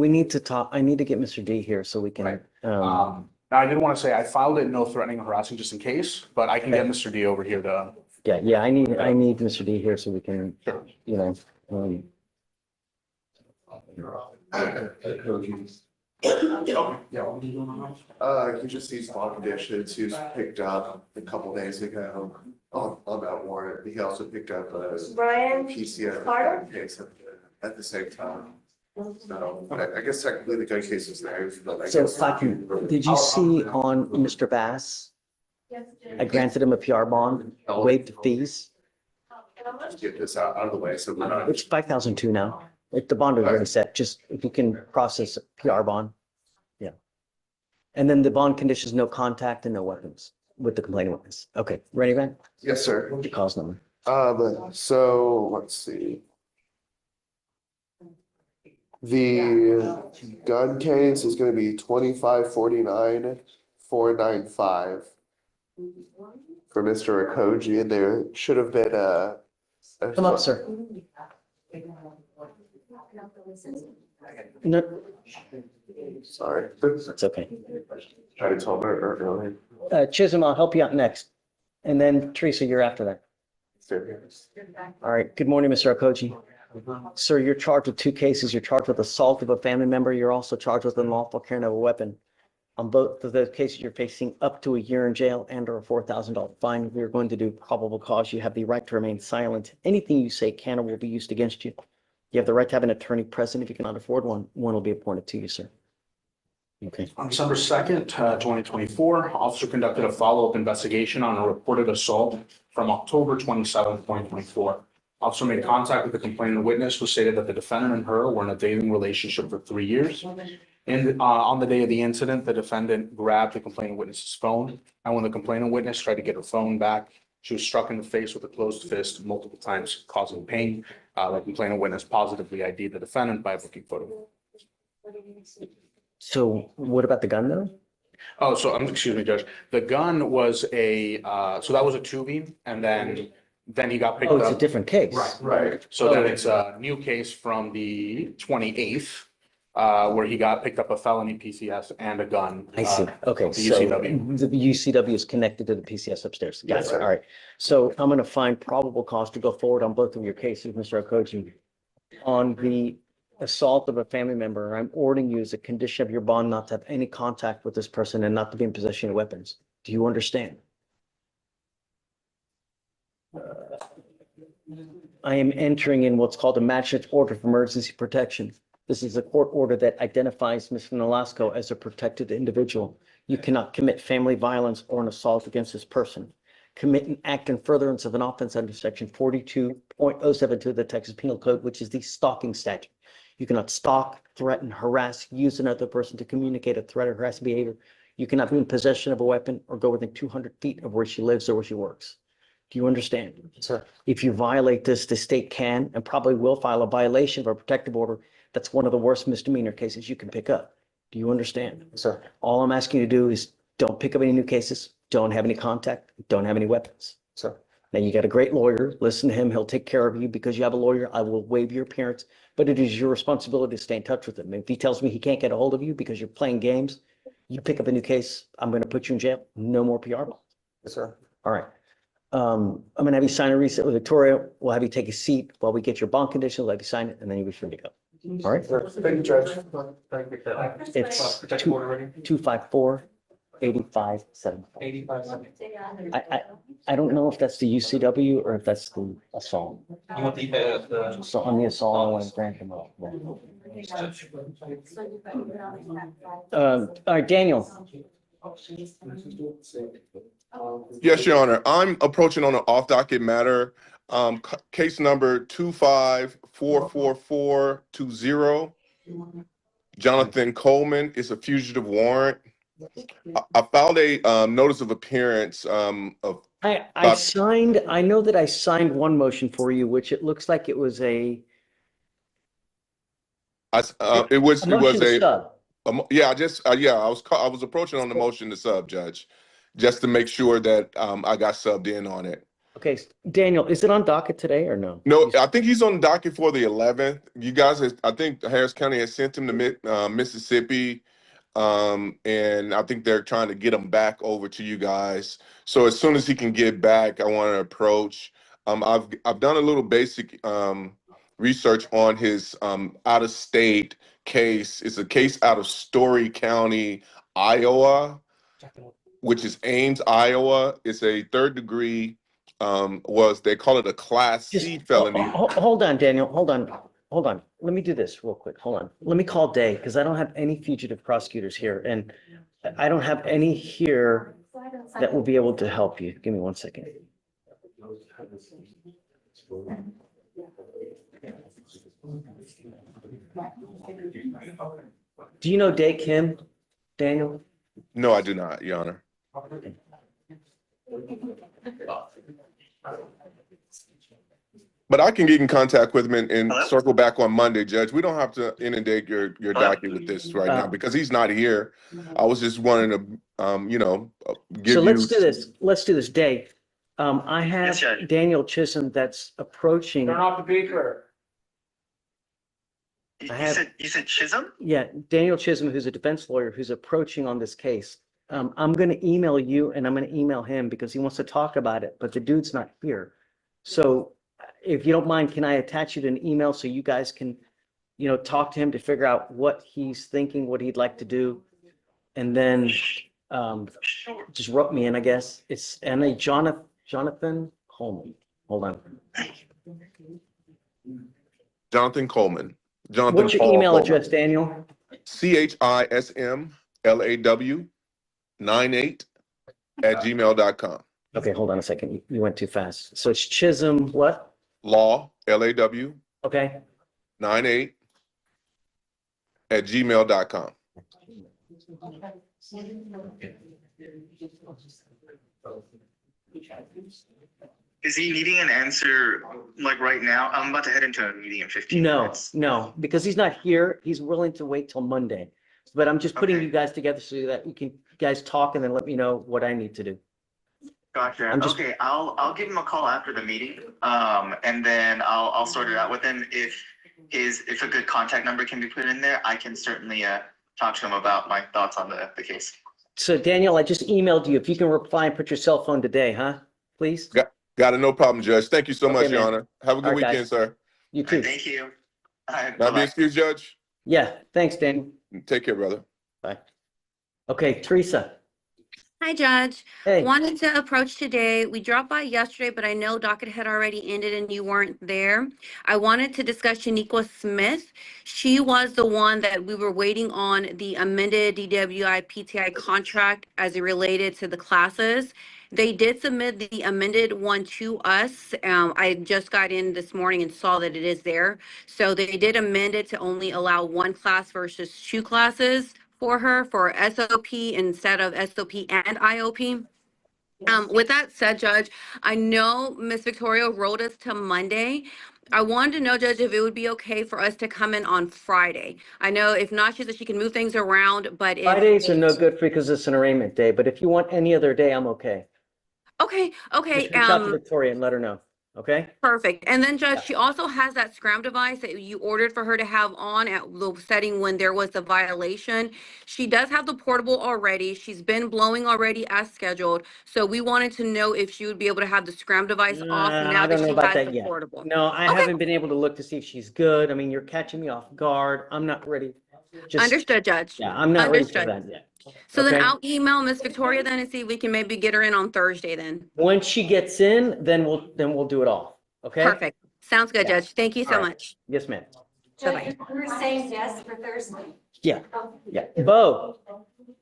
need to talk. I need to get Mr. D here so we can, Now, I did want to say I filed it no threatening or harassing just in case, but I can get Mr. D over here to. yeah, I need Mr. D here so we can, you know, He just needs law conditions. He was picked up a couple days ago on that warrant. He also picked up a Brian PCF case at the same time. So I guess technically the gun case is there, but I so guess. if I can, did you see on Mr. Bass? I granted him a PR bond, waived the fees. Just get this out of the way, so we're not. It's 5,002 now. If the bond is already set, just if you can process a PR bond. Yeah. And then the bond conditions, no contact and no weapons with the complaining witness. Okay, ready, man? Yes, sir. What's your cause number? So let's see. The gun case is gonna be 2549-495 for Mr. Okoji, and there should have been a. Come up, sir. No, Sorry. it's okay. Try to tell her earlier. Chisholm, I'll help you out next. And then Teresa, you're after that. All right, good morning, Mr. Okoji. Sir, you're charged with two cases. You're charged with assault of a family member. You're also charged with unlawful carrying of a weapon. On both of those cases, you're facing up to a year in jail and or a $4,000 fine. We're going to do probable cause. You have the right to remain silent. Anything you say can or will be used against you. You have the right to have an attorney present. If you cannot afford one, one will be appointed to you, sir. Okay. On December 2nd, 2024, officer conducted a follow-up investigation on a reported assault from October 27th, 2024. Officer made contact with the complaining witness who stated that the defendant and her were in a dating relationship for 3 years. And on the day of the incident, the defendant grabbed the complaining witness's phone. And when the complaining witness tried to get her phone back, she was struck in the face with a closed fist multiple times, causing pain. The complaining witness positively ID'd the defendant by a booking photo. So what about the gun though? Oh, so, excuse me, Judge. The gun was so that was a tubing, and then he got picked up. Oh, it's a different case. Right. So then it's a new case from the 28th, where he got picked up a felony PCS and a gun. I see. Okay, the so UCW. the UCW is connected to the PCS upstairs. Got Yes, it. sir. All right. So I'm going to find probable cause to go forward on both of your cases, Mr. Okoji. On the assault of a family member, I'm ordering you as a condition of your bond not to have any contact with this person and not to be in possession of weapons. Do you understand? I am entering in what's called a magistrate's order for emergency protection. This is a court order that identifies Mr. Nolasco as a protected individual. You cannot commit family violence or an assault against this person. Commit an act in furtherance of an offense under section 42.072 of the Texas Penal Code, which is the stalking statute. You cannot stalk, threaten, harass, use another person to communicate a threat or harass behavior. You cannot be in possession of a weapon or go within 200 feet of where she lives or where she works. Do you understand? Sir. If you violate this, the state can and probably will file a violation of a protective order. That's one of the worst misdemeanor cases you can pick up. Do you understand? Sir. All I'm asking you to do is don't pick up any new cases, don't have any contact, don't have any weapons. Sir. Now you got a great lawyer. Listen to him. He'll take care of you because you have a lawyer. I will waive your appearance, but it is your responsibility to stay in touch with him. If he tells me he can't get a hold of you because you're playing games, you pick up a new case, I'm going to put you in jail. No more PR bonds. Yes, sir. All right. I'm going to have you sign a receipt with Victoria. We'll have you take a seat while we get your bond conditions. We'll have you sign it and then you'll be free to go. All right. Thank you, Judge. It's Protective order ready? 254-8575. 85. I don't know if that's the UCW or if that's the assault. You want the. So on the assault, I want to grant him up. All right, Daniel. Yes, Your Honor. I'm approaching on an off-docket matter. Case number 2544420. Jonathan Coleman is a fugitive warrant. I filed a notice of appearance of. I know that I signed one motion for you, which it looks like it was a. It was motion to a. sub. Yeah, I was approaching on the motion to sub, Judge, just to make sure that I got subbed in on it. Okay, Daniel, is it on docket today or no? No, I think he's on docket for the 11th. You guys, I think Harris County has sent him to Mississippi, and I think they're trying to get him back over to you guys. So as soon as he can get back, I want to approach. I've done a little basic research on his out-of-state case. It's a case out of Story County, Iowa, which is Ames, Iowa. It's a third degree. They call it a Class C felony. Hold on, Daniel. Hold on. Let me do this real quick. Hold on. Let me call Day because I don't have any fugitive prosecutors here, and I don't have any here that will be able to help you. Give me 1 second. Do you know Day Kim, Daniel? No, I do not, Your Honor. But I can get in contact with him and circle back on Monday, Judge. We don't have to inundate your docket with this right now because he's not here. I was just wanting to, give So you. let's do this. Let's do this, Dave. I have Daniel Chisholm that's approaching. Turn off the beeper. You said Chisholm? Yeah, Daniel Chisholm, who's a defense lawyer, who's approaching on this case. I'm going to email you and I'm going to email him because he wants to talk about it, but the dude's not here. So if you don't mind, can I attach you to an email so you guys can, talk to him to figure out what he's thinking, what he'd like to do? And then just wrote me in, I guess. It's Jonathan Coleman. Hold on. Jonathan Coleman. What's your email address, Daniel? CHISM LAW98@gmail.com. Okay, hold on a second. You went too fast. So it's Chisholm what? Law, LAW. Okay. 98@gmail.com. Is he needing an answer like right now? I'm about to head into a meeting in 15 minutes. No, because he's not here. He's willing to wait till Monday. But I'm just putting you guys together so that you can guys talk and then let me know what I need to do. Gotcha. Okay, I'll give him a call after the meeting, and then I'll sort it out with him. If a good contact number can be put in there, I can certainly talk to him about my thoughts on the case. So Daniel, I just emailed you. If you can reply and put your cell phone today, huh? Please. Got it. No problem, Judge. Thank you so much, Your man. Honor. Have a good weekend, guys. sir. You too. Thank you. Now be excused, Judge. Yeah. Thanks, Daniel. Take care, brother. Bye. Okay, Teresa. Hi, Judge. Hey. Wanted to approach today. We dropped by yesterday, but I know docket had already ended and you weren't there. I wanted to discuss Shaniqua Smith. She was the one that we were waiting on the amended DWI PTI contract as it related to the classes. They did submit the amended one to us. I just got in this morning and saw that it is there. So they did amend it to only allow one class versus two classes for her for SOP instead of SOP and IOP. With that said, Judge, I know Miss Victoria wrote us to Monday. I wanted to know, Judge, if it would be okay for us to come in on Friday. I know if not, she said she can move things around, but if. Fridays are no good because it's an arraignment day, but if you want any other day, I'm okay. Okay, okay, Just reach out to Victoria and let her know, okay? perfect. And then Judge, she also has that scram device that you ordered for her to have on at the setting when there was the violation. She does have the portable already. She's been blowing already as scheduled. So we wanted to know if she would be able to have the scram device off now I that don't know she about has that the yet. portable. No, I Okay. haven't been able to look to see if she's good. I mean, you're catching me off guard. I'm not ready. Just, Understood, Judge. yeah, I'm not ready for Understood. that yet. So then Okay? I'll email Miss Victoria then and see if we can maybe get her in on Thursday then. Once she gets in, then we'll do it all, okay? Perfect. Sounds good, Yeah. Judge. Thank you so All right. much. Yes, ma'am. Judge, you're saying yes for Thursday? Yeah, yeah. Bo,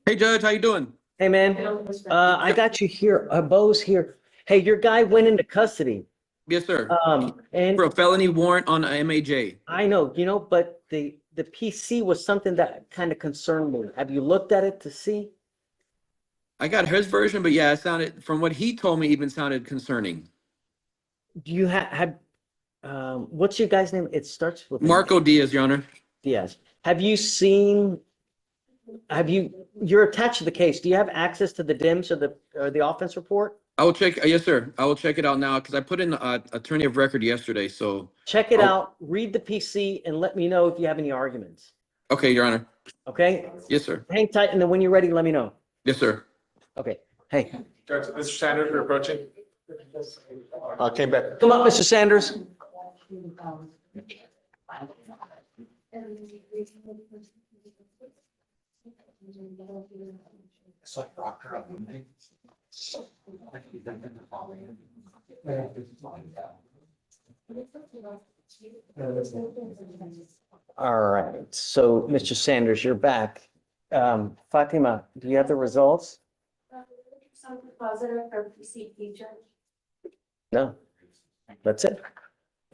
Hey, Judge, how you doing? hey, man, I got you here. Bo's here. Hey, your guy went into custody. Yes, sir. And For a felony warrant on a MAJ. I know, but the PC was something that kind of concerned me. Have you looked at it to see? I got his version, but yeah, it sounded, from what he told me, even sounded concerning. Do you have, what's your guy's name? It starts with Marco Diaz, Your Honor. Diaz. Have you seen, you're attached to the case. Do you have access to the DIMS or the offense report? I will check, yes, sir. I will check it out now because I put in attorney of record yesterday, so. Check it out, read the PC, and let me know if you have any arguments. Okay, Your Honor. Okay? Yes, sir. Hang tight, and then when you're ready, let me know. Yes, sir. Okay. Hey. Judge, Mr. Sanders, you're approaching. Came back. Come up, Mr. Sanders. All right, so Mr. Sanders, you're back. Fatima, do you have the results? Something positive for PCP, Judge? No, that's it.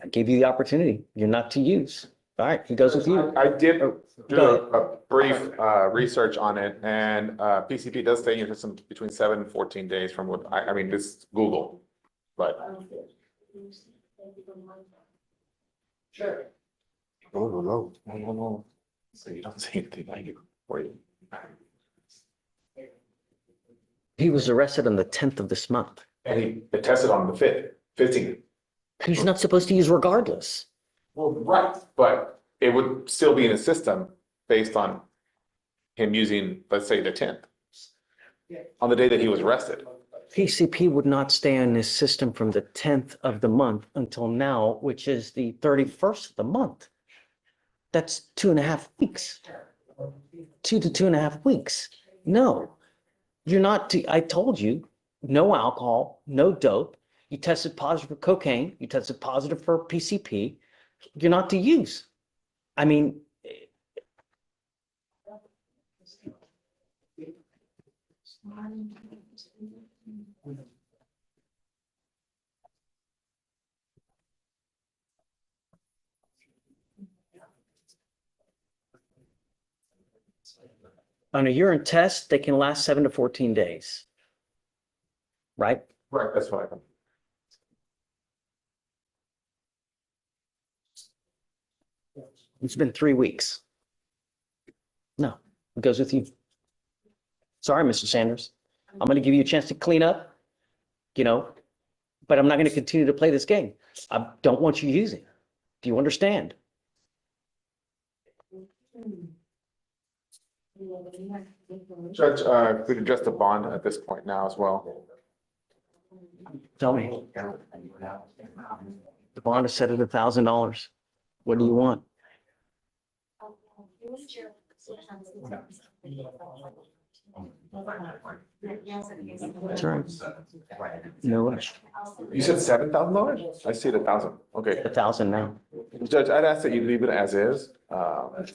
I gave you the opportunity. You're not to use. All right, he goes with you. I did do Go a brief research on it, and PCP does stay in your system between 7 and 14 days from what, I mean, this Google, but. Sure. No. So you don't say anything like it for you. He was arrested on the 10th of this month. And he tested on the 15th. He's not supposed to use regardless. Well, right, but it would still be in his system based on him using, let's say, the 10th. On the day that he was arrested. PCP would not stay on his system from the 10th of the month until now, which is the 31st of the month. That's 2.5 weeks. 2 to 2.5 weeks. No, you're not, I told you, no alcohol, no dope. You tested positive for cocaine. You tested positive for PCP. You're not to use. I mean, on a urine test, they can last 7 to 14 days. Right? Right, that's what I think. It's been 3 weeks. No, it goes with you. Sorry, Mr. Sanders. I'm going to give you a chance to clean up, but I'm not going to continue to play this game. I don't want you using. Do you understand? Judge, could adjust the bond at this point now as well. Tell me. The bond is set at $1,000. What do you want? That's right. No rush. You said $7,000? I see it 1,000. Okay. 1,000 now. Judge, I'd ask that you leave it as is. No,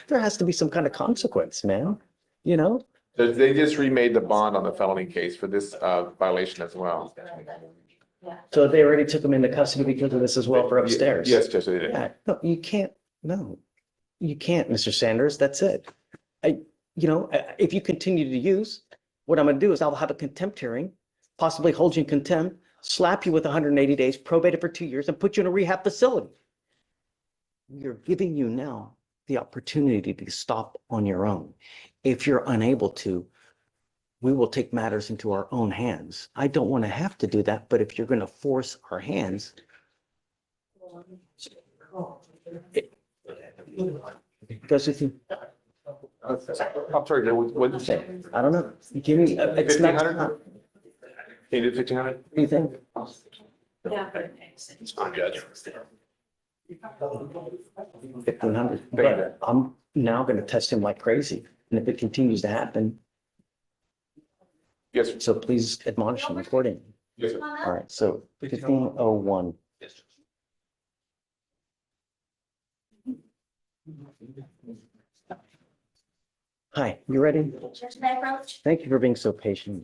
there has to be some kind of consequence, man. They just remade the bond on the felony case for this violation as well. So they already took him into custody because of this as well for upstairs. Yes, Judge, they did. Yeah, no, you can't. No, you can't, Mr. Sanders. That's it. If you continue to use, What I'm gonna do is I'll have a contempt hearing, possibly hold you in contempt, slap you with 180 days, probate it for 2 years, and put you in a rehab facility. We are giving you now the opportunity to stop on your own. If you're unable to, we will take matters into our own hands. I don't want to have to do that, but if you're going to force our hands. Goes with you. I'm sorry, what did you say? I don't know. Give me, it's not. 1,500? Can you do 1,500? What do you think? It's fine, Judge. 1,500. But I'm now going to test him like crazy. And if it continues to happen. Yes, sir. So please admonish him accordingly. Yes, sir. All right, so 1501. Hi, you ready? Thank you for being so patient.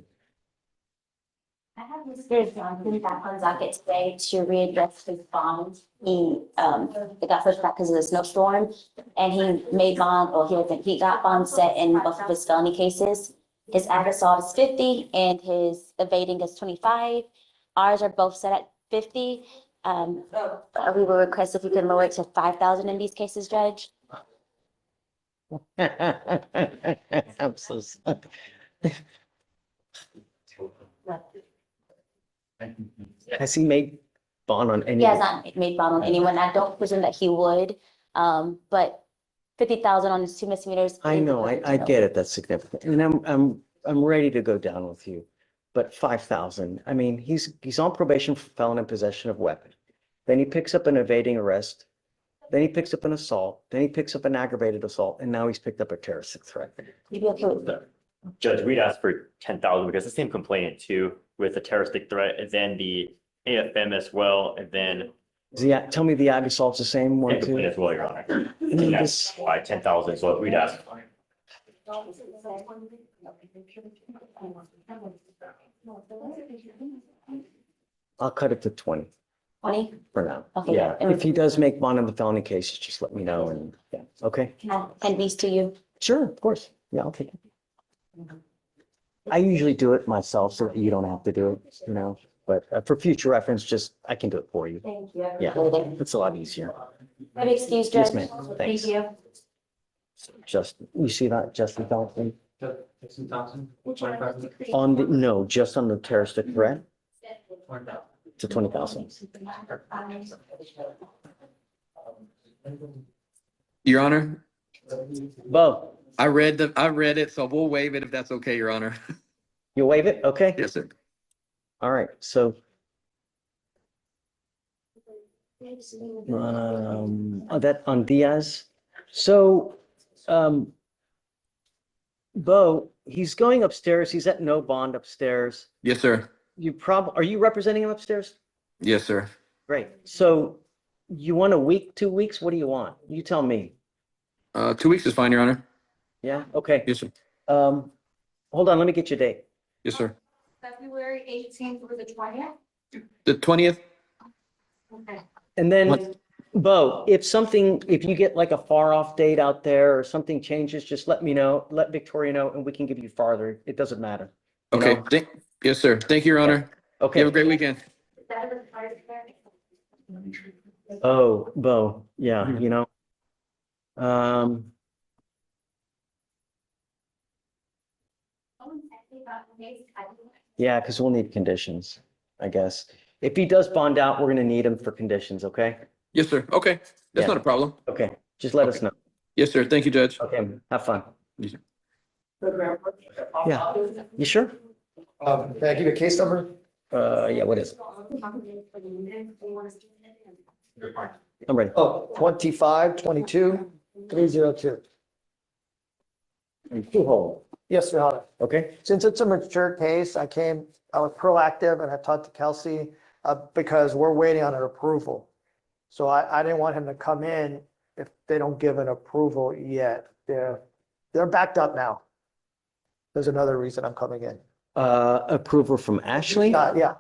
I have Mr. Johnson back on docket today to readdress his bond. He, it got pushed back because of the snowstorm, and he made bond, or he got bond set in both of his felony cases. His ag assault is 50 and his evading is 25. Ours are both set at 50. We will request if we can lower it to 5,000 in these cases, Judge. I'm so sorry. Has he made bond on any? He has not made bond on anyone. I don't presume that he would, but 50,000 on his 2 misdemeanors. I know, I get it, that's significant, and I'm ready to go down with you. But 5,000, I mean, he's on probation for felon in possession of weapon. Then he picks up an evading arrest, then he picks up an assault, then he picks up an aggravated assault, and now he's picked up a terroristic threat. You'd be okay with that? Judge, we'd ask for 10,000 because the same complainant too, with the terroristic threat, and then the AFM as well, and then. Tell me the ag assault's the same one too? Complaint as well, Your Honor. mean, That's why 10,000 is what we'd ask. I'll cut it to 20 20? for now. Okay. Yeah, if he does make bond in the felony cases, just let me know and, yeah, okay? Can I send these to you? Sure, of course. Yeah, I'll take it. I usually do it myself so that you don't have to do it, you know, but for future reference, just, I can do it for you. Thank you. Yeah, it's a lot easier. Have excuse, Yes, Judge. ma'am. Thanks. Thank you. Just, you see that, Justin Johnson? Justin Thompson. On the, no, just on the terroristic threat to 20,000. Your Honor, Bo, I read it, so we'll waive it if that's okay, Your Honor. you waive it? Okay. Yes, sir. All right, so. That on Diaz. So, Bo, he's going upstairs. He's at no bond upstairs. Yes, sir. Are you representing him upstairs? Yes, sir. Great. So you want a week, 2 weeks? What do you want? You tell me. 2 weeks is fine, Your Honor. Yeah, okay. Yes, sir. Hold on, let me get your date. Yes, sir. February 18th or the 20th? The 20th? Okay. And then, What? Bo, if you get like a far off date out there or something changes, just let me know, let Victoria know, and we can give you farther. It doesn't matter. You Okay. know? Yes, sir. Thank you, Your Honor. Okay. You have a great weekend. Oh, Bo, yeah, you know. Yeah, because we'll need conditions, I guess. If he does bond out, we're gonna need him for conditions, okay? Yes, sir. Okay. That's Yeah. not a problem. Okay, just let us know. Yes, sir. Thank you, Judge. Okay, have fun. Yes, sir. Yeah, you sure? Can I give you a case number? Yeah, what is it? I'm ready. Oh, 25-22-302. Yes, Your Honor. Okay. Since it's a mature case, I was proactive and I talked to Kelsey because we're waiting on an approval. So I didn't want him to come in if they don't give an approval yet. They're backed up now. There's another reason I'm coming in. Approval from Ashley? Yeah.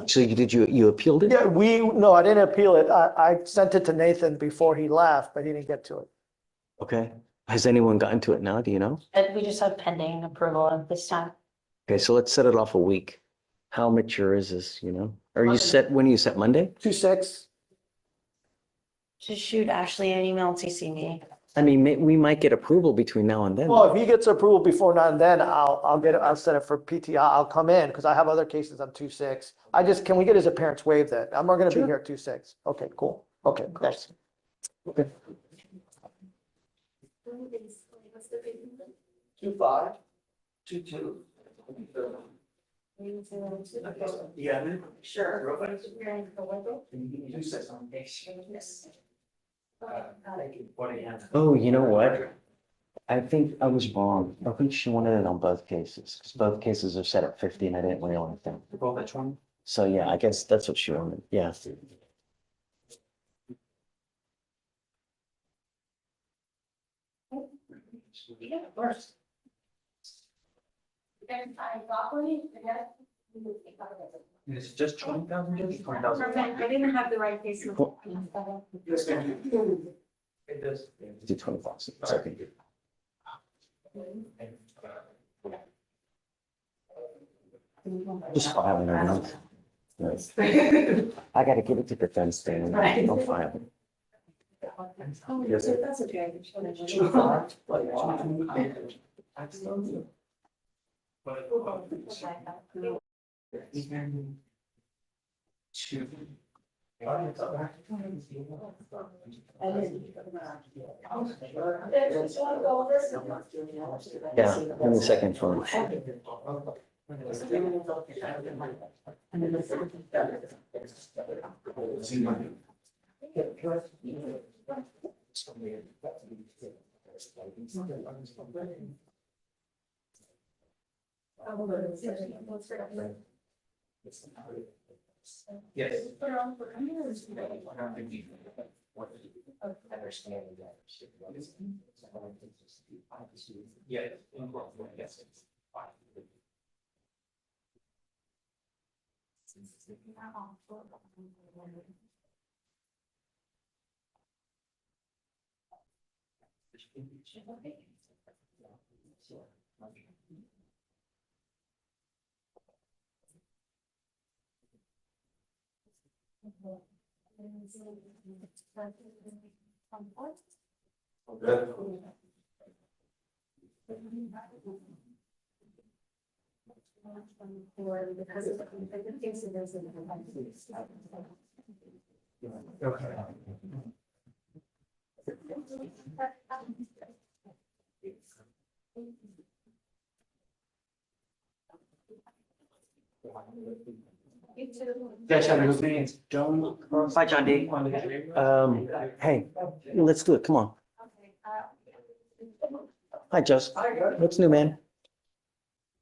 So you appealed it? Yeah, no, I didn't appeal it. I sent it to Nathan before he left, but he didn't get to it. Okay. Has anyone gotten to it now? Do you know? We just have pending approval at this time. Okay, so let's set it off a week. How mature is this, you know? Are you set, when are you set, Monday? 2/6. Just shoot Ashley an email, CC me. I mean, we might get approval between now and then. Well, if he gets approval before now and then, I'll set it for PTI. I'll come in because I have other cases on 2/6. Can we get his appearance waived then? I'm not gonna be here at 2/6. Okay, cool. Okay, thanks. Okay. 2/5, 2/2. Yeah. Sure. Oh, you know what? I think I was wrong. I think she wanted it on both cases, because both cases are set at 50 and I didn't realize that. Which one? So yeah, I guess that's what she wanted. Yeah. Yeah, of course. It's just 20,000, just 20,000. I didn't have the right case. It does. Do 20,000. Okay. Just file it. Nice. I gotta give it to defense then. I'll file it. Yes, that's okay. Yeah, give me a second phone. Yes. Yes. Yes. Okay. Hi, John D. Hey, let's do it. Come on. Hi, Jess. What's new, man?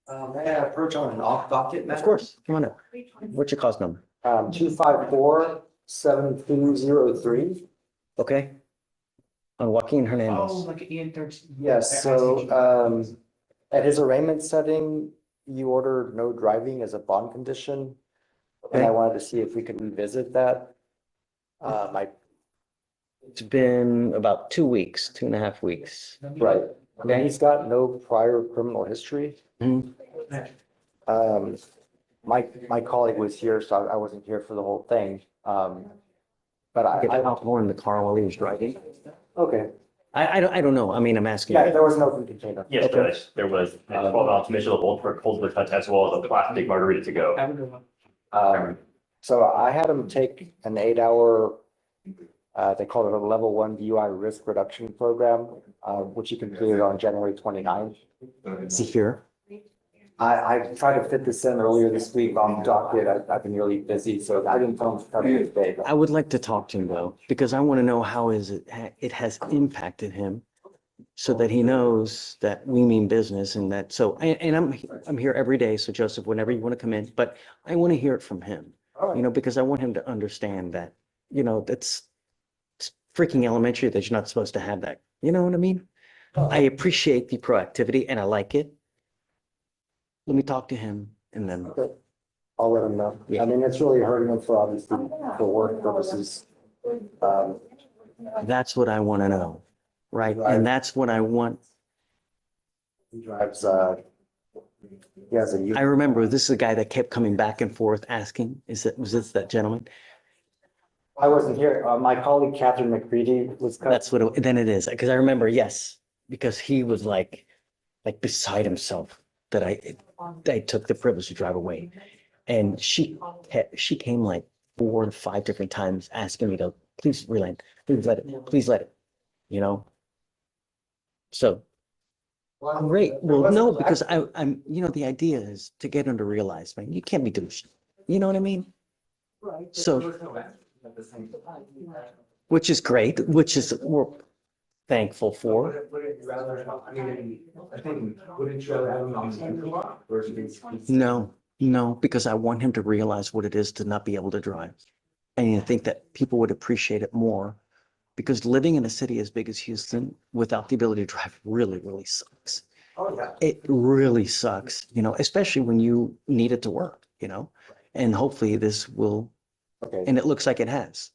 May I approach on an off docket matter? Of course. Come on up. What's your cause number? 254-7203. Okay. On Joaquin Oh, Hernandez. like Ian 13. Yes, so, at his arraignment setting, you ordered no driving as a bond condition. And I Okay. wanted to see if we could revisit that. It's been about 2 weeks, 2.5 weeks. Right, and he's got no prior criminal history. Mhm. My colleague was here, so I wasn't here for the whole thing. But Get alcohol in the car while he was driving. okay, I don't know. I mean, I'm asking. yeah, there was no food container. Yes, Judge, there was a 12-ounce Mitchell of Old for cold with touch as well as a plastic margarita to go. Have a good one. So I had him take an 8-hour, they call it a level 1 DUI risk reduction program, which he completed on January 29th. Is he here? I tried to fit this in earlier this week on Docket. I've been really busy, so I didn't tell him to come today. I would like to talk to him though, because I want to know how it has impacted him, so that he knows that we mean business and that, so, and I'm here every day. So Joseph, whenever you want to come in, but I want to hear it from him, you know, because I want him to understand that, you know, it's freaking elementary that you're not supposed to have that. You know what I mean? I appreciate the proactivity and I like it. Let me talk to him and then. I'll let him know. I mean, it's really hurting him for obviously for work purposes. That's what I want to know, right? And that's what I want. He drives He has a youth. I remember this is a guy that kept coming back and forth asking, was this that gentleman? I wasn't here. My colleague Catherine McCready was. That's what, then it is, because I remember, yes, because he was like beside himself that I took the privilege to drive away. And she came like 4 to 5 different times asking me to, please relent, please let it, you know? So, great. Well, no, because I'm, the idea is to get him to realize, man, you can't be doing shit. You know what I mean? So, which is great, which is, we're thankful for. No, because I want him to realize what it is to not be able to drive. And I think that people would appreciate it more, because living in a city as big as Houston without the ability to drive really, really sucks. Oh, yeah. It really sucks, especially when you need it to work, and hopefully this will, and it looks like it has.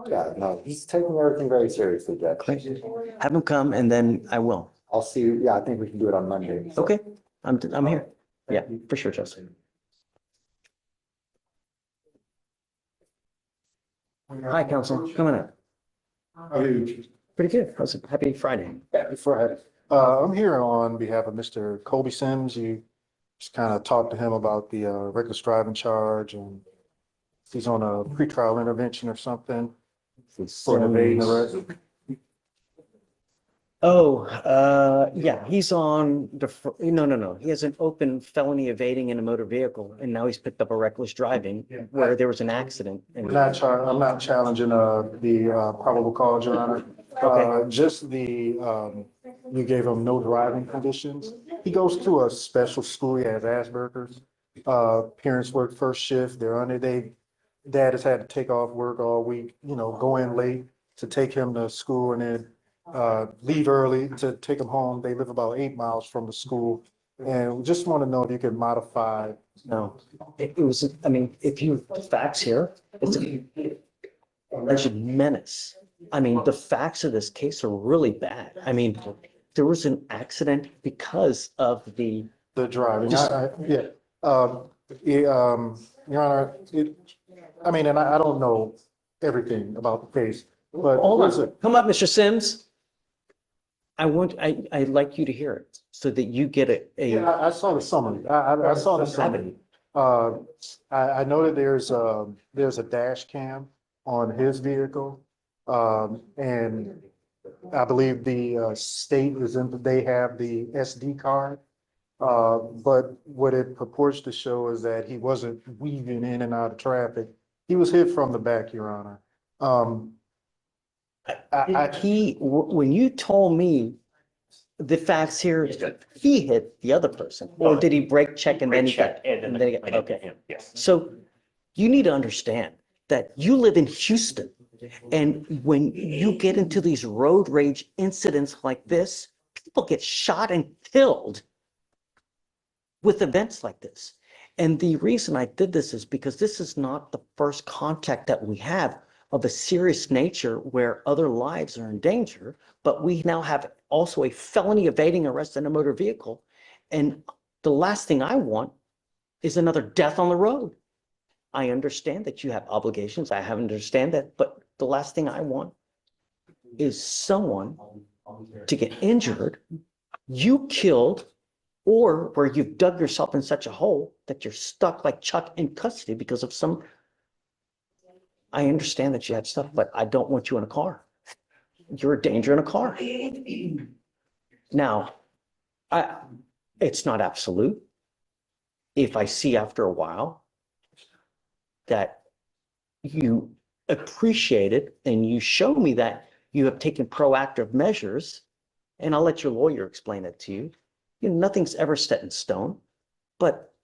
Yeah, no, he's taking everything very seriously, Judge. Great. Have him come and then I will. I'll see you. Yeah, I think we can do it on Monday. So. Okay, I'm here. Yeah, for sure, Justin. Hi, counsel, coming up. Pretty good. How's it? Happy Friday. Happy Friday. I'm here on behalf of Mr. Colby Sims. You just kind of talked to him about the reckless driving charge, and he's on a pretrial intervention or something for evading arrest. Yeah, he's on no. He has an open felony evading in a motor vehicle, and now he's picked up a reckless driving where there was an accident. I'm not challenging the probable cause, Your Honor. Okay. Just you gave him no driving conditions. He goes to a special school. He has Asperger's. Parents work first shift. Dad has had to take off work all week, go in late to take him to school and then leave early to take him home. They live about 8 miles from the school. And we just want to know if you can modify. No, it was, the facts here, it's an alleged menace. The facts of this case are really bad. There was an accident because of the driving. Your Honor, and I don't know everything about the case, but hold on. Come up, Mr. Sims. I'd like you to hear it so that you get Yeah, I saw the summary. I saw the summary. I know that there's a dash cam on his vehicle. And I believe the state they have the SD card. But what it purports to show is that he wasn't weaving in and out of traffic. He was hit from the back, Your Honor. When you told me the facts here, he hit the other person, or did he brake check and then he got? Okay. Yes. So you need to understand that you live in Houston, and when you get into these road rage incidents like this, people get shot and killed with events like this. And the reason I did this is because this is not the first contact that we have of a serious nature where other lives are in danger, but we now have also a felony evading arrest in a motor vehicle. And the last thing I want is another death on the road. I understand that you have obligations. I understand that, but the last thing I want is someone to get injured, you killed, or where you've dug yourself in such a hole that you're stuck like Chuck in custody because of some. I understand that you had stuff, but I don't want you in a car. You're a danger in a car. Now, it's not absolute. If I see after a while that you appreciate it and you show me that you have taken proactive measures, and I'll let your lawyer explain it to you. Nothing's ever set in stone, but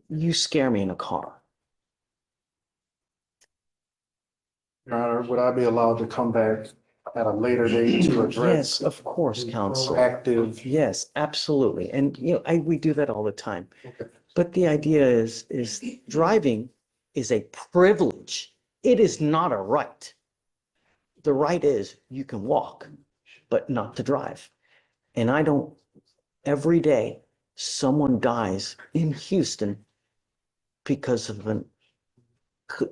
you scare me in a car. Your Honor, would I be allowed to come back at a later date to address? Yes, of course, counsel. Active. Yes, absolutely. And we do that all the time. Okay. But the idea is driving is a privilege. It is not a right. The right is you can walk, but not to drive. And I don't, every day someone dies in Houston because of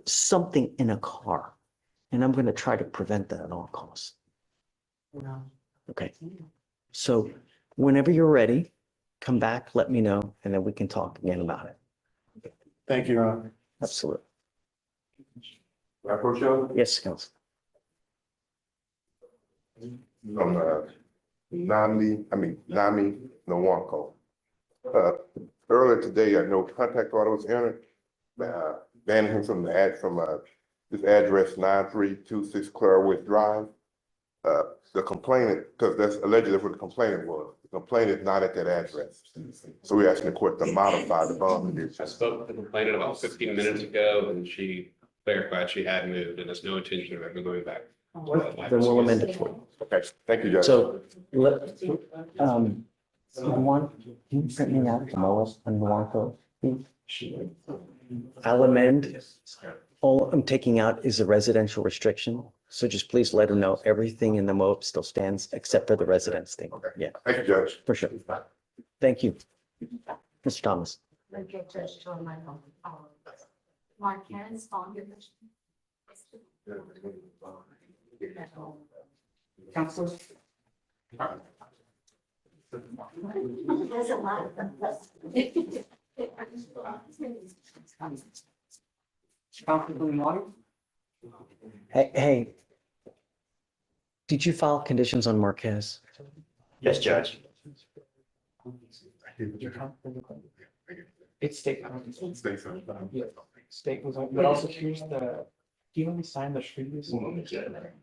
something in a car. And I'm going to try to prevent that at all costs. Okay. So whenever you're ready, come back, let me know, and then we can talk again about it. Thank you, Your Honor. Absolutely. Rapper Show? Yes, counsel. From Nami Nwanko. Earlier today, a no contact order was entered, banning him from this address 9326 Clairwood Drive. The complainant, because that's allegedly what the complainant was. The complainant is not at that address. So we're asking the court to modify the bond condition. I spoke with the complainant about 15 minutes ago, and she clarified she had moved and has no intention of ever going back. Then we'll amend it for you. Okay, thank you, Judge. So, can you print me out the MOAs on Nwanko? I'll amend. All I'm taking out is a residential restriction. So just please let them know everything in the MOAB still stands except for the residence thing. Yeah, Thank you, Judge. for sure. Thank you. Mr. Thomas. Marquez on your. Council. Hey, did you file conditions on Marquez? Yes, Judge. It's state. Yeah, state was, but also here's the, he only signed the treaties.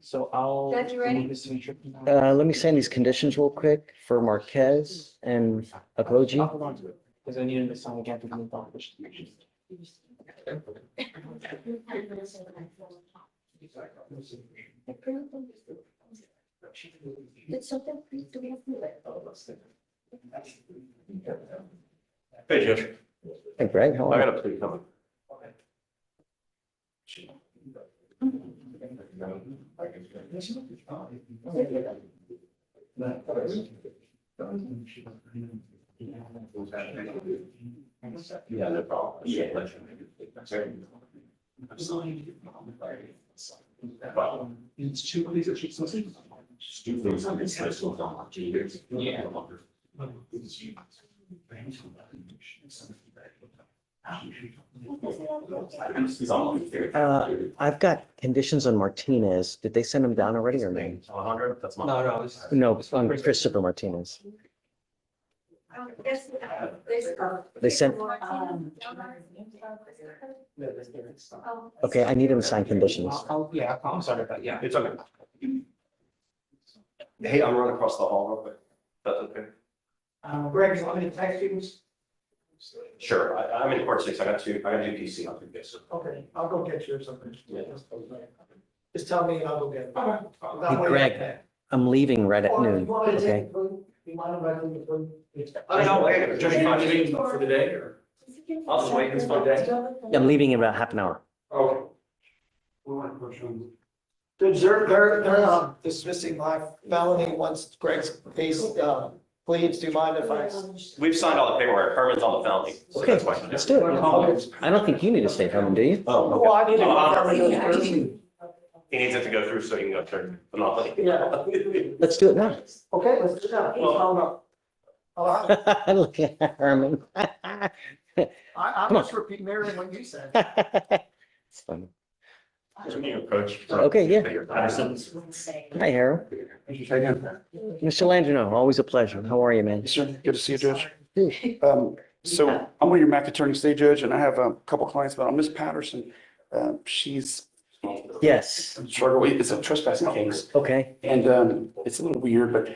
So I'll. Judge, you ready? need the signature. Let me sign these conditions real quick for Marquez and I'll Akoji. hold on to it, because I needed to sign again to move on. It's something to be. Hey, Judge. Hey, Greg, how I are got you? a plea coming. Yeah, no problem. It's two of these. Yeah. I've got conditions on Martinez. Did they send them down already or no? 100, that's my. No. No, on Christopher Martinez. They sent, okay, I need him to sign conditions. Yeah, I'm sorry about, yeah. It's okay. Hey, I'm running across the hall real quick. That's okay. Greg, you want me to text you? Sure, I'm in court 6. I got to do PC. I'll do this. Okay, I'll go get you or something. Yeah. Just tell me and I'll go get it. Hey, Greg, I'm leaving right at noon, okay? You mind if I leave the food? No, wait, just watching for the day or? I'll just wait, it's my day. I'm leaving in about half an hour. Okay. They're dismissing my felony once Greg's case pleads. Do you mind if I? We've signed all the paperwork. Herman's on the felony. So Okay, that's why. let's do it. I don't think you need to stay home, do you? Oh, Well, I need to. okay. He needs it to go through so he can go through. I'm not like. Yeah. Let's do it now. Okay, let's do that. Look at Herman. I'm Come on. just repeating Mary what you said. It's funny. Coach. Okay, yeah. Patterson. Hi, Harold. Mr. Landrino, always a pleasure. How are you, man? Yes, sir. Good to see you, Judge. Good. So I'm one of your MAC attorneys today, Judge, and I have a couple clients, but Miss Patterson, she's Yes. struggling. It's a trespassing case. Okay. And it's a little weird, but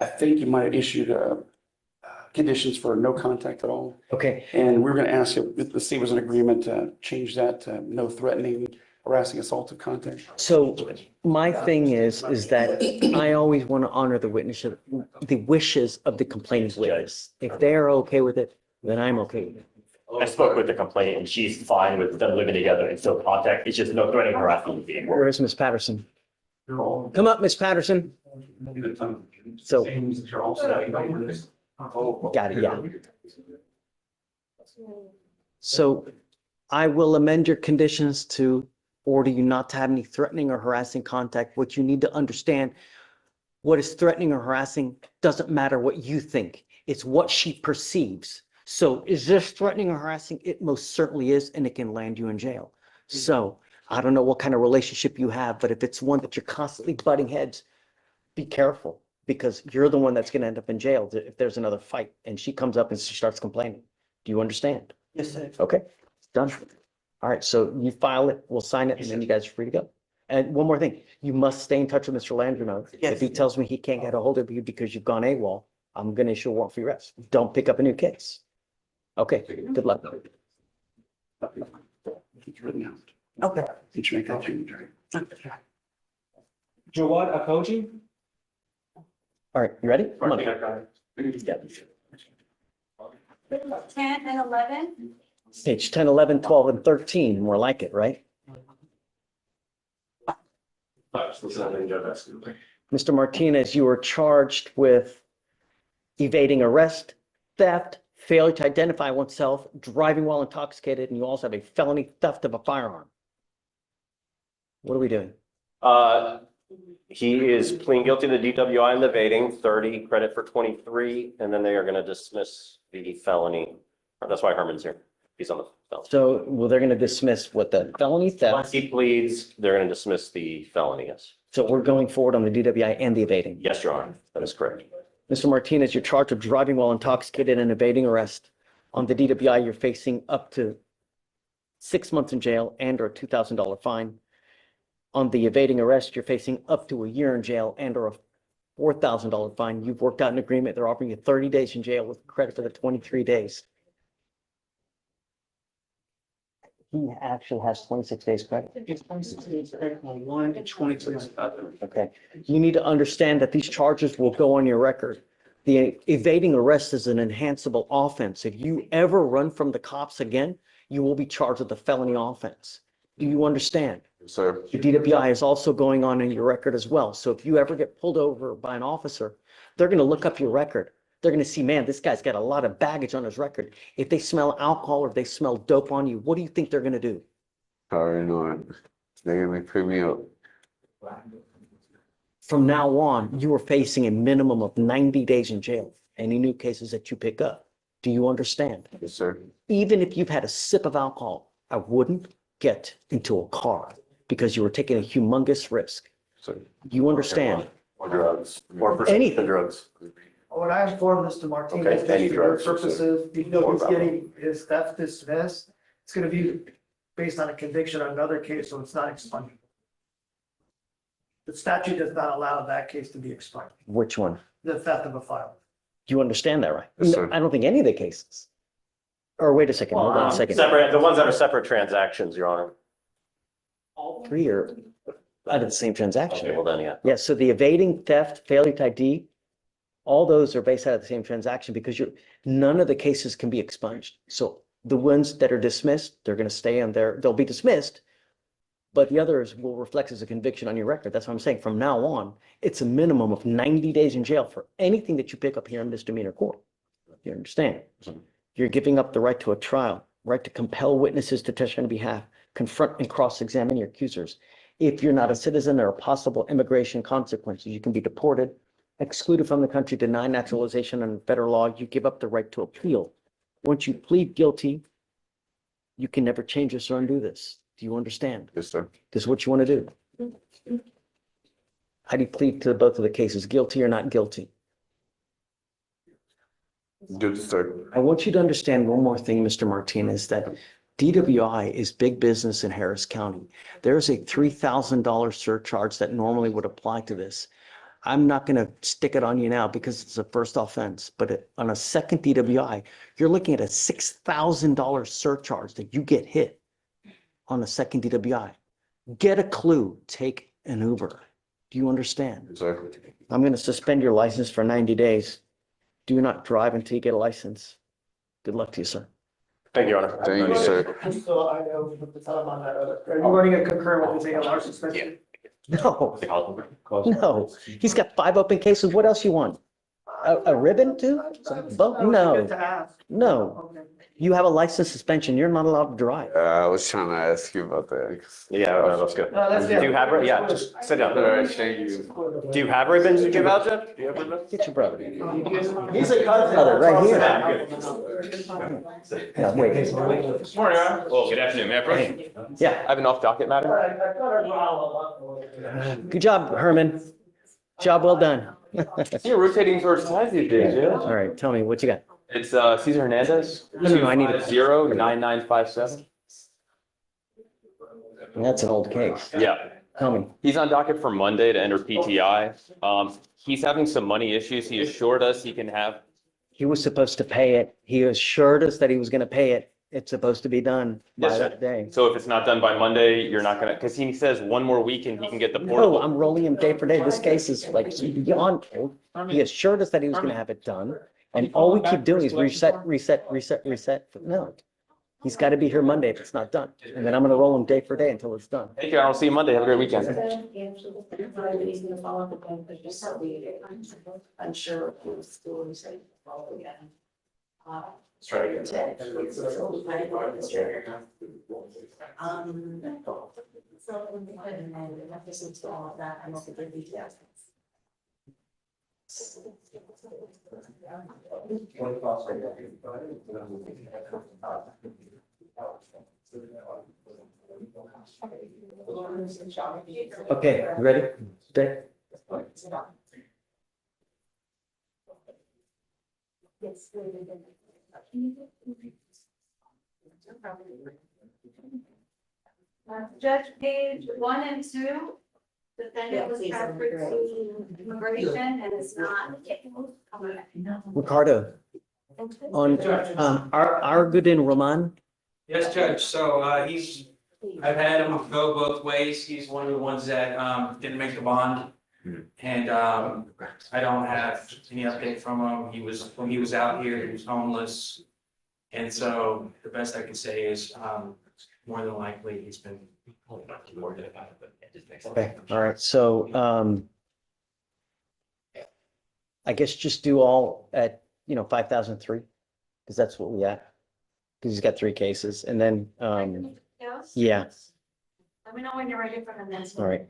I think you might have issued conditions for no contact at all. Okay. And we're going to ask if the state was in agreement to change that to no threatening, harassing, assaultive contact. So my thing is that I always want to honor the wishes of the complaining witness. If they're okay with it, then I'm okay with it. I spoke with the complainant and she's fine with them living together and still contact. It's just no threatening, harassing behavior. Where's Miss Patterson? Come up, Miss Patterson. So, Got it, yeah. So I will amend your conditions to order you not to have any threatening or harassing contact. What you need to understand, what is threatening or harassing doesn't matter what you think. It's what she perceives. So is this threatening or harassing? It most certainly is, and it can land you in jail. So I don't know what kind of relationship you have, but if it's one that you're constantly butting heads, be careful, because you're the one that's going to end up in jail if there's another fight and she comes up and she starts complaining. Do you understand? Yes, sir. Okay, done. All right, so you file it, we'll sign it, and then you guys are free to go. And one more thing, you must stay in touch with Mr. Landry. If he tells me he can't get a hold of you because you've gone AWOL, I'm going to issue a warrant for your arrest. Don't pick up a new case. Okay, good luck. Okay. Jawad Akoji? All right, you ready? Come on. Yeah. 10 and 11. Page 10, 11, 12, and 13, more like it, right? Mr. Martinez, you were charged with evading arrest, theft, failure to identify oneself, driving while intoxicated, and you also have a felony theft of a firearm. What are we doing? He is pleading guilty to DWI and evading, 30, credit for 23, and then they are going to dismiss the felony. That's why Herman's here. He's on the felony. So, well, they're going to dismiss what, the felony Once theft? he pleads, they're going to dismiss the felony, yes. So we're going forward on the DWI and the evading. Yes, Your Honor, that is correct. Mr. Martinez, you're charged with driving while intoxicated and evading arrest. On the DWI, you're facing up to 6 months in jail and or a $2,000 fine. On the evading arrest, you're facing up to a year in jail and or a $4,000 fine. You've worked out an agreement. They're offering you 30 days in jail with credit for the 23 days. He actually has 26 days credit. It's 26 days credit on one and 22 on the other. Okay. You need to understand that these charges will go on your record. The evading arrest is an enhanceable offense. If you ever run from the cops again, you will be charged with a felony offense. Do you understand? Sir. The DWI is also going on in your record as well. So if you ever get pulled over by an officer, they're going to look up your record. They're going to see, man, this guy's got a lot of baggage on his record. If they smell alcohol or if they smell dope on you, what do you think they're going to do? Sorry, no, they're gonna pick me up. From now on, you are facing a minimum of 90 days in jail. Any new cases that you pick up. Do you understand? Yes, sir. Even if you've had a sip of alcohol, I wouldn't get into a car because you were taking a humongous risk. Sir. You understand? Or drugs. Anything. Drugs. When I informed Mr. Martinez, Okay, any just for your drugs, you said. purposes, even though he's Or getting his theft dismissed, it's gonna be based on a conviction on another case, so it's not expunged. The statute does not allow that case to be expunged, Which one? the theft of a firearm. Do you understand that, right? Yes, sir. I don't think any of the cases. Or wait a second, hold on a second. Separate, the ones that are separate transactions, Your Honor. All three are out of the same transaction. Okay, well then, yeah. Yeah, so the evading, theft, failure to ID, all those are based out of the same transaction because none of the cases can be expunged. So the ones that are dismissed, they're going to stay on there, they'll be dismissed, but the others will reflect as a conviction on your record. That's what I'm saying. From now on, it's a minimum of 90 days in jail for anything that you pick up here in misdemeanor court. You understand? You're giving up the right to a trial, right to compel witnesses to testify on behalf, confront and cross-examine your accusers. If you're not a citizen, there are possible immigration consequences. You can be deported, excluded from the country, denied naturalization under federal law. You give up the right to appeal. Once you plead guilty, you can never change this or undo this. Do you understand? Yes, sir. This is what you want to do. How do you plead to both of the cases, guilty or not guilty? Good, sir. I want you to understand one more thing, Mr. Martinez, that DWI is big business in Harris County. There's a $3,000 surcharge that normally would apply to this. I'm not going to stick it on you now because it's a first offense, but on a second DWI, you're looking at a $6,000 surcharge that you get hit on a second DWI. Get a clue, take an Uber. Do you understand? Yes, sir. I'm going to suspend your license for 90 days. Do not drive until you get a license. Good luck to you, sir. Thank you, Your Honor. Thank you, sir. Just so I know, put the time on that other, are you running a concurrent with his ALR suspension? No, no. He's got 5 open cases. What else you want? A ribbon too? No, no. You have a license suspension. You're not allowed to drive. I was trying to ask you about that. Yeah, that's good. Do you have, yeah, just sit down. Thank you. Do you have ribbons to give out, Jeff? Do you have ribbons? Get your brother. He's a cousin of it, right here. Yeah, wait. Morning, Ron. Well, good afternoon, Mayor Pro. Yeah. I have an off-docket matter. Good job, Herman. Job well done. You're rotating towards ties these days, yeah? All right, tell me what you got. It's Cesar Hernandez. No, I need a- 250-9957. That's an old case. Yeah. Tell me. He's on docket for Monday to enter PTI. He's having some money issues. He assured us he can have. He was supposed to pay it. He assured us that he was gonna pay it. It's supposed to be done by Yes, sir. that day. So if it's not done by Monday, you're not gonna, because he says one more week and he can get the No, portable. I'm rolling him day for day. This case is like beyond. He assured us that he was gonna have it done. And all we keep doing is reset. No. He's gotta be here Monday if it's not done. And then I'm gonna roll him day for day until it's done. Thank you. I'll see you Monday. Have a great weekend. Unsure if it was still the same. Let's try again. Okay, you ready? Stay. Judge page 1 and 2, defendant was transferred to immigration and is not. Ricardo, on, Argudin Roman, Yes, Judge. So I've had him go both ways. He's one of the ones that didn't make the bond. And I don't have any update from him. When he was out here, he was homeless. And so the best I can say is more than likely he's been. okay, all right, so, I guess just do all at, 5,003, because that's what we got. Because he's got 3 cases, and then, Yes? yeah, Let me know when you're ready for the next all one. right.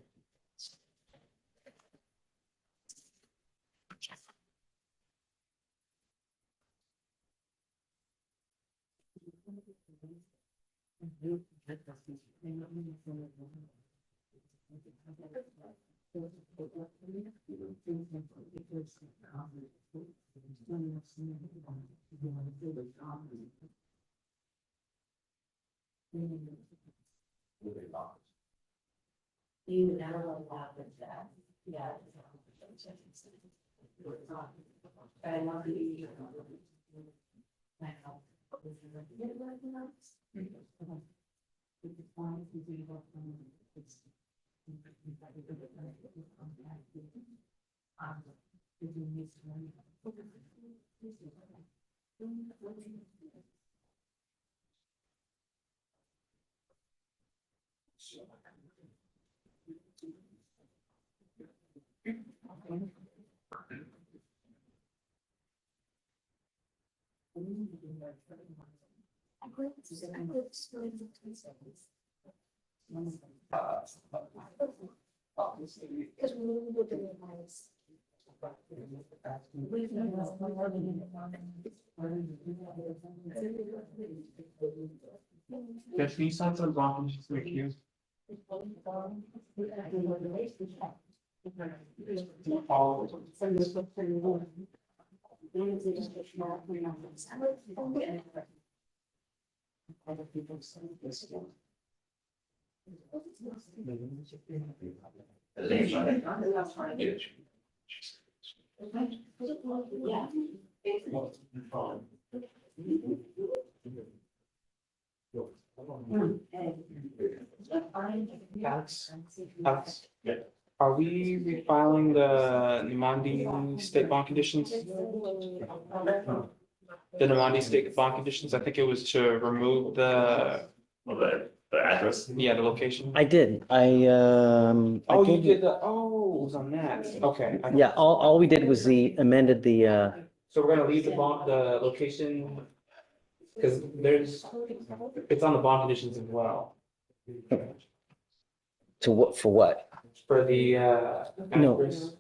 You know about that, yeah. I love you. Judge, can you sign some documents with you? Alex, are we refiling the Nimandi state bond conditions? The Nimandi state bond conditions, I think it was to remove the The address? Yeah, the location. I did. I Oh, you gave did the, oh, it was on that. Okay. Yeah, all we did was amended the, So we're gonna leave the bond, the location, because it's on the bond conditions as well. to what, for what? For the, No, address.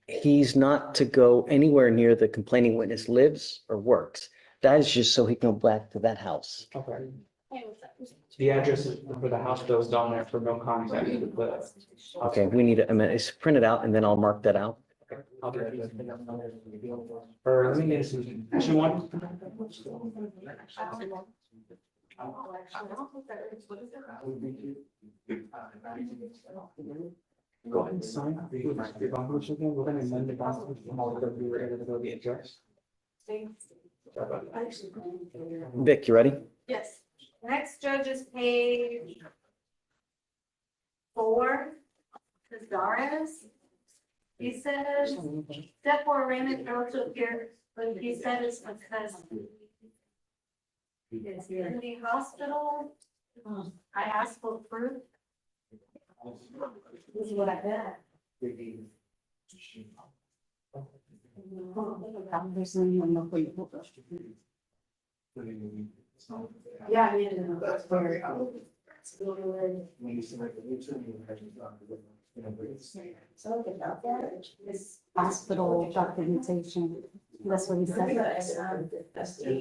he's not to go anywhere near the complaining witness lives or works. That is just so he can go back to that house. Okay. The address is for the house bills down there for no contact with the. Okay, we need to amend, it's printed out and then I'll mark that out. I'll do that. Or let me get this, do you want? Go ahead and sign the bond condition again. We're gonna amend the bond condition, all of we were able to go the address. Vic, you ready? Yes. Next, judge is page 4, Cazares. He says, step for arraignment also appear, but he said it's because it's in the hospital. I asked for proof. This is what I got. Yeah, I need to know. That's very. Hospital documentation. That's what he said.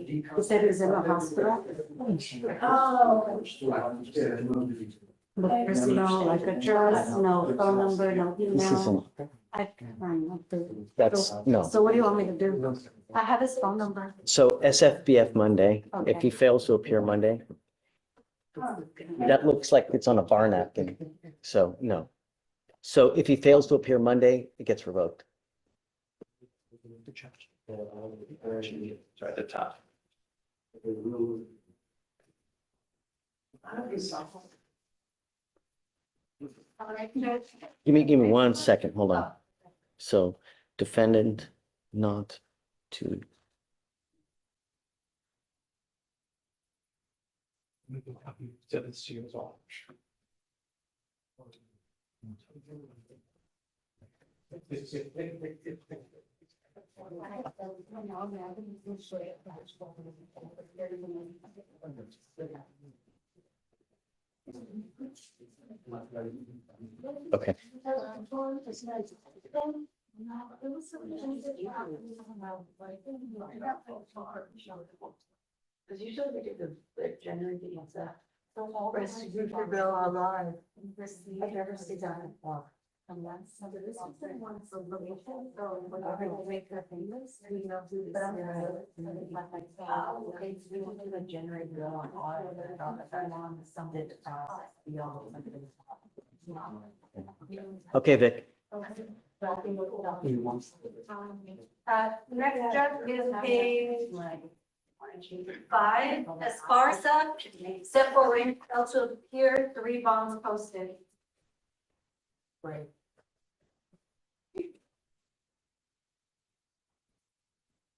He said he was in the hospital. Oh. But there's no like address, no phone number, no This email. isn't, I can't up there. that's, no. So what do you want me to do? I have his phone number. So SFBF Monday, if he fails to appear Monday, that looks like it's on a bar napkin. So, no. So if he fails to appear Monday, it gets revoked. Sorry, at the top. All right, judge. Give me 1 second, hold on. So defendant not to, So this to you as well. okay. Because usually we do the generate the answer. Restitution bill online. I've never seen that before. Unless somebody this is the one for probation, so whenever they make their payments, we don't do this. Okay, so we want to generate bill on audit, on something, Okay, Vic. Next judge is page 5, Esparza, step for arraignment also appear, 3 bonds posted. Right.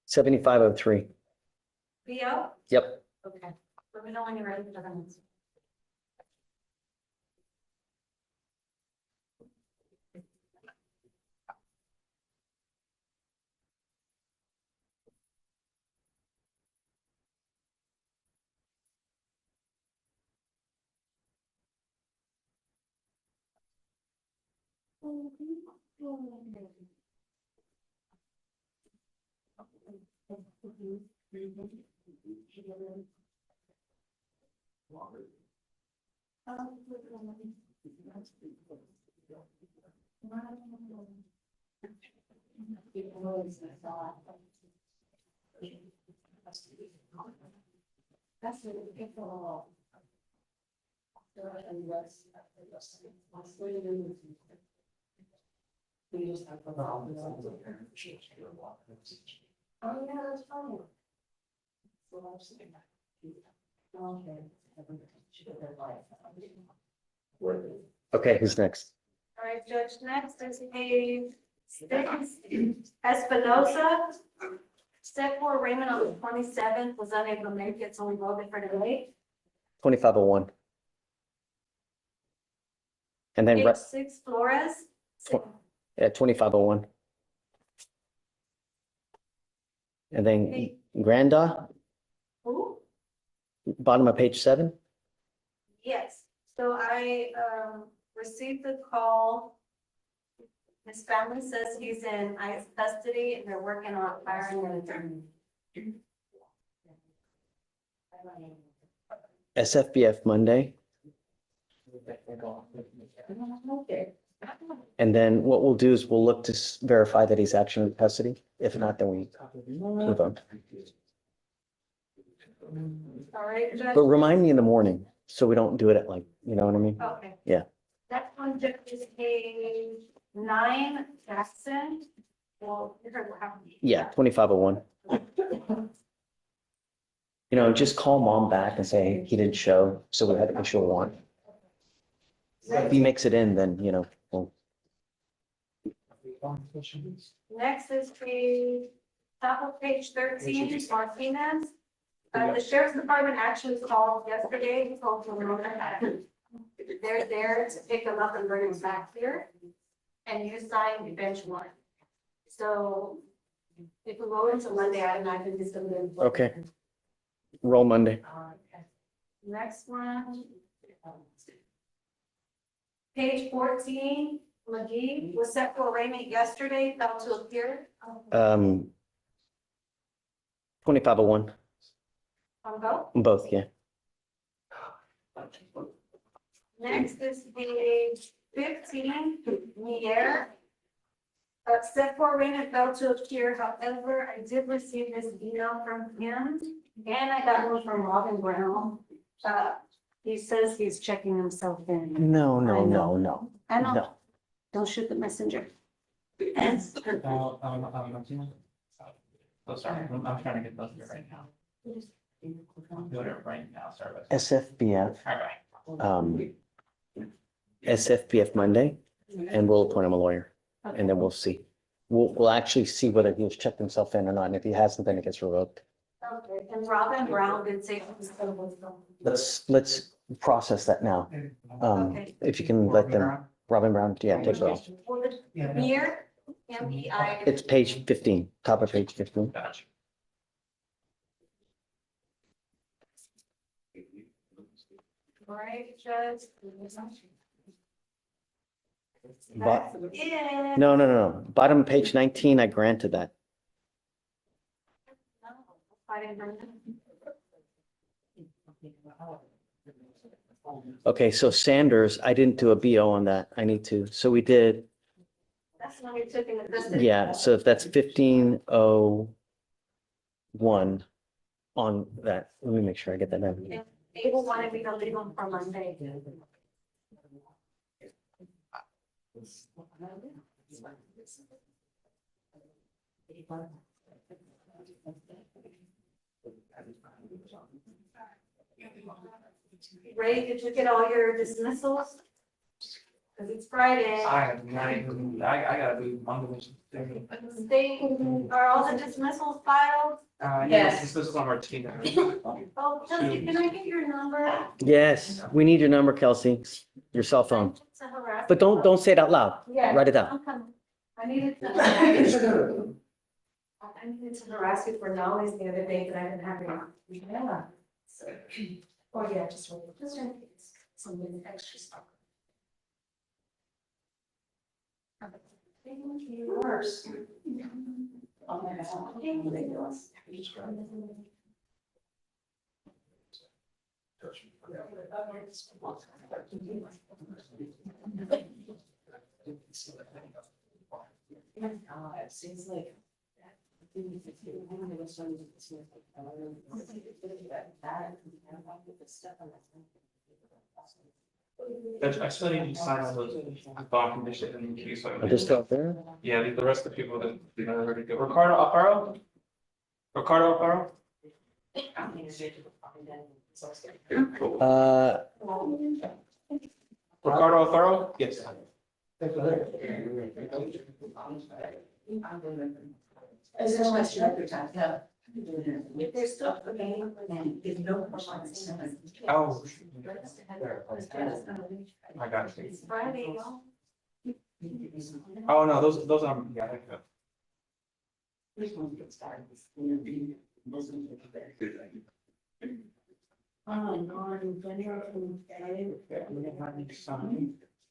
$75.03. BO? Yep. Okay. Let me know when you're ready for them. That's really beautiful. Oh, yeah, that's fine. Okay, who's next? All right, Judge, next is page 6, Espinosa. Step for arraignment on the 27th, was unable to make it, so we voted for today. 2501. And then, Page 6, Flores. yeah, 2501. And then Hey. Granda, Who? bottom of page 7. Yes, so I received a call. His family says he's in ICE custody and they're working on hiring an attorney. SFBF Monday. And then what we'll do is we'll look to verify that he's actually in custody. If not, then we move on. All right, Judge? But remind me in the morning, so we don't do it at like, you know what I mean? Okay. Yeah. Next one, Judge, is page 9, Jackson. Well, you heard what happened. Yeah, 2501. You know, just call mom back and say he didn't show, so we had to issue a warrant. If he makes it in, then, you know, well, Next is top of page 13, Martinez. The sheriff's department actually called yesterday, he told them that they're there to pick them up and bring them back here. And you signed bench one. So if we go into Monday, I imagine this is gonna be. okay. Roll Monday. Next one. Page 14, McGee was set for arraignment yesterday, fell to appear. 2501, On go. both, yeah. Next is page 15, Mier. Set for arraignment fell to appear, however, I did receive this email from him, and I got one from Robin Brown. He says he's checking himself in. No, I no, know. no, no. I know, No. don't shoot the messenger. Oh, sorry, I'm trying to get those here right now. I'm doing it right now, sorry about that. SFBF, All right. SFBF Monday, and we'll appoint him a lawyer, and then we'll see. We'll actually see whether he's checked himself in or not, and if he hasn't, then it gets revoked. Okay, and Robin Brown did say. Let's process that now. Okay. If you can let them, Robin Brown, yeah, take it off. Mier, M-E-I. It's page 15, top of page 15. Gotcha. All right, Judge. But, That's it. no, bottom of page 19, I granted that. I didn't bring them. Okay, so Sanders, I didn't do a BO on that. I need to, so we did. That's when we took in the custody. Yeah, so if that's 1501 on that, let me make sure I get that down. And Abel wanted me to leave them for Monday. Ray, did you get all your dismissals? Cause it's Friday. I have nine, I gotta do Monday. Are all the dismissals filed? Yes, this is on Martina. Oh, Chelsea, can I get your number? Yes, we need your number, Kelsey, your cell phone. To harass. But don't say it out loud. Yeah. Write it down. I'm coming. I needed to. I needed to harass you for knowledge the other day, but I didn't have it. Yeah. So, oh yeah, just in case something extra stuff. Worse. Oh my God. Ridiculous. It seems like. I still need to sign on those bond conditions in case. Are they still there? Yeah, the rest of the people that, you know, already go. Ricardo Alfaro? Ricardo Alfaro? Ricardo Alfaro? Yes. As much as your time, yeah. There's stuff. There's no. Oh. I got you. It's Friday, y'all. Oh, no, those are, yeah, I think that.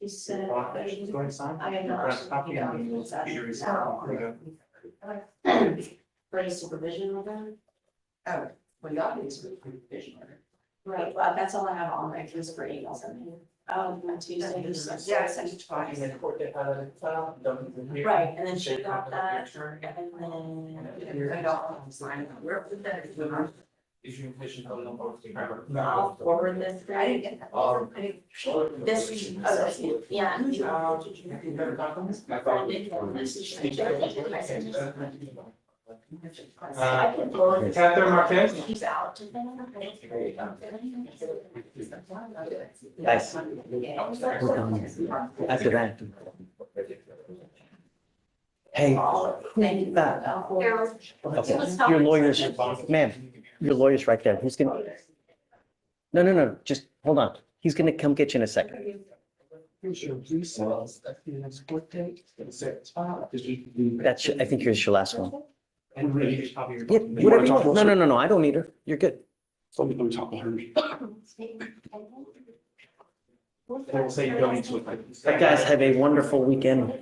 He said. For supervision order? Oh, well, y'all need supervision order. Right, well, that's all I have on my list for emails. On Tuesday. Yeah, I sent it twice. Right, and then she got that, and then. I don't sign it. Where would that? I'll forward this. I didn't get that. This, yeah. Catherine Marquez? He's out. Guys, we're done. After that. Hey, okay, your lawyer's, ma'am, your lawyer's right there. He's gonna. No, just hold on. He's gonna come get you in a second. That's, I think here's your last one. Yeah, whatever you want. No, I don't need her. You're good. Let me talk to her. They will say you don't need to. Guys, have a wonderful weekend.